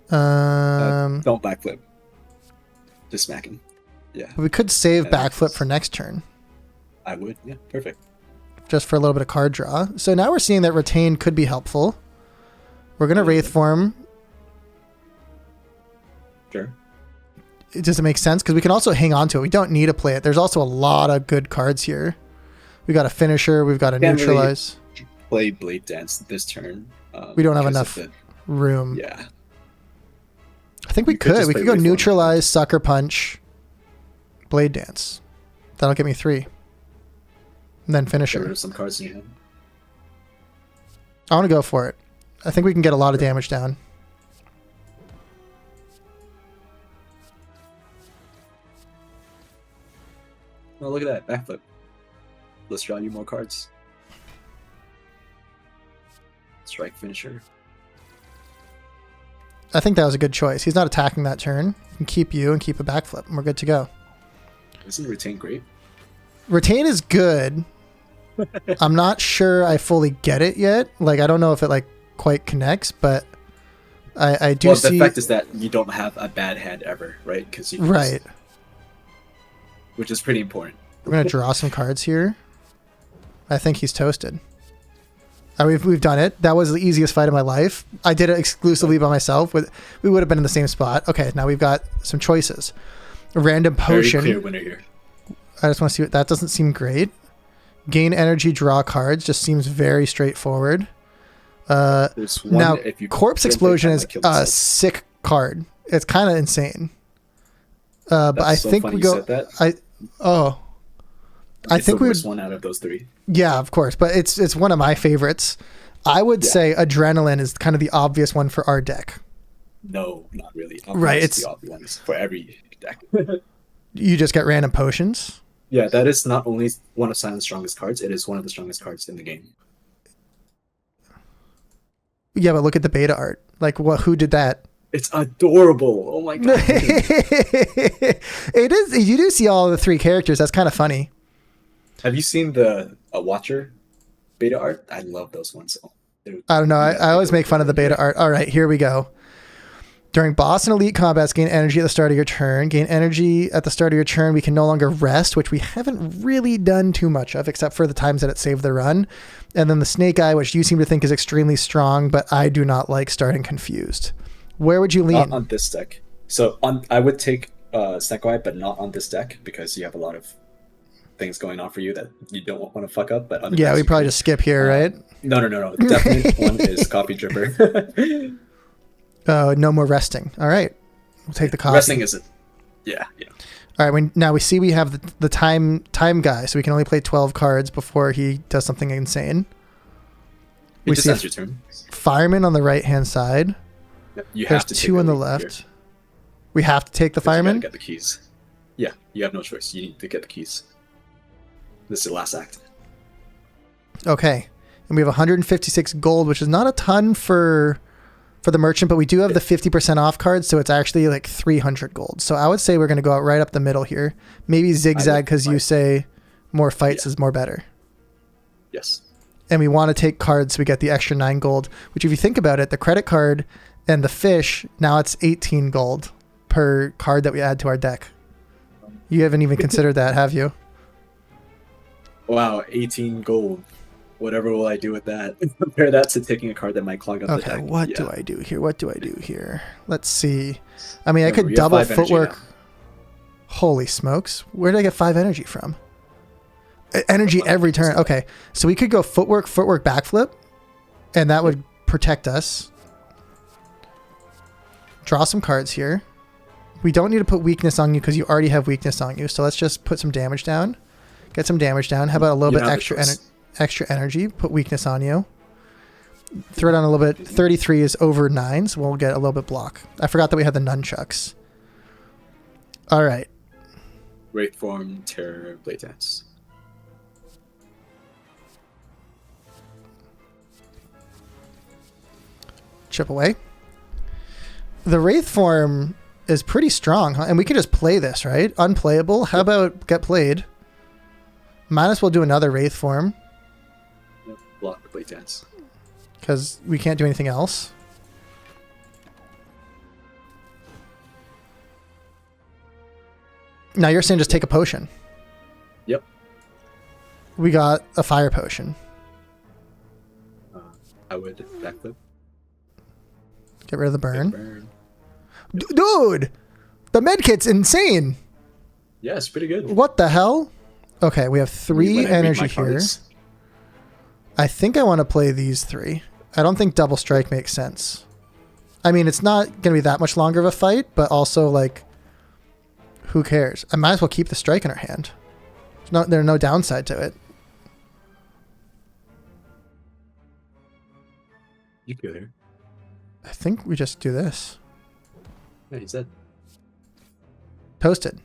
Don't backflip. Just smack him. Yeah. We could save backflip for next turn. I would. Yeah, perfect. Just for a little bit of card draw. So now we're seeing that retain could be helpful. We're gonna Wraith Form. Sure. Does it make sense? Because we can also hang on to it. We don't need to play it. There's also a lot of good cards here. We got a finisher. We've got a neutralize. Really play Blade Dance this turn. We don't have enough room. Yeah. I think we could. We could go neutralize, sucker punch, Blade Dance. That'll get me 3. And then finisher. Get rid of some cards in your hand. I want to go for it. I think we can get a lot of damage down. Oh, look at that. Backflip. Let's draw you more cards. Strike finisher. I think that was a good choice. He's not attacking that turn. He can keep you and keep a backflip, and we're good to go. Isn't retain great? Retain is good. I'm not sure I fully get it yet. Like, I don't know if it like quite connects, but I do see... the fact is that you don't have a bad hand ever, right? Because right. Which is pretty important. We're going to draw some cards here. I think he's toasted. We've done it. That was the easiest fight of my life. I did it exclusively by myself. We would have been in the same spot. Okay, now we've got some choices. A random potion. Very clear winner here. I just want to see what... That doesn't seem great. Gain energy, draw cards. Just seems very straightforward. There's one, now, if you Corpse Explosion is a sick card. It's kind of insane. But I think we go... I think we would one out of those 3. Yeah, of course, but it's one of my favorites. I would say Adrenaline is kind of the obvious one for our deck. No, not really. Right, it's the obvious ones for every deck. You just get random potions. Yeah, that is not only one of Silent's strongest cards; it is one of the strongest cards in the game. Yeah, but look at the beta art. Like, who did that? It's adorable. Oh my god! It is. You do see all the 3 characters. That's kind of funny. Have you seen the Watcher beta art? I love those ones. I don't know. I always make fun of the beta art. All right, here we go. During boss and elite combats, gain energy at the start of your turn. Gain energy at the start of your turn. We can no longer rest, which we haven't really done too much of, except for the times that it saved the run. And then the Snake Eye, which you seem to think is extremely strong, but I do not like starting confused. Where would you lean? Not on this deck. So I would take Snake Eye, but not on this deck because you have a lot of things going on for you that you don't want to fuck up. But yeah, we probably just skip here, right? No. Definitely one is Coffee Dripper. No more resting. All right, we'll take the coffee. Resting isn't. Yeah. All right. Now we have the time guy, so we can only play 12 cards before he does something insane. We just ends your turn. Fireman on the right hand side. Yep, you There's have to 2 on the left. Here. We have to take the fireman. You gotta get the keys. Yeah, you have no choice. You need to get the keys. This is the last act. Okay, and we have 156 gold, which is not a ton for the merchant, but we do have the 50% off card, so it's actually like 300 gold. So I would say we're going to go out right up the middle here. Maybe zigzag because you say more fights is more better. Yes. and we want to take cards so we get the extra 9 gold, which if you think about it, the credit card and the fish, now it's 18 gold per card that we add to our deck. You haven't even considered that, have you? Wow, 18 gold. Whatever will I do with that? Compare that to taking a card that might clog up the deck. Okay, what Yeah. do I do here? What do I do here? Let's see. I mean, I Remember, could you have double 5 energy footwork. now. Holy smokes. Where did I get 5 energy from? Energy every turn. Okay, so we could go footwork, backflip, and that would protect us. Draw some cards here. We don't need to put weakness on you because you already have weakness on you. So let's just put some damage down. Get some damage down. How about a little bit extra energy? Put weakness on you. Throw it on a little bit. 33 is over 9, so we'll get a little bit block. I forgot that we had the nunchucks. All right. Wraith form, terror, blade dance. Chip away. The Wraith form is pretty strong, huh? And we could just play this, right? Unplayable. How about get played? Might as well do another Wraith form. Yep. Block the blade dance. Because we can't do anything else. Now you're saying just take a potion. Yep. We got a fire potion. I would backflip. Get rid of the burn. Burn. Dude! The medkit's insane! Yeah, it's pretty good. What the hell? Okay, we have 3 When I read energy my here. cards. I think I want to play these 3. I don't think double strike makes sense. I mean, it's not going to be that much longer of a fight, but also, like, who cares? I might as well keep the strike in our hand. There's no downside to it. You go there. I think we just do this. Yeah, he said. Toasted.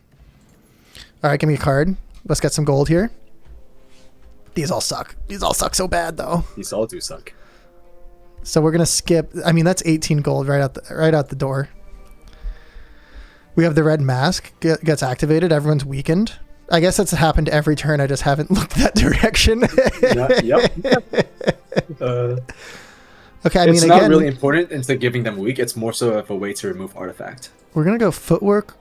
All right, give me a card. Let's get some gold here. These all suck. These all suck so bad, though. These all do suck. So we're gonna skip. I mean, that's 18 gold right out the door. We have the red mask gets activated. Everyone's weakened. I guess that's happened every turn. I just haven't looked that direction. Yep. Okay, I It's mean, not again, really important into giving them weak. It's more so of a way to remove artifact. we're gonna go footwork.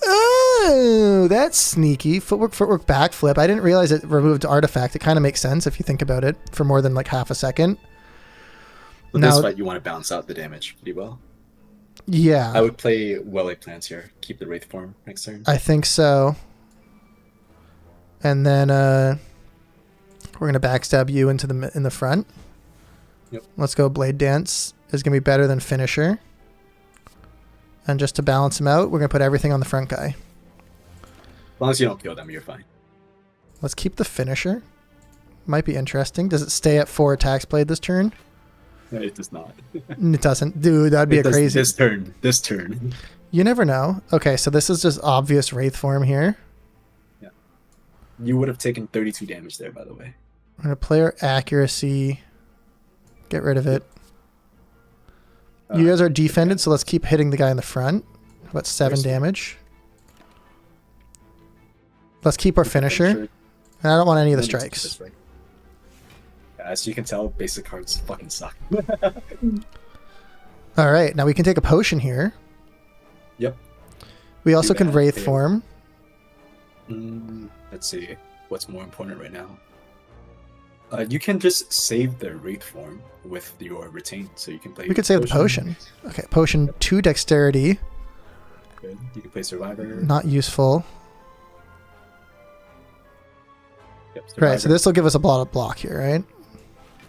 Oh, that's sneaky. Footwork, backflip. I didn't realize it removed artifact. It kind of makes sense if you think about it for more than like half a second. But Now- this fight, you want to balance out the damage pretty well. Yeah, I would play well-laid plans here. Keep the Wraith form next turn. I think so. And then we're gonna backstab you in the front. Yep. Let's go. Blade Dance is gonna be better than Finisher. And just to balance him out, we're gonna put everything on the front guy. As long as you don't kill them, you're fine. Let's keep the Finisher. Might be interesting. Does it stay at 4 attacks played this turn? No, it does not. It doesn't. Dude, that'd be It a does crazy. This turn. You never know. Okay, so this is just obvious Wraith form here. Yeah. You would have taken 32 damage there, by the way. We're gonna player accuracy. Get rid of it. You guys are defended, so let's keep hitting the guy in the front. How about 7 damage? Let's keep our finisher. And I don't want any of the strikes. As you can tell, basic cards fucking suck. All right, now we can take a potion here. Yep. We also can bad. Wraith Okay. form. Let's see. What's more important right now? You can just save the Wraith form with your retain, so you can play. We could save the potion. Okay, potion 2 dexterity. Good. You can play Survivor. Not useful. Yep, Right, so this will give us a lot of block here, right?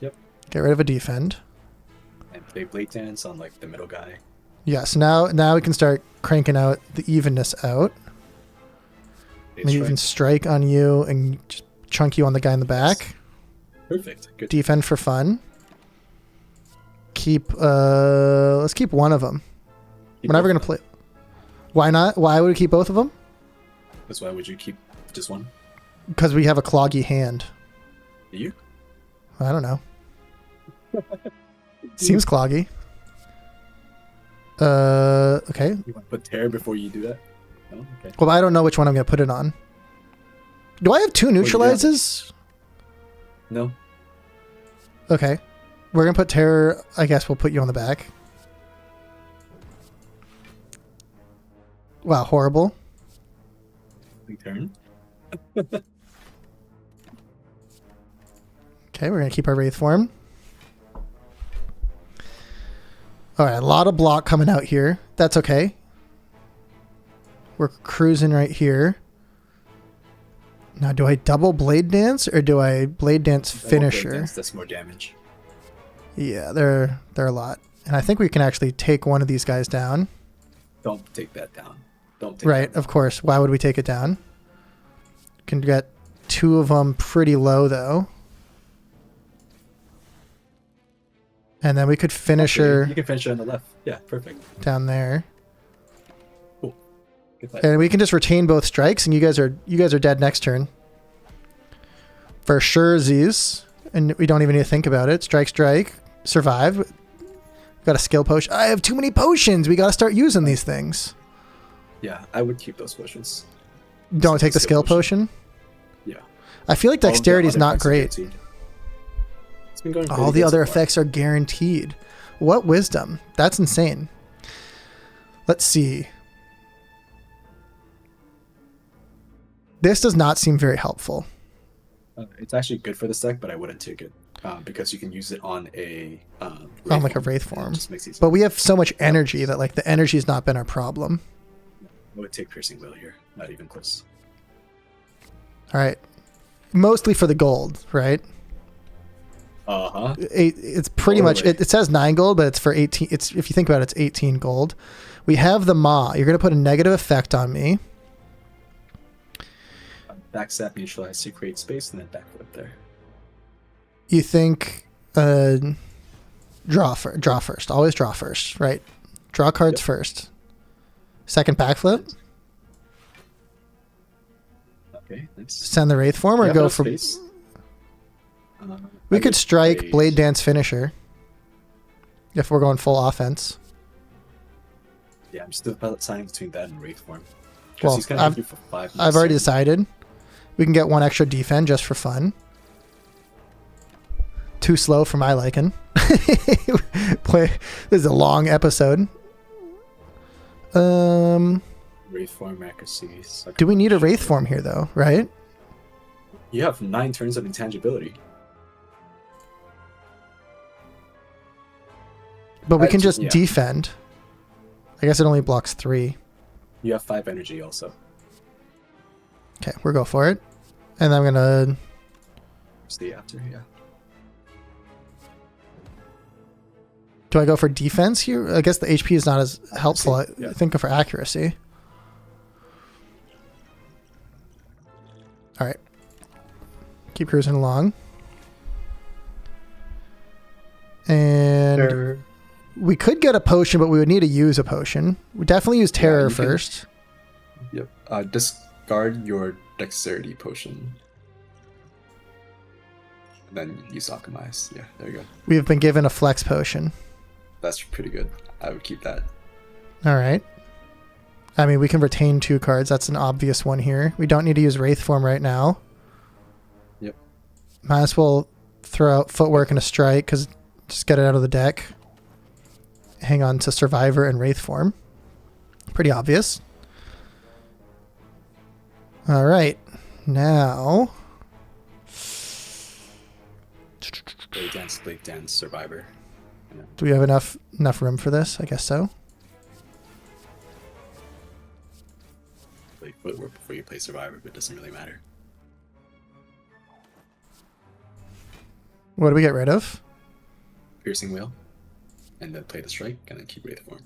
Yep. Get rid of a defend. And play Blade Dance on like the middle guy. Yes, now we can start cranking out the evenness out. Maybe even strike on you and just chunk you on the guy in the back. Perfect. Good. Defend for fun. Keep let's keep one of them. We're never gonna play. Why not? Why would we keep both of them? That's why would you keep just one? Because we have a cloggy hand. Do you? I don't know. Seems cloggy. Okay. You want to put Terror before you do that? No? Okay. Well, I don't know which one I'm gonna put it on. Do I have 2 neutralizes? No. Okay. We're going to put Terror. I guess we'll put you on the back. Wow, horrible. Big turn. Okay, we're going to keep our Wraith form. All right, a lot of block coming out here. That's okay. We're cruising right here. Now, do I double Blade Dance or do I Blade Dance Finisher? Blade Dance, that's more damage. Yeah, they're a lot. And I think we can actually take one of these guys down. Don't take that down. Don't take Right, that of course. Why would we take it down? Can get two of them pretty low, though. And then we could Finisher... Okay, you can Finisher on the left. Yeah, perfect. Down there. Cool. Good play. And we can just retain both strikes, and you guys are dead next turn. For sure, Z's. And we don't even need to think about it. Strike, strike. Survive. Got a skill potion. I have too many potions. We got to start using these things. Yeah, I would keep those potions. Don't take the skill potion. Yeah. I feel like dexterity is not great. It's been going All the other effects are guaranteed. What wisdom? That's insane. Let's see. This does not seem very helpful. It's actually good for this deck, but I wouldn't take it because you can use it on a On like a Wraith form. Just makes it But we have so much energy that like the energy has not been our problem. I would take Piercing Will here. Not even close. All right. Mostly for the gold, right? Uh-huh. It's pretty much, it says 9 gold, but it's for 18. It's, if you think about it, it's 18 gold. We have the Maw. You're going to put a negative effect on me. Backstab, neutralize to create space, and then backflip there. You think draw first. Always draw first, right? Draw cards first. Second backflip. Okay, nice. Send the Wraith form or go for... we could strike Blade Dance Finisher if we're going full offense. Yeah, I'm still deciding between that and Wraith form. Well, he's gonna hit you for 5 I've already decided. We can get one extra defend just for fun. Too slow for my liking. This is a long episode. Wraith form accuracy. Do we need a Wraith form here though, right? You have 9 turns of intangibility. But we can just defend. I guess it only blocks 3. You have 5 energy also. Okay, we'll go for it. And I'm gonna Stay after, yeah. do I go for defense here? I guess the HP is not as helpful. I think for accuracy. All right. Keep cruising along. And we could get a potion, but we would need to use a potion. We definitely use Terror first. Yep. Discard your Dexterity potion. And then use Alchemize. Yeah, there you go. We have been given a Flex potion. That's pretty good. I would keep that. All right. I mean, we can retain 2 cards. That's an obvious one here. We don't need to use Wraith form right now. Yep. Might as well throw out Footwork and a Strike, because just get it out of the deck. Hang on to Survivor and Wraith form. Pretty obvious. All right. Now... Blade Dance, Survivor. Yeah. Do we have enough room for this? I guess so. Play Footwork before you play Survivor, but it doesn't really matter. What do we get rid of? Piercing Wheel. And then play the Strike, and then keep Wraith form.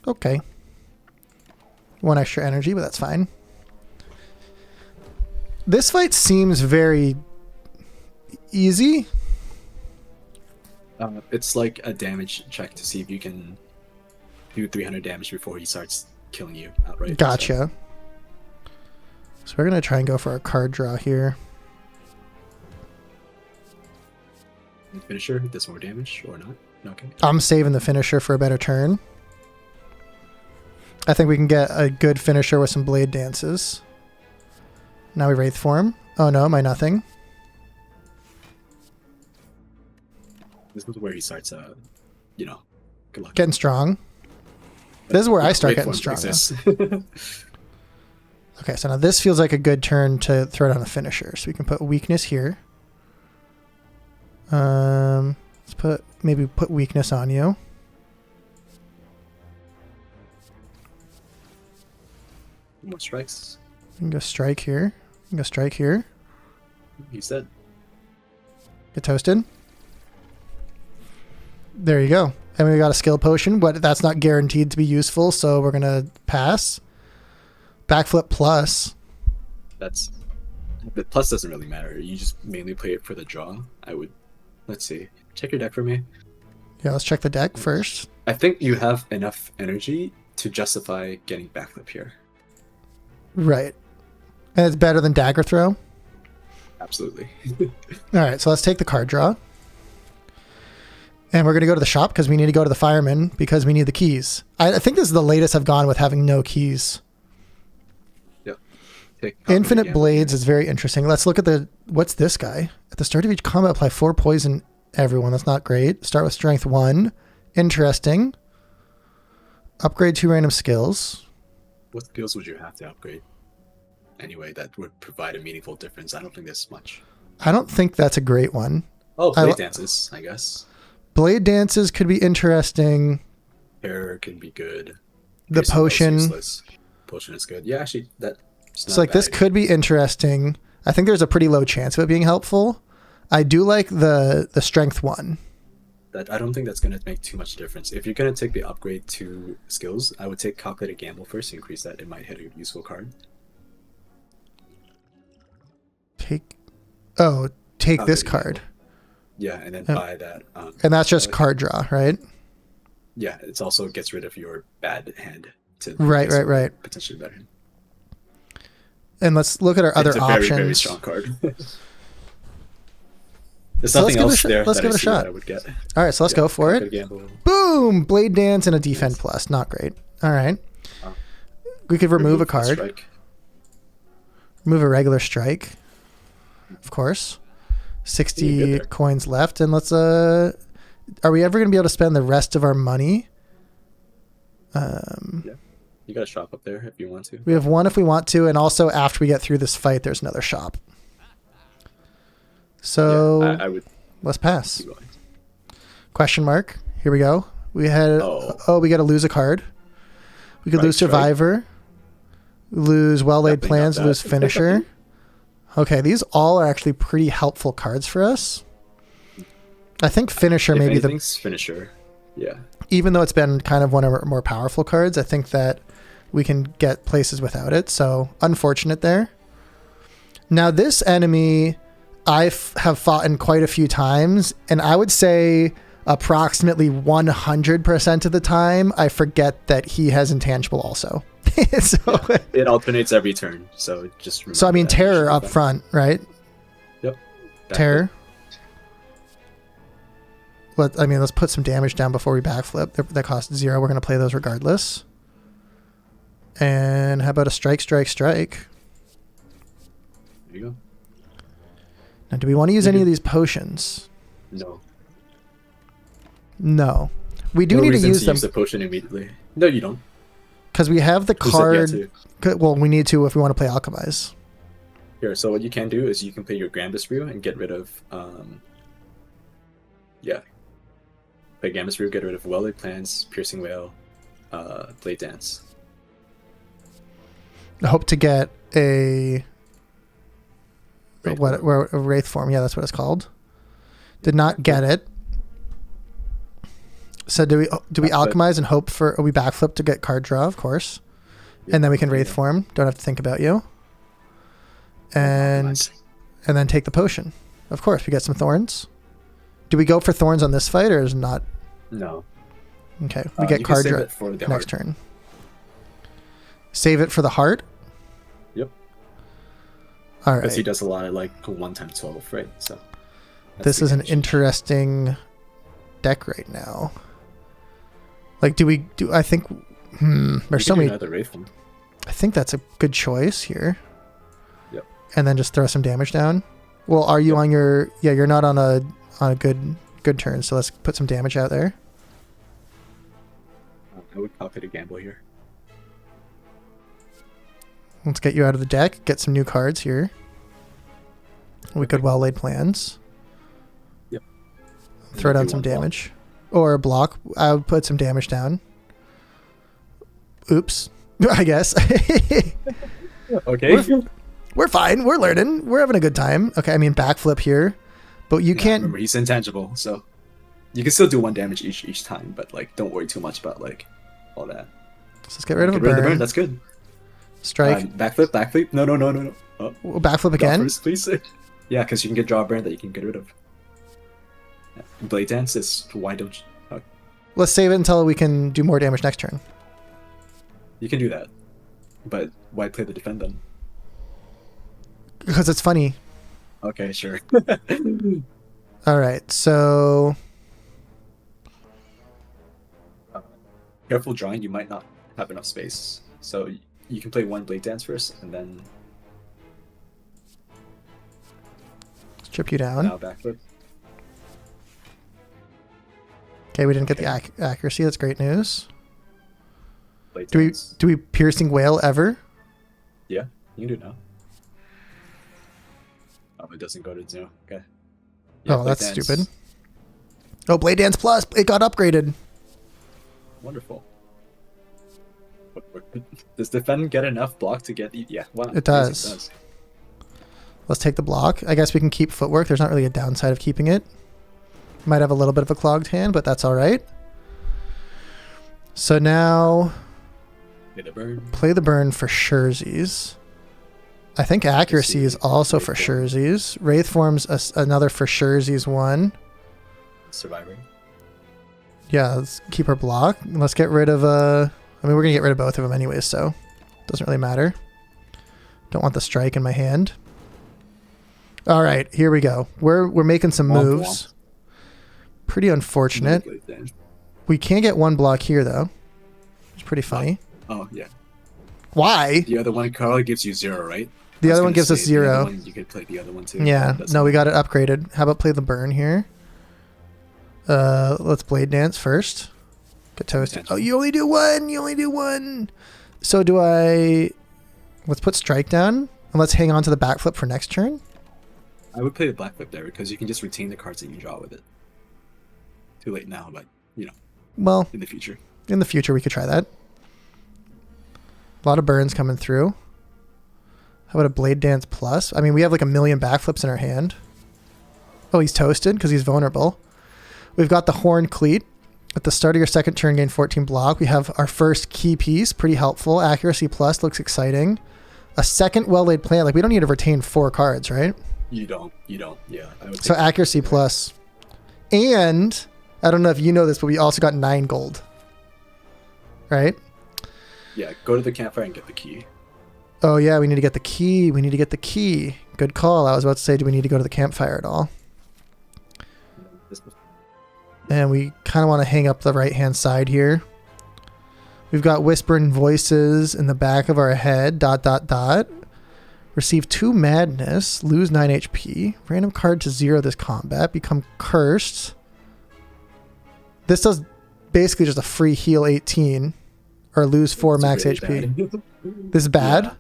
Okay. 1 extra energy, but that's fine. This fight seems very easy. It's like a damage check to see if you can do 300 damage before he starts killing you outright. Gotcha. So we're going to try and go for a card draw here. Finisher does more damage or not? Okay. I'm saving the finisher for a better turn. I think we can get a good finisher with some Blade Dances. Now we Wraith form. Oh no, my nothing. This is where he starts, good luck. Getting strong. This is where I start Wait getting for him, strong. Okay, so now this feels like a good turn to throw down a finisher. So we can put weakness here. Let's maybe put weakness on you. More strikes. You can go strike here. You can go strike here. He's dead. Get toasted. There you go. And we got a skill potion, but that's not guaranteed to be useful, so we're going to pass. Backflip plus. The plus doesn't really matter. You just mainly play it for the draw. Let's see. Check your deck for me. Yeah, let's check the deck first. I think you have enough energy to justify getting backflip here. Right. And it's better than dagger throw? Absolutely. All right, so let's take the card draw. And we're going to go to the shop because we need to go to the fireman because we need the keys. I think this is the latest I've gone with having no keys. Yep. Infinite Blades is very interesting. Let's look at what's this guy? At the start of each combat, apply 4 poison everyone. That's not great. Start with strength 1. Interesting. Upgrade 2 random skills. What skills would you have to upgrade? Anyway, that would provide a meaningful difference. I don't think there's much. I don't think that's a great one. Oh, blade dances, I guess. Blade dances could be interesting. Hair can be good. The potion. Potion is good. Yeah, actually, So like this could be interesting. I think there's a pretty low chance of it being helpful. I do like the strength 1. I don't think that's going to make too much difference. If you're going to take the upgrade to skills, I would take Calculated Gamble first to increase that. It might hit a useful card. Take this card. Yeah, and then buy that. And that's just card draw, right? Yeah, it also gets rid of your bad hand. Right. Potentially better. And let's look at our other options. It's a very, very strong card. There's nothing else there let's give it a shot. I would get. All right, so let's go for it. Boom! Blade Dance and a defend plus. Not great. All right. We could remove a card. Strike. Remove a regular strike. Of course. 60 coins left. And let's... Are we ever going to be able to spend the rest of our money? Yeah. You got a shop up there if you want to. We have 1 if we want to. And also after we get through this fight, there's another shop. So yeah, I would. Let's pass. Question mark. Here we go. We had. We got to lose a card. We could lose Survivor. Lose Well Laid Plans. Lose Finisher. Okay, these all are actually pretty helpful cards for us. I think Finisher maybe the Finisher. Yeah. Even though it's been kind of one of our more powerful cards, I think that we can get places without it. So unfortunate there. Now this enemy I have fought in quite a few times, and I would say approximately 100% of the time I forget that he has intangible also. It alternates every turn, so just remember. So I mean terror up front, right? Yep. Terror. Let's put some damage down before we backflip. That costs 0. We're going to play those regardless. And how about a strike? There you go. Now, do we want to use any of these potions? No. We do need to use them. Use the potion immediately. No, you don't. Because we have the card. Well, we need to if we want to play Alchemize. Here, so what you can do is you can play your Gambus Brew and get rid of. Play Gambus Brew, get rid of Well Laid Plans, Piercing Wail, Blade Dance. I hope to get a. A Wraith form. Yeah, that's what it's called. Did not get it. So do we alchemize and hope for we backflip to get card draw, of course. And then we can Wraith form. Don't have to think about you. And then take the potion. Of course, we get some thorns. Do we go for thorns on this fight or is not? No. Okay, we get card draw next turn. Save it for the heart? Yep. All right. Because he does a lot of 1x12, right? So this is an interesting deck right now. I think there's so many. I think that's a good choice here. Yep. And then just throw some damage down. Well, are you on your? Yeah, you're not on a good Good turn. So let's put some damage out there. I would calculate a gamble here. Let's get you out of the deck. Get some new cards here. We could well laid plans. Yep. Throw down some damage. Or a block. I would put some damage down. Oops. I guess. Okay. We're fine. We're learning. We're having a good time. Okay, I mean backflip here. But you can't... Remember, he's intangible, so... You can still do 1 damage each time, but like don't worry too much about like all that. So let's get rid of a burn. That's good. Strike. Backflip. No. Oh, backflip again? First, please. Yeah, because you can get draw a burn that you can get rid of. Yeah. Blade Dance is why don't you... Oh. Let's save it until we can do more damage next turn. You can do that, but why play the defend then? Because it's funny. Okay, sure. All right, so... Careful drawing, you might not have enough space. So you can play 1 Blade Dance first, and then... Chip you down. Now backflip. Okay, we didn't get the accuracy. That's great news. Blade Do Dance. we piercing whale ever? Yeah, you can do it now. Oh, it doesn't go to 0. Okay. Yeah, Oh, that's Dance. stupid. Oh, Blade Dance Plus. It got upgraded. Wonderful. Does defend get enough block to get... Yeah, wow. It does. Let's take the block. I guess we can keep footwork. There's not really a downside of keeping it. Might have a little bit of a clogged hand, but that's all right. So now... Play the burn for surezies. I think accuracy is also for surezies. Wraith Form's another for surezies 1. Surviving. Yeah, let's keep our block. Let's get rid of... I mean, we're going to get rid of both of them anyways, so... Doesn't really matter. Don't want the strike in my hand. All right, here we go. We're making some moves. Pretty unfortunate. We can't get 1 block here, though. It's pretty funny. Oh, yeah. Why? The other one, Carl, gives you 0, right? The other one gives us 0. You could play the other one, too. Yeah, no, we got it upgraded. How about play the burn here? Let's Blade Dance first. Get toasted. Oh, you only do 1! You only do 1! So do I... Let's put strike down, and let's hang on to the backflip for next turn. I would play the blackflip there, because you can just retain the cards that you draw with it. Too late now, but, you know. Well, in the future. In the future, we could try that. A lot of burns coming through. How about a Blade Dance Plus? I mean, we have like a million backflips in our hand. Oh, he's toasted because he's vulnerable. We've got the Horn Cleat. At the start of your second turn, gain 14 block. We have our first key piece. Pretty helpful. Accuracy Plus looks exciting. A second well-laid plan. Like, we don't need to retain 4 cards, right? You don't. Yeah. So Accuracy Plus. And, I don't know if you know this, but we also got 9 gold. Right? Yeah, go to the campfire and get the key. Oh, yeah, we need to get the key. We need to get the key. Good call. I was about to say, do we need to go to the campfire at all? And we kind of want to hang up the right-hand side here. We've got whispering voices in the back of our head. ... Receive 2 madness. Lose 9 HP. Random card to 0 this combat. Become cursed. This does basically just a free heal 18. Or lose 4 max really HP. This is bad?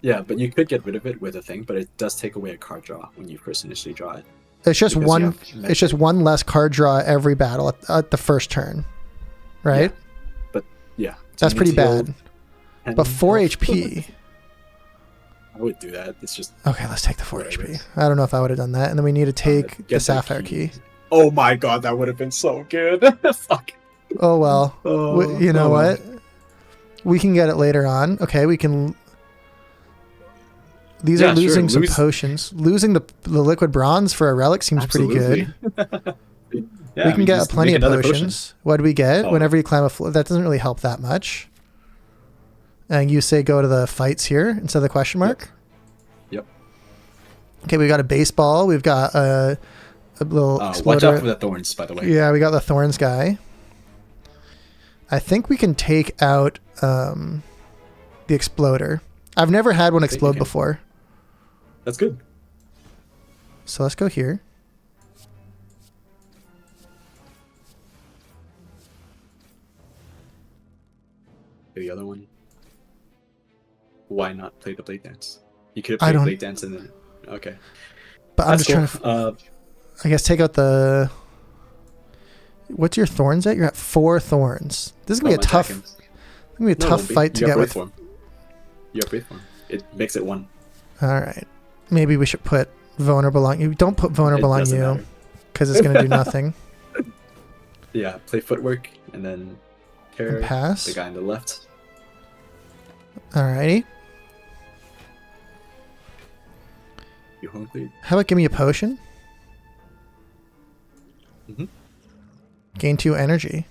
Yeah, but you could get rid of it with a thing, but it does take away a card draw when you first initially draw it. It's just one. It's just 1 less card draw every battle at the first turn, right? Yeah. But yeah, that's pretty bad. But 4 HP. I would do that. It's just okay. Let's take the 4 HP. I don't know if I would have done that. And then we need to take the Sapphire key. Oh my god, that would have been so good. Fuck. Oh well. You know what? We can get it later on. Okay, we can. These are losing some potions. Losing the liquid bronze for a relic seems pretty good. We can get plenty of potions. What do we get? Whenever you climb a floor, that doesn't really help that much. And you say go to the fights here instead of the question mark? Yep. Okay, we got a baseball. We've got a little exploder. Watch out for the thorns, by the way. Yeah, we got the thorns guy. I think we can take out the exploder. I've never had one explode before. That's good. So let's go here. the other one. Why not play the Blade Dance? You could have I played don't- Blade Dance and then okay. But I'm That's just trying to. I guess take out the. What's your thorns at? You're at 4 thorns. This is gonna be a tough. It's gonna be a tough fight to get with. You have Wraith Form. It makes it 1. All right. Maybe we should put vulnerable on you. Don't put vulnerable on you, because it's gonna do nothing. Yeah, play footwork and then tear pass the guy on the left. Alrighty. You hungry? How about give me a potion? Mhm. Gain 2 energy.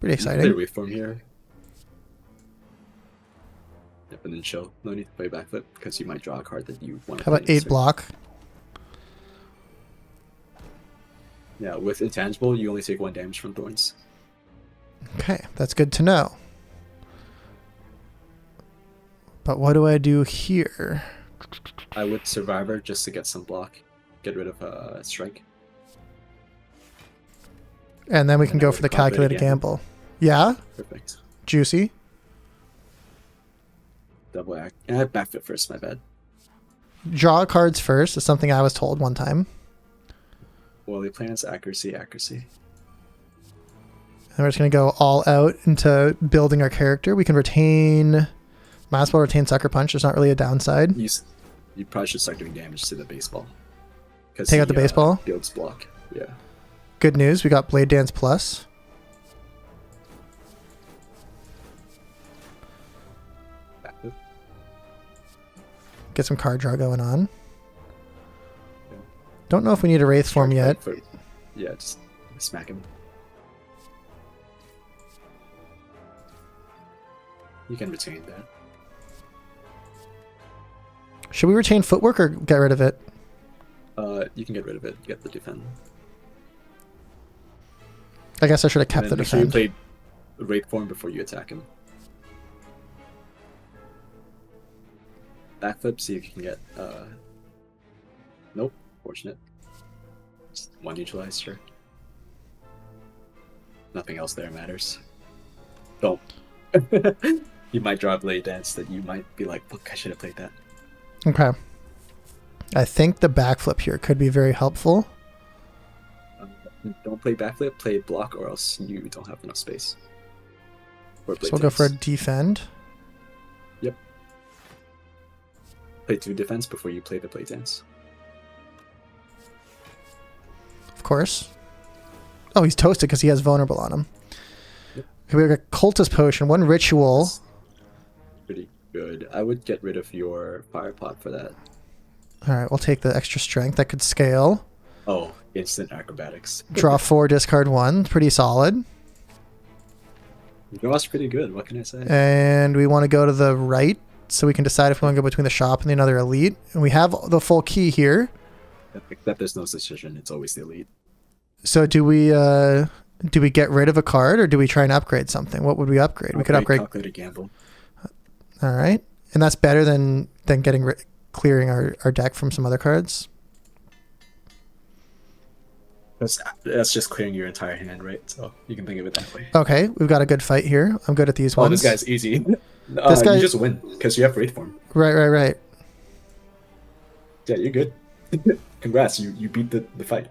Pretty exciting. Play Wraith Form here. Yep, and then chill. No need to play backflip because you might draw a card that you want to How about 8 block? Yeah, with Intangible, you only take 1 damage from Thorns. Okay, that's good to know. But what do I do here? I would Survivor just to get some block. Get rid of Strike. And then we can go for the calculated gamble. Yeah? Perfect. Juicy. Double act. Backflip first, my bad. Draw cards first is something I was told one time. Well, the plan is accuracy. And we're just going to go all out into building our character. We can retain... Might as well retain Sucker Punch. There's not really a downside. You probably should start doing damage to the baseball. Take out the baseball? Builds block. Yeah. Good news. We got Blade Dance Plus. Backflip. Get some card draw going on. Yeah. Don't know if we need a Wraith Form yet. Yeah, just smack him. You can retain that. Should we retain Footwork or get rid of it? You can get rid of it. Get the defend. I guess I should have kept the defend. Make sure you play Wraith Form before you attack him. Backflip, see if you can get... Nope. Fortunate. Just 1 neutralized, sure. Nothing else there matters. Don't. You might draw a Blade Dance that you might be like, look, I should have played that. Okay. I think the backflip here could be very helpful. Don't play backflip, play block, or else you don't have enough space. So we'll go for a defend. Yep. Play 2 defense before you play the Blade Dance. Of course. Oh, he's toasted because he has vulnerable on him. Yep. Okay, we got Cultist Potion, 1 ritual. That's pretty good. I would get rid of your fire pot for that. Alright, we'll take the extra strength. That could scale. Oh, instant acrobatics. Draw 4, discard 1. Pretty solid. Your loss pretty good, what can I say? And we want to go to the right, so we can decide if we want to go between the shop and the another elite. And we have the full key here. Except there's no decision, it's always the elite. So do we get rid of a card, or do we try and upgrade something? What would we upgrade? We could upgrade Calculated gamble. All right. And that's better than getting clearing our deck from some other cards. That's just clearing your entire hand, right? So you can think of it that way. Okay, we've got a good fight here. I'm good at these ones. This guy's easy. This guy, you just win because you have Wraith Form. Right. Yeah, you're good. Congrats, you beat the fight.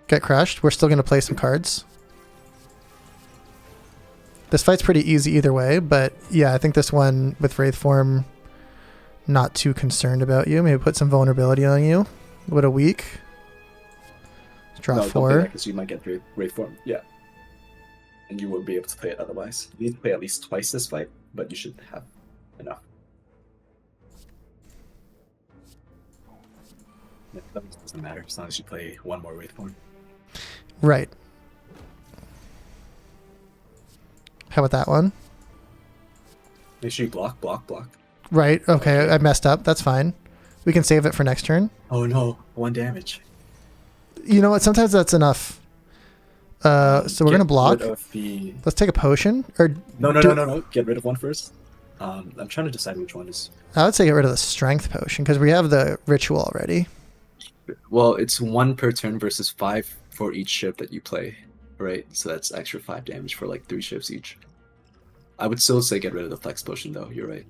Get crushed. We're still going to play some cards. This fight's pretty easy either way, but yeah, I think this one with Wraith Form, not too concerned about you. Maybe put some vulnerability on you. What a week. Draw 4. Because you might get Wraith Form. Yeah. And you won't be able to play it otherwise. You need to play at least twice this fight, but you should have enough. Yeah, that doesn't matter as long as you play 1 more Wraith Form. Right. How about that one? Make sure you block. Right. Okay, I messed up. That's fine. We can save it for next turn. Oh no, 1 damage. You know what? Sometimes that's enough. So we're gonna block. Let's take a potion. Or no. Get rid of 1 first. I'm trying to decide which one is. I would say get rid of the strength potion because we have the ritual already. Well, it's 1 per turn versus 5 for each ship that you play, right? So that's extra 5 damage for like 3 ships each. I would still say get rid of the flex potion though. You're right.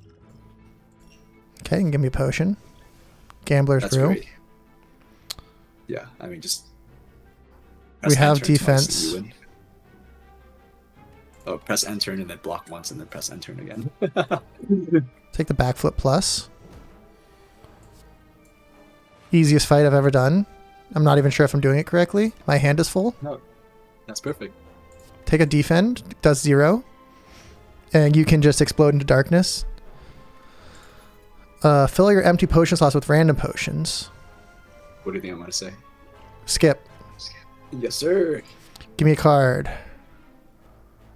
Okay, and give me a potion. Gambler's That's Brew. great. Yeah, I mean just. We have enter twice and defense. you win. Oh, press enter and then block once and then press enter again. Take the backflip plus. Easiest fight I've ever done. I'm not even sure if I'm doing it correctly. My hand is full. No, that's perfect. Take a defend, does 0. And you can just explode into darkness. Fill your empty potion slots with random potions. What do you think I'm gonna say? Skip. Yes, sir. Give me a card.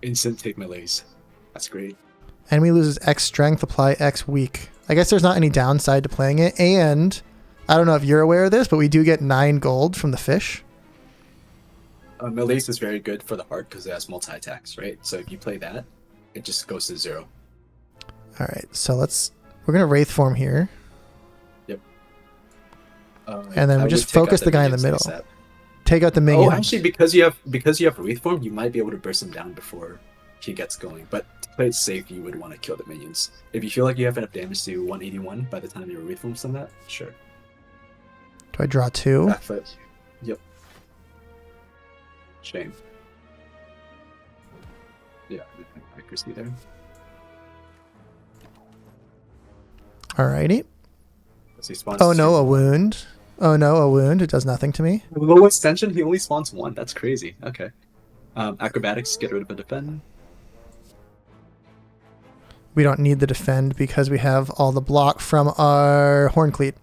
Instant take melees. That's great. Enemy loses X strength, apply X weak. I guess there's not any downside to playing it. And I don't know if you're aware of this, but we do get 9 gold from the fish. Melees is very good for the heart because it has multi-attacks, right? So if you play that, it just goes to 0. All right, so we're gonna Wraith form here. Yep. And then we just focus the guy in the middle. Take out the minion. Oh, actually, because you have Wraith form, you might be able to burst him down before he gets going. But to play it safe, you would want to kill the minions. If you feel like you have enough damage to 181 by the time your Wraith form's done that, sure. Do I draw 2? Backflip. Yep. Shame. Yeah, accuracy there. Alrighty. So he spawns Oh no, 2. a wound. Oh no, a wound. It does nothing to me. Low extension, he only spawns 1. That's crazy. Okay. Acrobatics, get rid of a defend. We don't need the defend because we have all the block from our horn cleat.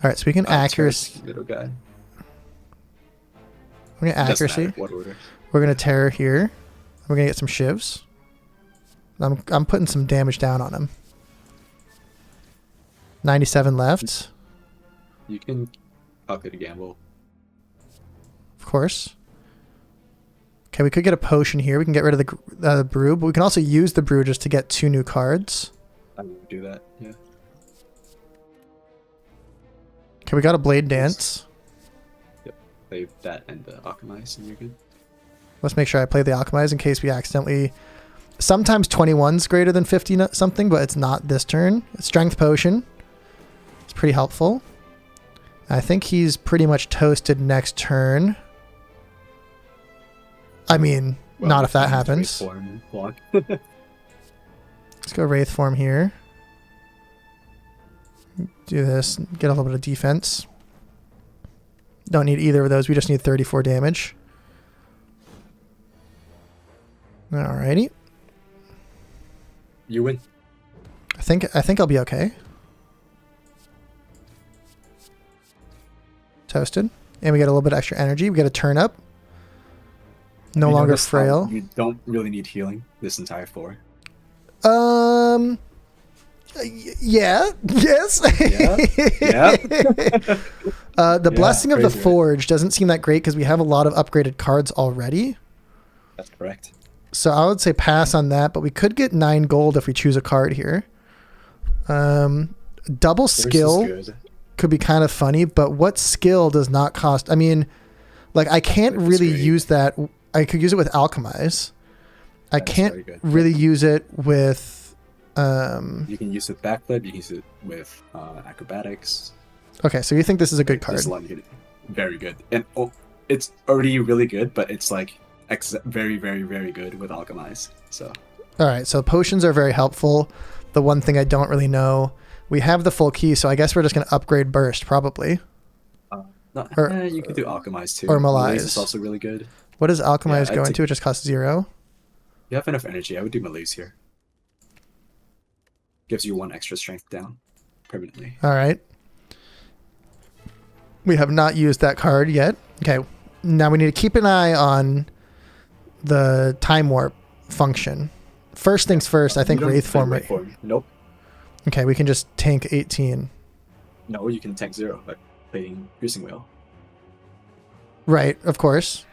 Alright, so we can accuracy. Little guy. We're gonna accuracy. What order? We're gonna terror here. We're gonna get some shivs. I'm putting some damage down on him. 97 left. You can calculate a gamble. Of course. Okay, we could get a potion here. We can get rid of the brew, but we can also use the brew just to get 2 new cards. I would do that, yeah. Okay, we got a Blade Dance. Yep, play that and the Alchemize and you're good. Let's make sure I play the Alchemize in case we accidentally... Sometimes 21's greater than 50 something, but it's not this turn. Strength Potion. It's pretty helpful. I think he's pretty much toasted next turn. I mean, Well, not if that happens. Let's Let's go Wraith form here. Do this. Get a little bit of defense. Don't need either of those. We just need 34 damage. Alrighty. You win. I think I'll be okay. Toasted. And we get a little bit extra energy. We get a turn up. No longer frail. You don't really need healing this entire floor. Yeah. Yes. Yeah. The Blessing of the crazy, right? Forge doesn't seem that great because we have a lot of upgraded cards already. That's correct. So I would say pass on that, but we could get 9 gold if we choose a card here. Double skill could be kind of funny, but what skill does not cost? I mean, like I can't really use that. I could use it with Alchemize. I can't really use it with... You can use it with Backflip, you can use it with Acrobatics. Okay, so you think this is a good card? Very good. And it's already really good, but it's like very, very, very good with Alchemize. So. All right, so potions are very helpful. The one thing I don't really know, we have the full key, so I guess we're just going to upgrade Burst, probably. You could do Alchemize too. Or Malaise. Malaise is also really good. What does Alchemize go into? It just costs 0. You have enough energy. I would do Malaise here. Gives you 1 extra strength down permanently. All right. We have not used that card yet. Okay. Now we need to keep an eye on the Time Warp function. First things first, I think Wraith form right here. Nope. Okay, we can just tank 18. No, you can tank 0 by playing Piercing Whale. Right, of course.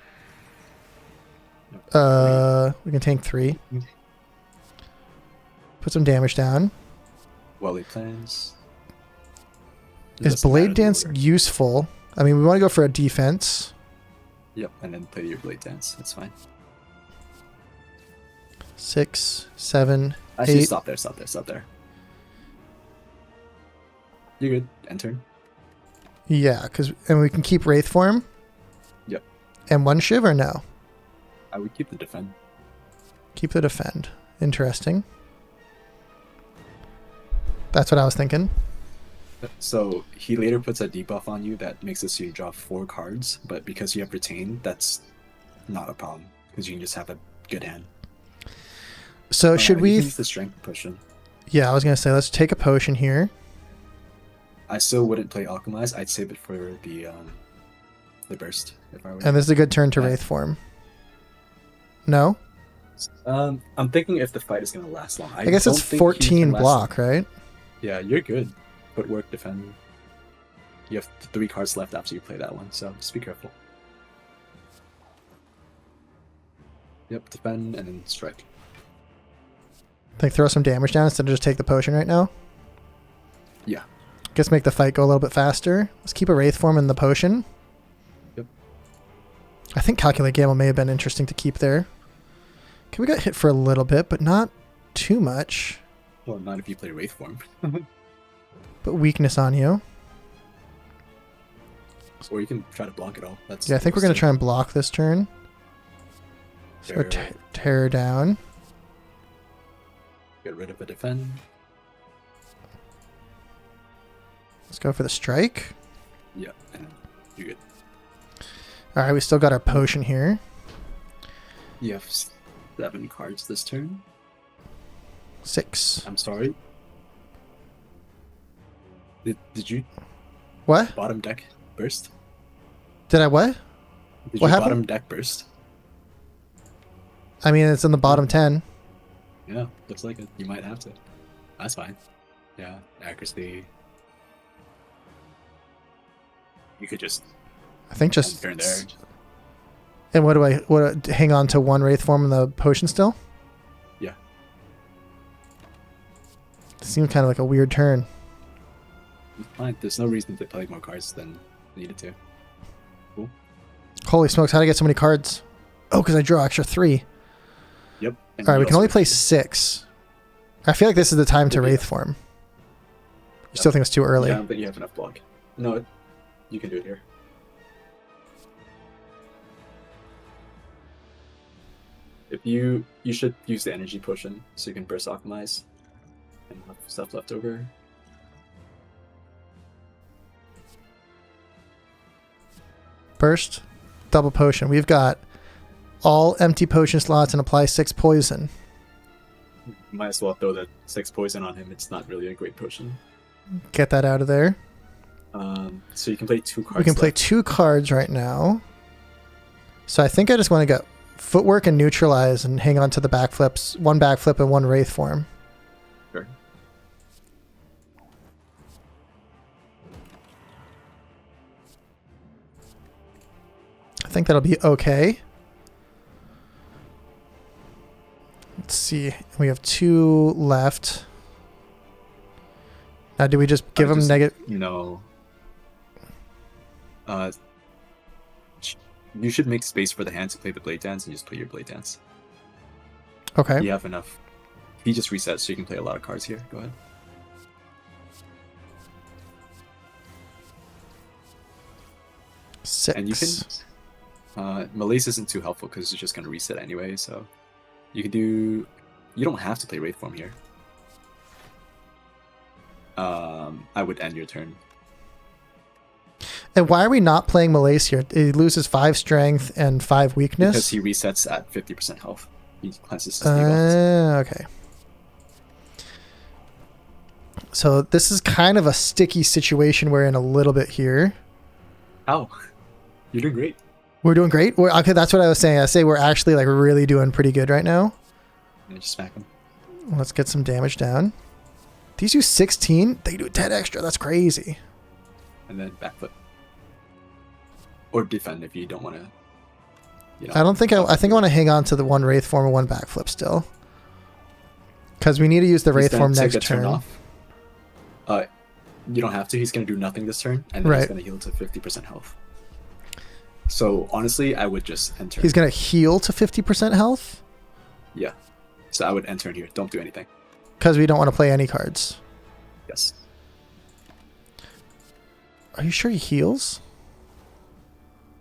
We can tank 3. Put some damage down. Well, plans. Is Blade Dance useful? I mean, we want to go for a defense. Yep, and then play your Blade Dance. That's fine. 6, 7, Actually, 8. stop there. You're good. End turn. Yeah, and we can keep Wraith form. Yep. And one Shiv or no? I would keep the defend. Keep the defend. Interesting. That's what I was thinking. So he later puts a debuff on you that makes it so you draw 4 cards, but because you have retain, that's not a problem because you can just have a good hand. So should we use the strength potion? Yeah, I was gonna say let's take a potion here. I still wouldn't play Alchemize. I'd save it for the burst if I were. And this is a good turn to Wraith form. No? I'm thinking if the fight is gonna last long. I guess it's 14 block, right? Yeah, you're good. Footwork, defend. You have 3 cards left after you play that one, so just be careful. Yep, defend and then strike. Think throw some damage down instead of just take the potion right now? Yeah. Guess make the fight go a little bit faster. Let's keep a Wraith form in the potion. Yep. I think Calculate Gamble may have been interesting to keep there. Okay, we got hit for a little bit, but not too much. Well, not if you play Wraith form. But weakness on you. Or you can try to block it all. That's Yeah, I think we're going to try and block this turn. So tear down. Get rid of a defend. Let's go for the strike. Yeah, and you're good. Alright, we still got our potion here. You have 7 cards this turn. 6. I'm sorry. Did you What? bottom deck burst? Did I what? Did What you happened? bottom deck burst? I mean, it's in the bottom 10. Yeah, looks like it. You might have to. That's fine. Yeah, accuracy. You could just I think just... turn there. And what do I hang on to one Wraith form in the potion still? Yeah. Seemed kind of like a weird turn. Fine. There's no reason to play more cards than needed to. Cool. Holy smokes, how did I get so many cards? Oh, because I draw extra 3. Yep. Alright, we can only play 6. I feel like this is the time to Wraith form. You still think it's too early? Yeah, but you have enough block. No, you can do it here. If you should use the energy potion so you can burst optimize and have stuff left over. Burst, double potion. We've got all empty potion slots and apply 6 poison. Might as well throw the 6 poison on him. It's not really a great potion. Get that out of there. So you can play 2 cards. We can play 2 cards right now. So I think I just want to get footwork and neutralize and hang on to the backflips. 1 backflip and 1 Wraith form. Sure. I think that'll be okay. Let's see. We have 2 left. Now, do we just give them negative? No. You should make space for the hand to play the blade dance and just play your blade dance. Okay. You have enough. He just resets, so you can play a lot of cards here. Go ahead. Six. And you can. Malaise isn't too helpful because it's just going to reset anyway, so. You can do. You don't have to play Wraith Form here. I would end your turn. And why are we not playing Malaise here? He loses 5 strength and 5 weakness. Because he resets at 50% health. He cleanses his debuffs. Okay. So this is kind of a sticky situation we're in a little bit here. How? You're doing great. We're doing great? Okay, that's what I was saying. I say we're actually like really doing pretty good right now. Yeah, just smack him. Let's get some damage down. These do 16? They do 10 extra. That's crazy. And then backflip. Or defend if you don't want to. You know, I don't think I think I want to hang on to the 1 Wraith form and 1 backflip still. Because we need to use the Wraith form next turn. Off. You don't have to. He's going to do nothing this turn. And then he's going to heal to 50% health. So honestly, I would just enter. He's going to heal to 50% health? Yeah. So I would end turn here. Don't do anything. Because we don't want to play any cards. Yes. Are you sure he heals?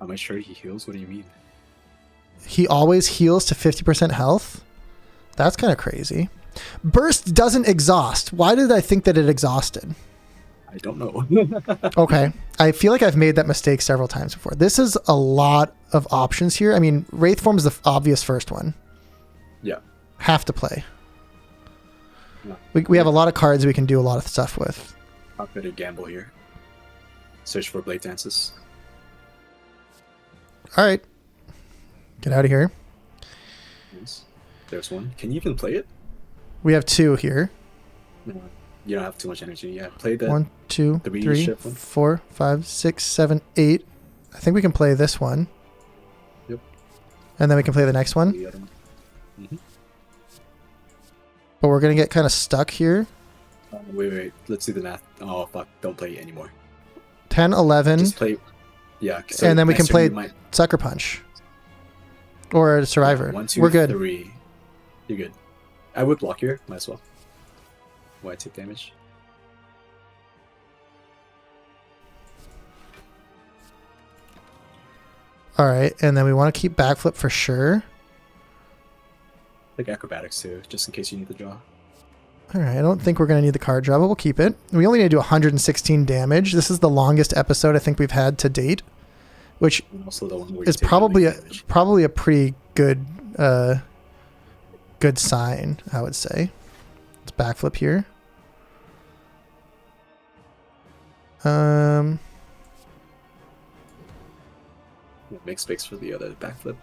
Am I sure he heals? What do you mean? He always heals to 50% health? That's kind of crazy. Burst doesn't exhaust. Why did I think that it exhausted? I don't know. Okay. I feel like I've made that mistake several times before. This is a lot of options here. I mean, Wraithform is the obvious first one. Yeah. Have to play. No. We have a lot of cards we can do a lot of stuff with. I'm going to gamble here. Search for Blade Dances. All right. Get out of here. Yes. There's one. Can you even play it? We have 2 here. No. You don't have too much energy. Yeah, play that. 1, 2, the 3, 4, 5, 6, 7, 8. I think we can play this one. Yep. And then we can play the next one. The other one. Mm-hmm. But we're going to get kind of stuck here. Wait. Let's do the math. Oh, fuck. Don't play anymore. 10, 11. Just play. Yeah. So and then we can play might... Sucker Punch. Or a Survivor. 1, 2, we're good. 3. You're good. I would block here. Might as well. Why take damage? All right. And then we want to keep backflip for sure. Like acrobatics too, just in case you need the draw. All right. I don't think we're going to need the card draw, but we'll keep it. We only need to do 116 damage. This is the longest episode I think we've had to date, which also the one where is probably a pretty good good sign, I would say. Let's backflip here. Make space for the other backflip.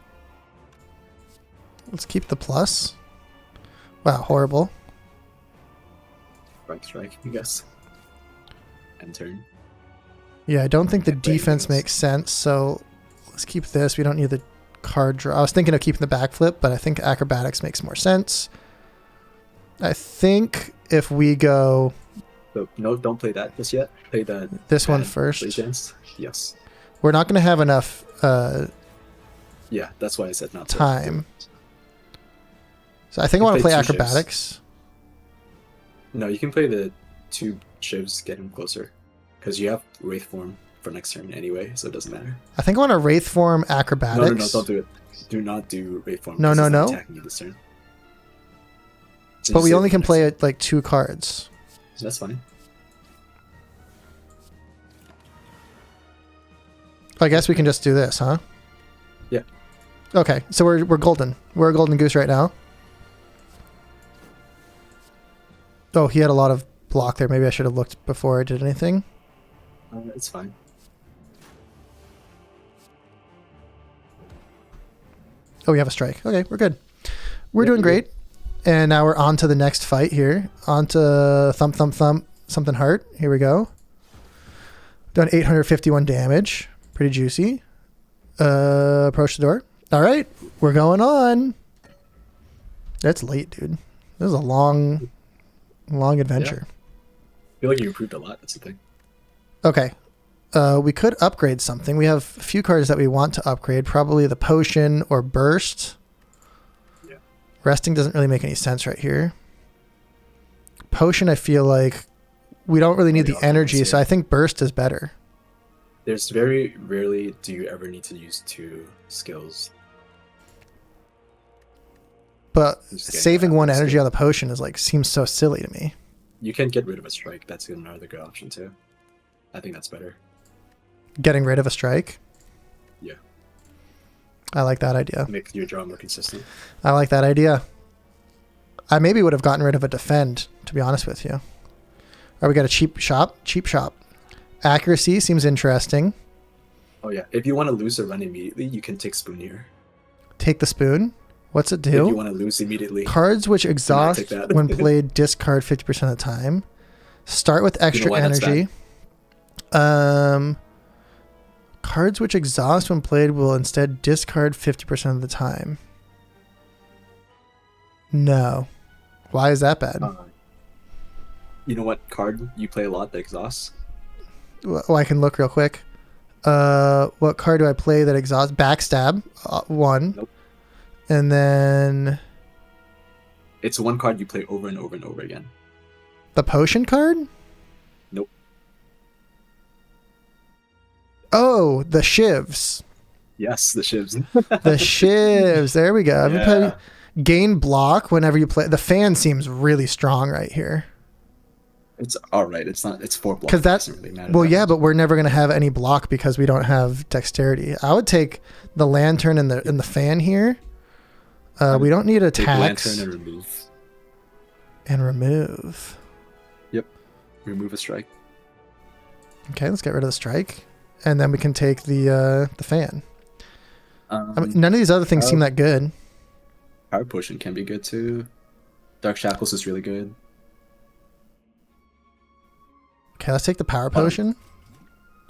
Let's keep the plus. Wow, horrible. Strike, I guess. End turn. Yeah, I don't think the defense makes sense, so let's keep this. We don't need the card draw. I was thinking of keeping the backflip, but I think acrobatics makes more sense. I think if we go... So, no, don't play that just yet. Play this one first. Yes. We're not going to have enough yeah, that's why I said not time. So I think I want to play acrobatics. Shivs. No, you can play the 2 shivs, get him closer. Because you have Wraith form for next turn anyway, so it doesn't matter. I think I want to Wraith form acrobatics. No, don't do it. Do not do Wraith form. No. Attacking you this turn. So but we only can play it like 2 cards. That's fine. I guess we can just do this, huh? Yeah. Okay, so we're golden. We're a golden goose right now. Oh, he had a lot of block there. Maybe I should have looked before I did anything. It's fine. Oh, we have a strike. Okay, we're good. We're doing great. And now we're on to the next fight here. On to thump, something heart. Here we go. Done 851 damage. Pretty juicy. Approach the door. All right, we're going on. That's late, dude. This is a long adventure. Yeah. I feel like you improved a lot. That's the thing. Okay. We could upgrade something. We have a few cards that we want to upgrade. Probably the potion or burst. Yeah. Resting doesn't really make any sense right here. Potion, I feel like we don't really need the energy, so I think burst is better. There's very rarely do you ever need to use 2 skills. But saving 1 energy on the potion is like seems so silly to me. You can get rid of a strike. That's another good option too. I think that's better. Getting rid of a strike? Yeah. I like that idea. Make your draw more consistent. I like that idea. I maybe would have gotten rid of a defend, to be honest with you. Or we got a cheap shop. Accuracy seems interesting. Oh yeah. If you want to lose a run immediately, you can take Spoon here. Take the spoon? What's it do? If you want to lose immediately. Cards which exhaust when played discard 50% of the time. Start with extra energy. Cards which exhaust when played will instead discard 50% of the time. No. Why is that bad? You know what card you play a lot that exhausts? Well, I can look real quick. What card do I play that exhausts? Backstab, 1. Nope. And then It's one card you play over and over and over again. The potion card? Nope. Oh, the shivs. Yes, the shivs. The shivs. There we go. Yeah. Gain block whenever you play. The fan seems really strong right here. It's all right. It's not. It's 4 blocks. Because that's Doesn't really matter well, that yeah, much. but we're never gonna have any block because we don't have dexterity. I would take the lantern and the fan here. We don't need Take attacks lantern and remove. and remove. Yep. Remove a strike. Okay, let's get rid of the strike, and then we can take the fan. I mean, none of these other things seem that good. Power potion can be good too. Dark shackles is really good. Okay, let's take the power potion,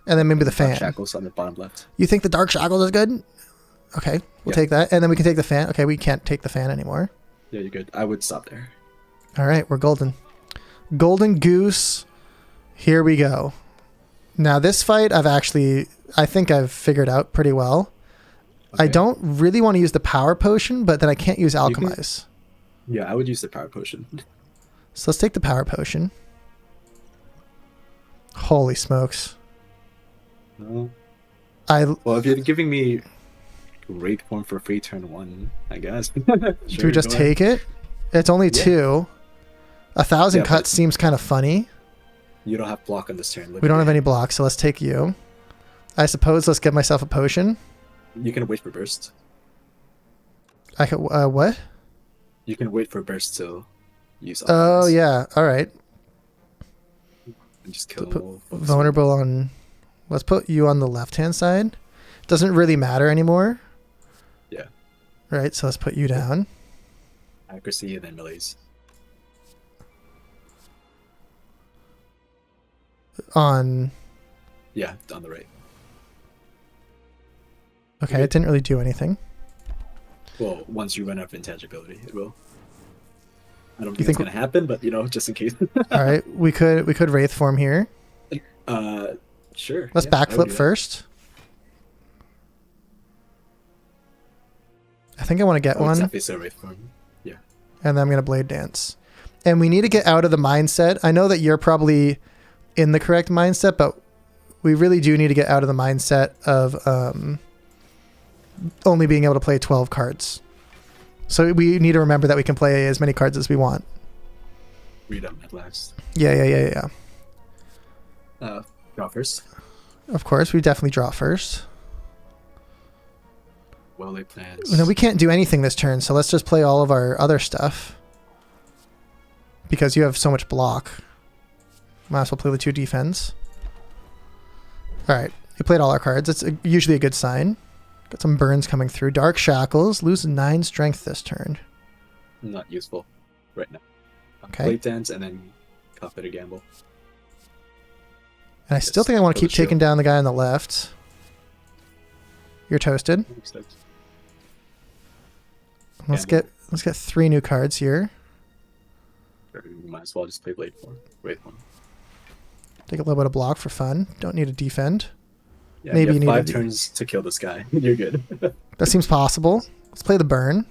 and then maybe the fan. Dark shackles on the bottom left. You think the dark shackles is good? Okay, we'll take that, and then we can take the fan. Okay, we can't take the fan anymore. Yeah, you're good. I would stop there. All right, we're golden. Golden goose. Here we go. Now this fight, I think I've figured out pretty well. Okay. I don't really want to use the power potion, but then I can't use alchemize. Yeah, I would use the power potion. So let's take the power potion. Holy smokes. No. Well, Well, if you're giving me Wraith form for free turn 1, I guess. do we just take it? It's only 2. 1,000 Yeah, cuts seems kind of funny. You don't have block on this turn. We don't have any blocks, so let's take you. I suppose let's get myself a potion. You can wait for burst. I could, what? You can wait for burst to use. Oh, alchemize yeah. All right. And just kill. Vulnerable on... Let's put you on the left-hand side. Doesn't really matter anymore. Yeah. Right, so let's put you down. Accuracy and then melees. On... Yeah, on the right. Okay, it didn't really do anything. Well, once you run out of intangibility, it will. I don't You think it's think- gonna happen, but just in case. All right, we could Wraith form here. Sure. Let's yeah, I would backflip do that. first. I think I want to get Oh, one, exactly, so Wraith form. Yeah. and then I'm going to Blade Dance. And we need to get out of the mindset. I know that you're probably in the correct mindset, but we really do need to get out of the mindset of only being able to play 12 cards. So we need to remember that we can play as many cards as we want. Read up at last. Yeah. Draw first. Of course, we definitely draw first. Well laid plans. No, we can't do anything this turn, so let's just play all of our other stuff. Because you have so much block. Might as well play the 2 defense. Alright, we played all our cards. It's usually a good sign. Got some burns coming through. Dark Shackles. Lose 9 strength this turn. Not useful right now. Okay. Blade dance and then Cup it a gamble. And I still think I want to for keep the shield. taking down the guy on the left. You're toasted. Let's Gamble. get 3 new cards here. Or you might as well just play Blade form. Wraith form. Take a little bit of block for fun. Don't need to defend. Yeah, Maybe you you have need 5 to turns to kill this guy. You're good. That seems possible. Let's play the burn.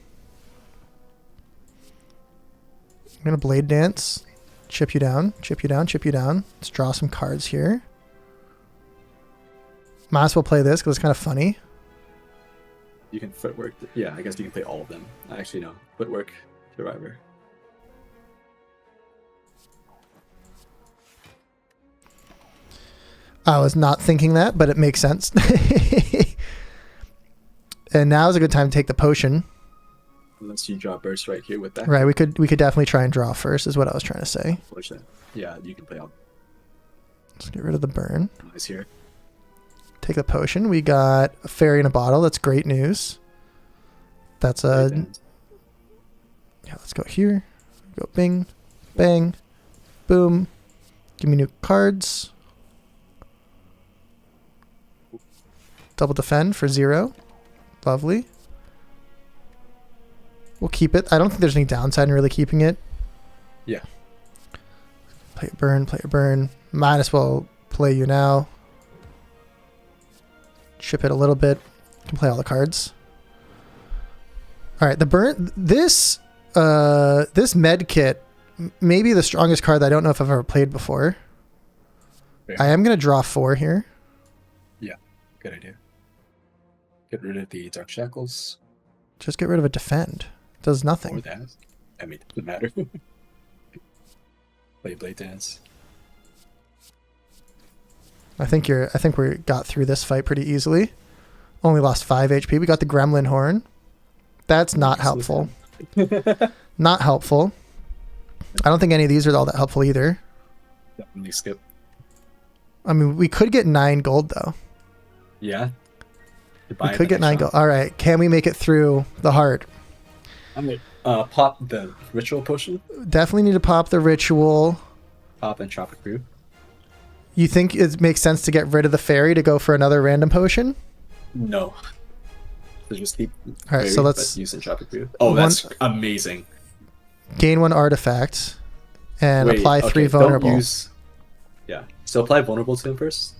I'm going to Blade Dance. Chip you down. Chip you down. Chip you down. Let's draw some cards here. Might as well play this because it's kind of funny. You can footwork. Yeah, I guess you can play all of them. Actually, no. Footwork, Survivor. I was not thinking that, but it makes sense. And now is a good time to take the potion. Unless you draw burst right here with that. Right, we could definitely try and draw first is what I was trying to say. Yeah, you can play all Let's get rid of the burn. nice here. Take the potion. We got a fairy in a bottle. That's great news. That's a... Yeah, let's go here. Go bing, bang, boom. Give me new cards. Double defend for 0. Lovely. We'll keep it. I don't think there's any downside in really keeping it. Yeah. Play a burn, play a burn. Might as well play you now. Chip it a little bit. You can play all the cards. Alright, the burn... This This med kit may be the strongest card that I don't know if I've ever played before. Fair. I am going to draw 4 here. Yeah, good idea. Get rid of the Dark Shackles. Just get rid of a defend. Does nothing. Or that. I mean, it doesn't matter. Play Blade Dance. I think we got through this fight pretty easily. Only lost 5 HP. We got the Gremlin Horn. That's not helpful. Not helpful. I don't think any of these are all that helpful either. Definitely skip. I mean, we could get 9 gold though. Yeah. We could get 9 gold. All right. Can we make it through the heart? I'm gonna pop the ritual potion. Definitely need to pop the ritual. Pop and Tropic Brew. You think it makes sense to get rid of the fairy to go for another random potion? No. So just keep. All right, so let's use Tropic Brew. Oh, that's amazing. Gain 1 artifact and Wait, apply 3 vulnerable. Yeah. So apply vulnerable to him first.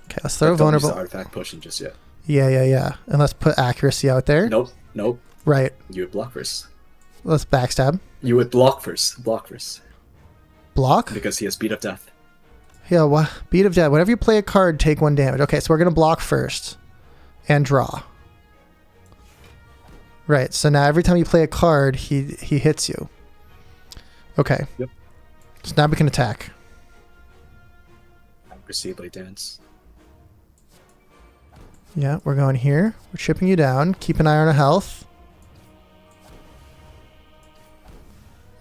Okay, let's throw Don't vulnerable. use the artifact potion just yet. Yeah. And let's put accuracy out there. Nope. Right. You would block first. Let's backstab. You would block first. Block? Because he has Beat of Death. Yeah, Beat of Death. Whenever you play a card, take 1 damage. Okay, so we're going to block first. And draw. Right, so now every time you play a card, he hits you. Okay. Yep. So now we can attack. Proceed Blade Dance. Yeah, we're going here. We're chipping you down. Keep an eye on our health.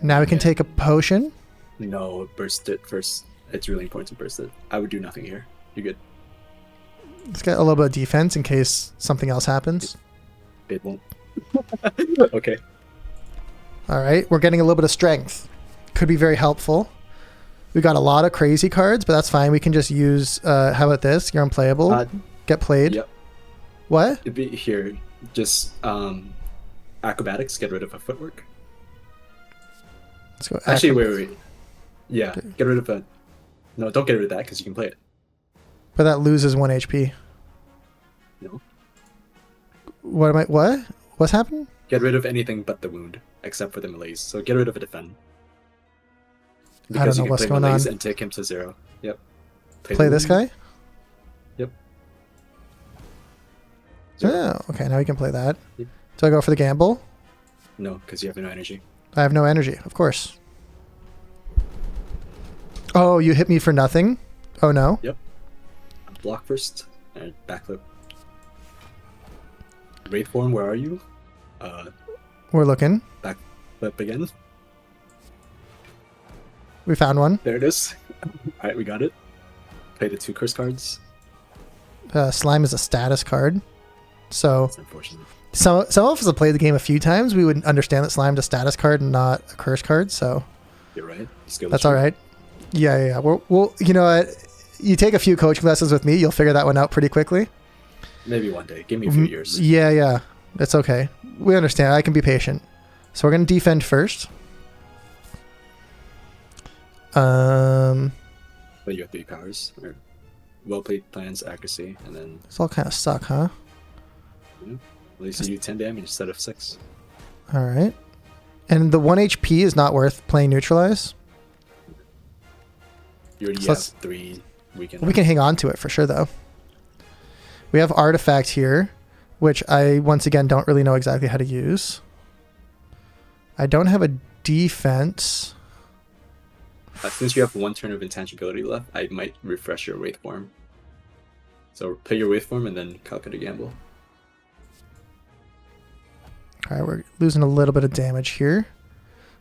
Now we can take a potion. No, burst it first. It's really important to burst it. I would do nothing here. You're good. Let's get a little bit of defense in case something else happens. It won't. Okay. All right, we're getting a little bit of strength. Could be very helpful. We got a lot of crazy cards, but that's fine. We can just use, how about this? You're unplayable. Get played. Yep. What? It'd be here. Just acrobatics, get rid of a footwork. Let's go. Actually, wait. Yeah, get rid of a... No, don't get rid of that because you can play it. But that loses 1 HP. No. What? What's happening? Get rid of anything but the wound, except for the malaise. So get rid of a defend. I don't know what's going on. And take him to 0. Yep. Play this guy? Yep. Oh, okay. Now we can play that. Yep. Do I go for the gamble? No, because you have no energy. I have no energy, of course. Oh, you hit me for nothing? Oh, no? Yep. Block first, and backflip. Wraith form, where are you? We're looking. Backflip again. We found one. There it is. Alright, we got it. Play the 2 curse cards. Slime is a status card. So, That's unfortunate. some of us have played the game a few times. We would understand that Slime's a status card and not a curse card, so... You're right. That's all right. Yeah. We'll, you know what? You take a few coaching lessons with me, you'll figure that one out pretty quickly. Maybe one day. Give me a few years. Yeah. It's okay. We understand. I can be patient. So we're going to defend first. But you have 3 powers. Or well-played plans, accuracy, and then... This all kind of suck, huh? At least you do 10 damage instead of 6. All right. And the 1 HP is not worth playing neutralize? You already have 3 weakened. We can hang on to it for sure, though. We have artifact here, which I, once again, don't really know exactly how to use. I don't have a defense. Since you have 1 turn of intangibility left, I might refresh your Wraith form. So play your Wraith form and then calculate a gamble. All right, we're losing a little bit of damage here.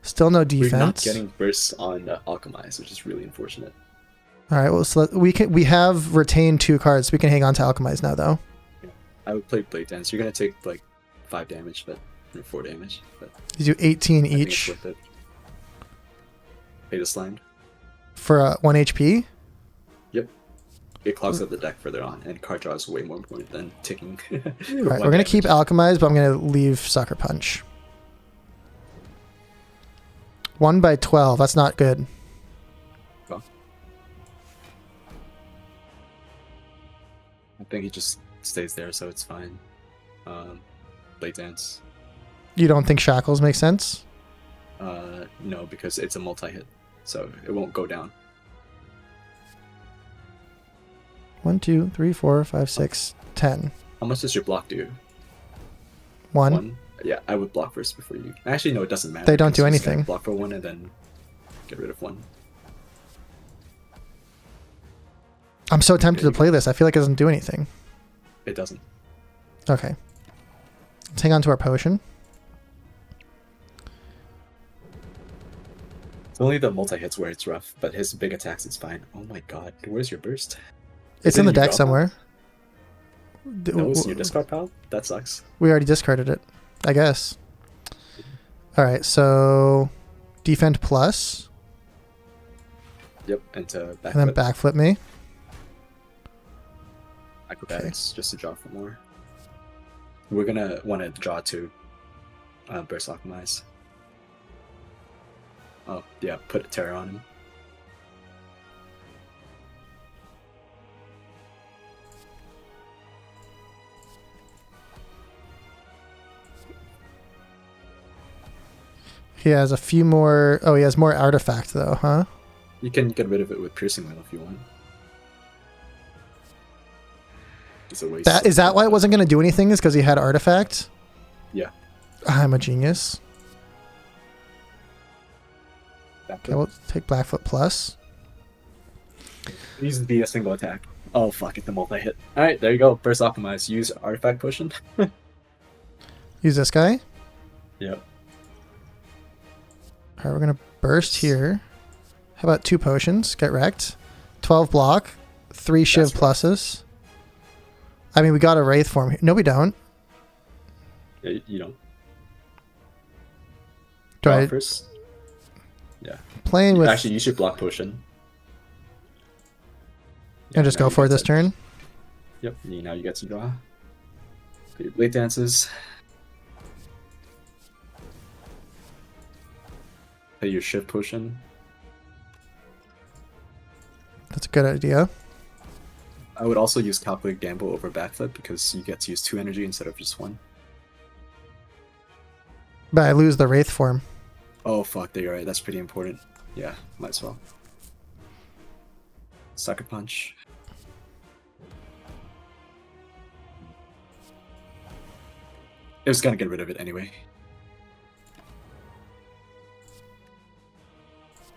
Still no defense. We're not getting bursts on Alchemize, which is really unfortunate. All right, well, so we have retained 2 cards. So we can hang on to Alchemize now, though. Yeah. I would play Blade Dance. You're gonna take like 5 damage, or 4 damage. But you do 18 I think each. it's worth it. Pay the Slimed. For 1 HP? Yep. It clogs up the deck further on, and card draw is way more important than taking. All right, we're gonna keep Alchemize, but I'm gonna leave Sucker Punch. 1 by 12. That's not good. Well, I think he just stays there, so it's fine. Blade Dance. You don't think Shackles make sense? No, because it's a multi-hit, so it won't go down. 1, 2, 3, 4, 5, 6, 10. How much does your block do? 1. Yeah, I would block first before you. Actually, no, it doesn't matter. They don't do You just gotta anything. Block for 1 and then get rid of 1. I'm so tempted to play this. I feel like it doesn't do anything. It doesn't. Okay. Let's hang on to our potion. It's only the multi-hits where it's rough, but his big attacks is fine. Oh my god, where's your burst? It's in the deck somewhere. No, it's in your discard pile? That sucks. We already discarded it, I guess. Alright, so defend plus. Yep, and to backflip. And then backflip me. Acrobatics, just to draw for more. We're gonna want to draw to burst optimize. Oh, yeah, put a terror on him. He has a few more... Oh, he has more artifact, though, huh? You can get rid of it with Piercing Wheel if you want. It's a waste. Is that why it wasn't going to do anything? Is because he had artifact? Yeah. I'm a genius. Backflip. Okay, we'll take Blackfoot plus. It needs to be a single attack. Oh, fuck it, the multi-hit. Alright, there you go. Burst optimize. Use artifact potion. Use this guy. Yep. Alright, we're going to burst here. How about 2 potions? Get wrecked. 12 block. 3 Shiv pluses. I mean, we got a Wraith form here. No, we don't. Yeah, you don't. Do I... First? Yeah. Playing with... Actually, use your block potion. And just go for it this turn? Yep, now you get to draw. Put your blade dances. Play your shift potion. That's a good idea. I would also use Calculated Gamble over Backflip because you get to use 2 energy instead of just 1. But I lose the Wraith form. Oh fuck, you're right. That's pretty important. Yeah, might as well. Sucker Punch. It was gonna get rid of it anyway.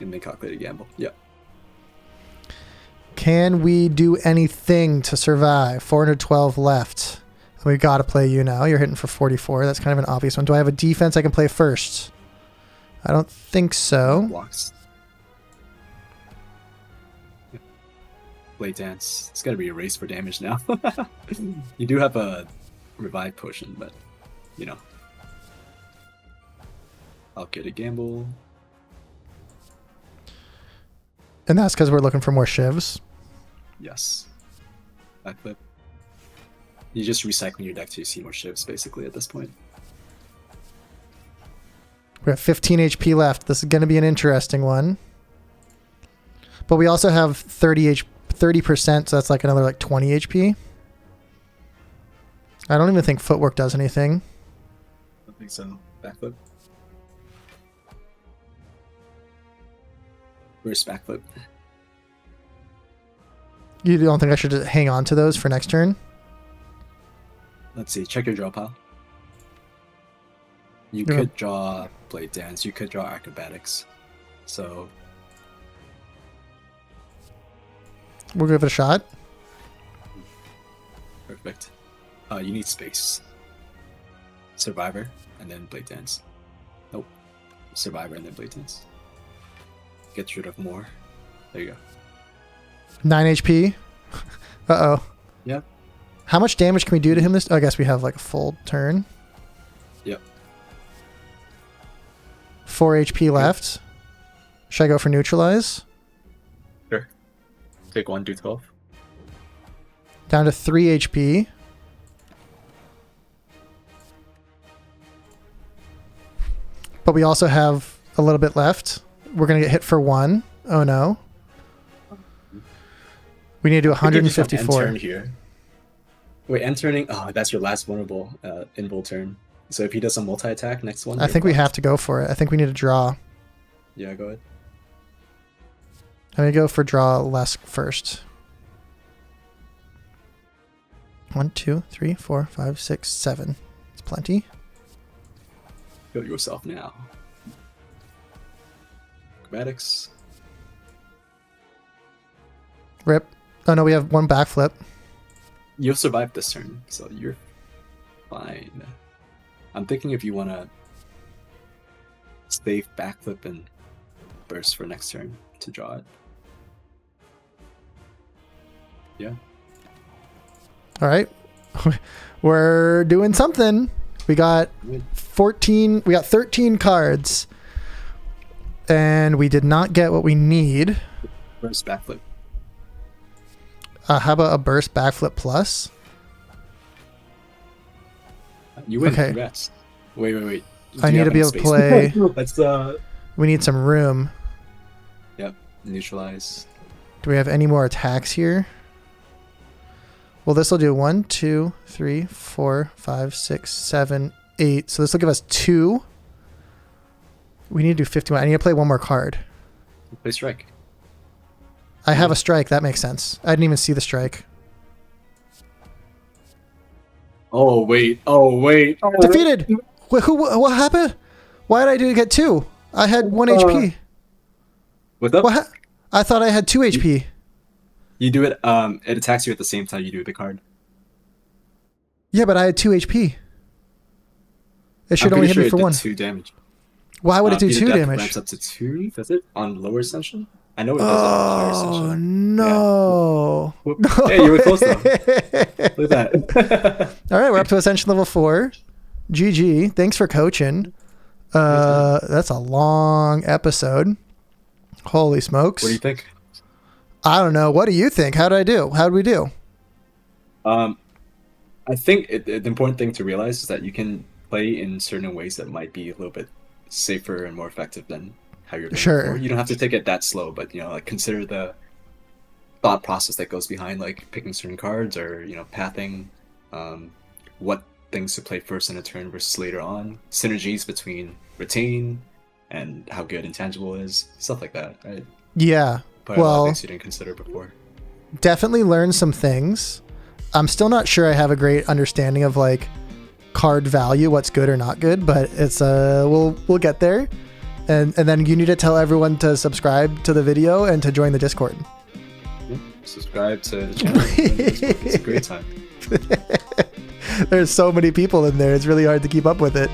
And then Calculated Gamble. Yeah. Can we do anything to survive? 412 left. We gotta play you now. You're hitting for 44. That's kind of an obvious one. Do I have a defense I can play first? I don't think so. Blocks. Blade Dance. It's gotta be a race for damage now. You do have a revive potion, but you know. I'll get a gamble. And that's because we're looking for more shivs. Yes. Backflip. You just recycling your deck to see more shivs basically at this point. We have 15 HP left. This is going to be an interesting one. But we also have 30%, so that's like another like 20 HP. I don't even think footwork does anything. I don't think so. Backflip. Where's backflip? You don't think I should just hang on to those for next turn? Let's see. Check your draw pile. You Yeah. could draw Blade Dance. You could draw Acrobatics. So We'll give it a shot. perfect. You need space. Survivor and then Blade Dance. Nope. Survivor and then Blade Dance. Get rid of more. There you go. 9 HP. Uh-oh. Yep. How much damage can we do to him this? Oh, I guess we have like a full turn. Yep. 4 HP left. Should I go for neutralize? Sure. Take 1, do 12. Down to 3 HP. But we also have a little bit left. We're going to get hit for 1. Oh no. We need to do 154. End turn here. Wait, end turning. Oh, that's your last vulnerable invul turn. So if he does a multi-attack next one, I think we have to go for it. I think we need to draw. Yeah, go ahead. I'm gonna go for draw less first. 1, 2, 3, 4, 5, 6, 7. It's plenty. Kill yourself now. Acrobatics. Rip. Oh no, we have one backflip. You'll survive this turn, so you're fine. I'm thinking if you want to save backflip and burst for next turn to draw it. Yeah. All right. We're doing something. We got 14, we got 13 cards. And we did not get what we need. Burst backflip. How about a burst backflip plus? You win. Okay. Congrats. Wait. I need to be able to play. Let's We need some room. Yep. Neutralize. Do we have any more attacks here? Well, this will do 1, 2, 3, 4, 5, 6, 7, 8. So this will give us 2. We need to do 51. I need to play one more card. Play strike. I have a strike. That makes sense. I didn't even see the strike. Oh wait. Defeated. What happened? Why did I get 2? I had 1 HP. What's up? I thought I had 2 HP. You do it. It attacks you at the same time you do the card. Yeah, but I had 2 HP. It should I'm only pretty hit sure me for it did 1. 2 damage. Why would it do 2 damage? Ramps up to 2. Does it on lower ascension? I know it does it on higher ascension. Oh no! Yeah. No. Hey, you were close though. Look at that. All right, we're up to Ascension level 4. GG. Thanks for coaching. That's a long episode. Holy smokes! What do you think? I don't know. What do you think? How did I do? How did we do? I think the important thing to realize is that you can play in certain ways that might be a little bit safer and more effective than how you're playing Sure. before. You don't have to take it that slow, but like consider the thought process that goes behind like picking certain cards or pathing, what things to play first in a turn versus later on, synergies between retain and how good intangible is, stuff like that, right? Yeah. Probably a lot of Well, things you didn't consider before. definitely learned some things. I'm still not sure I have a great understanding of like card value, what's good or not good, but it's we'll get there. And then you need to tell everyone to subscribe to the video and to join the Discord. Yeah. Subscribe to the channel. It's a great time. There's so many people in there. It's really hard to keep up with it.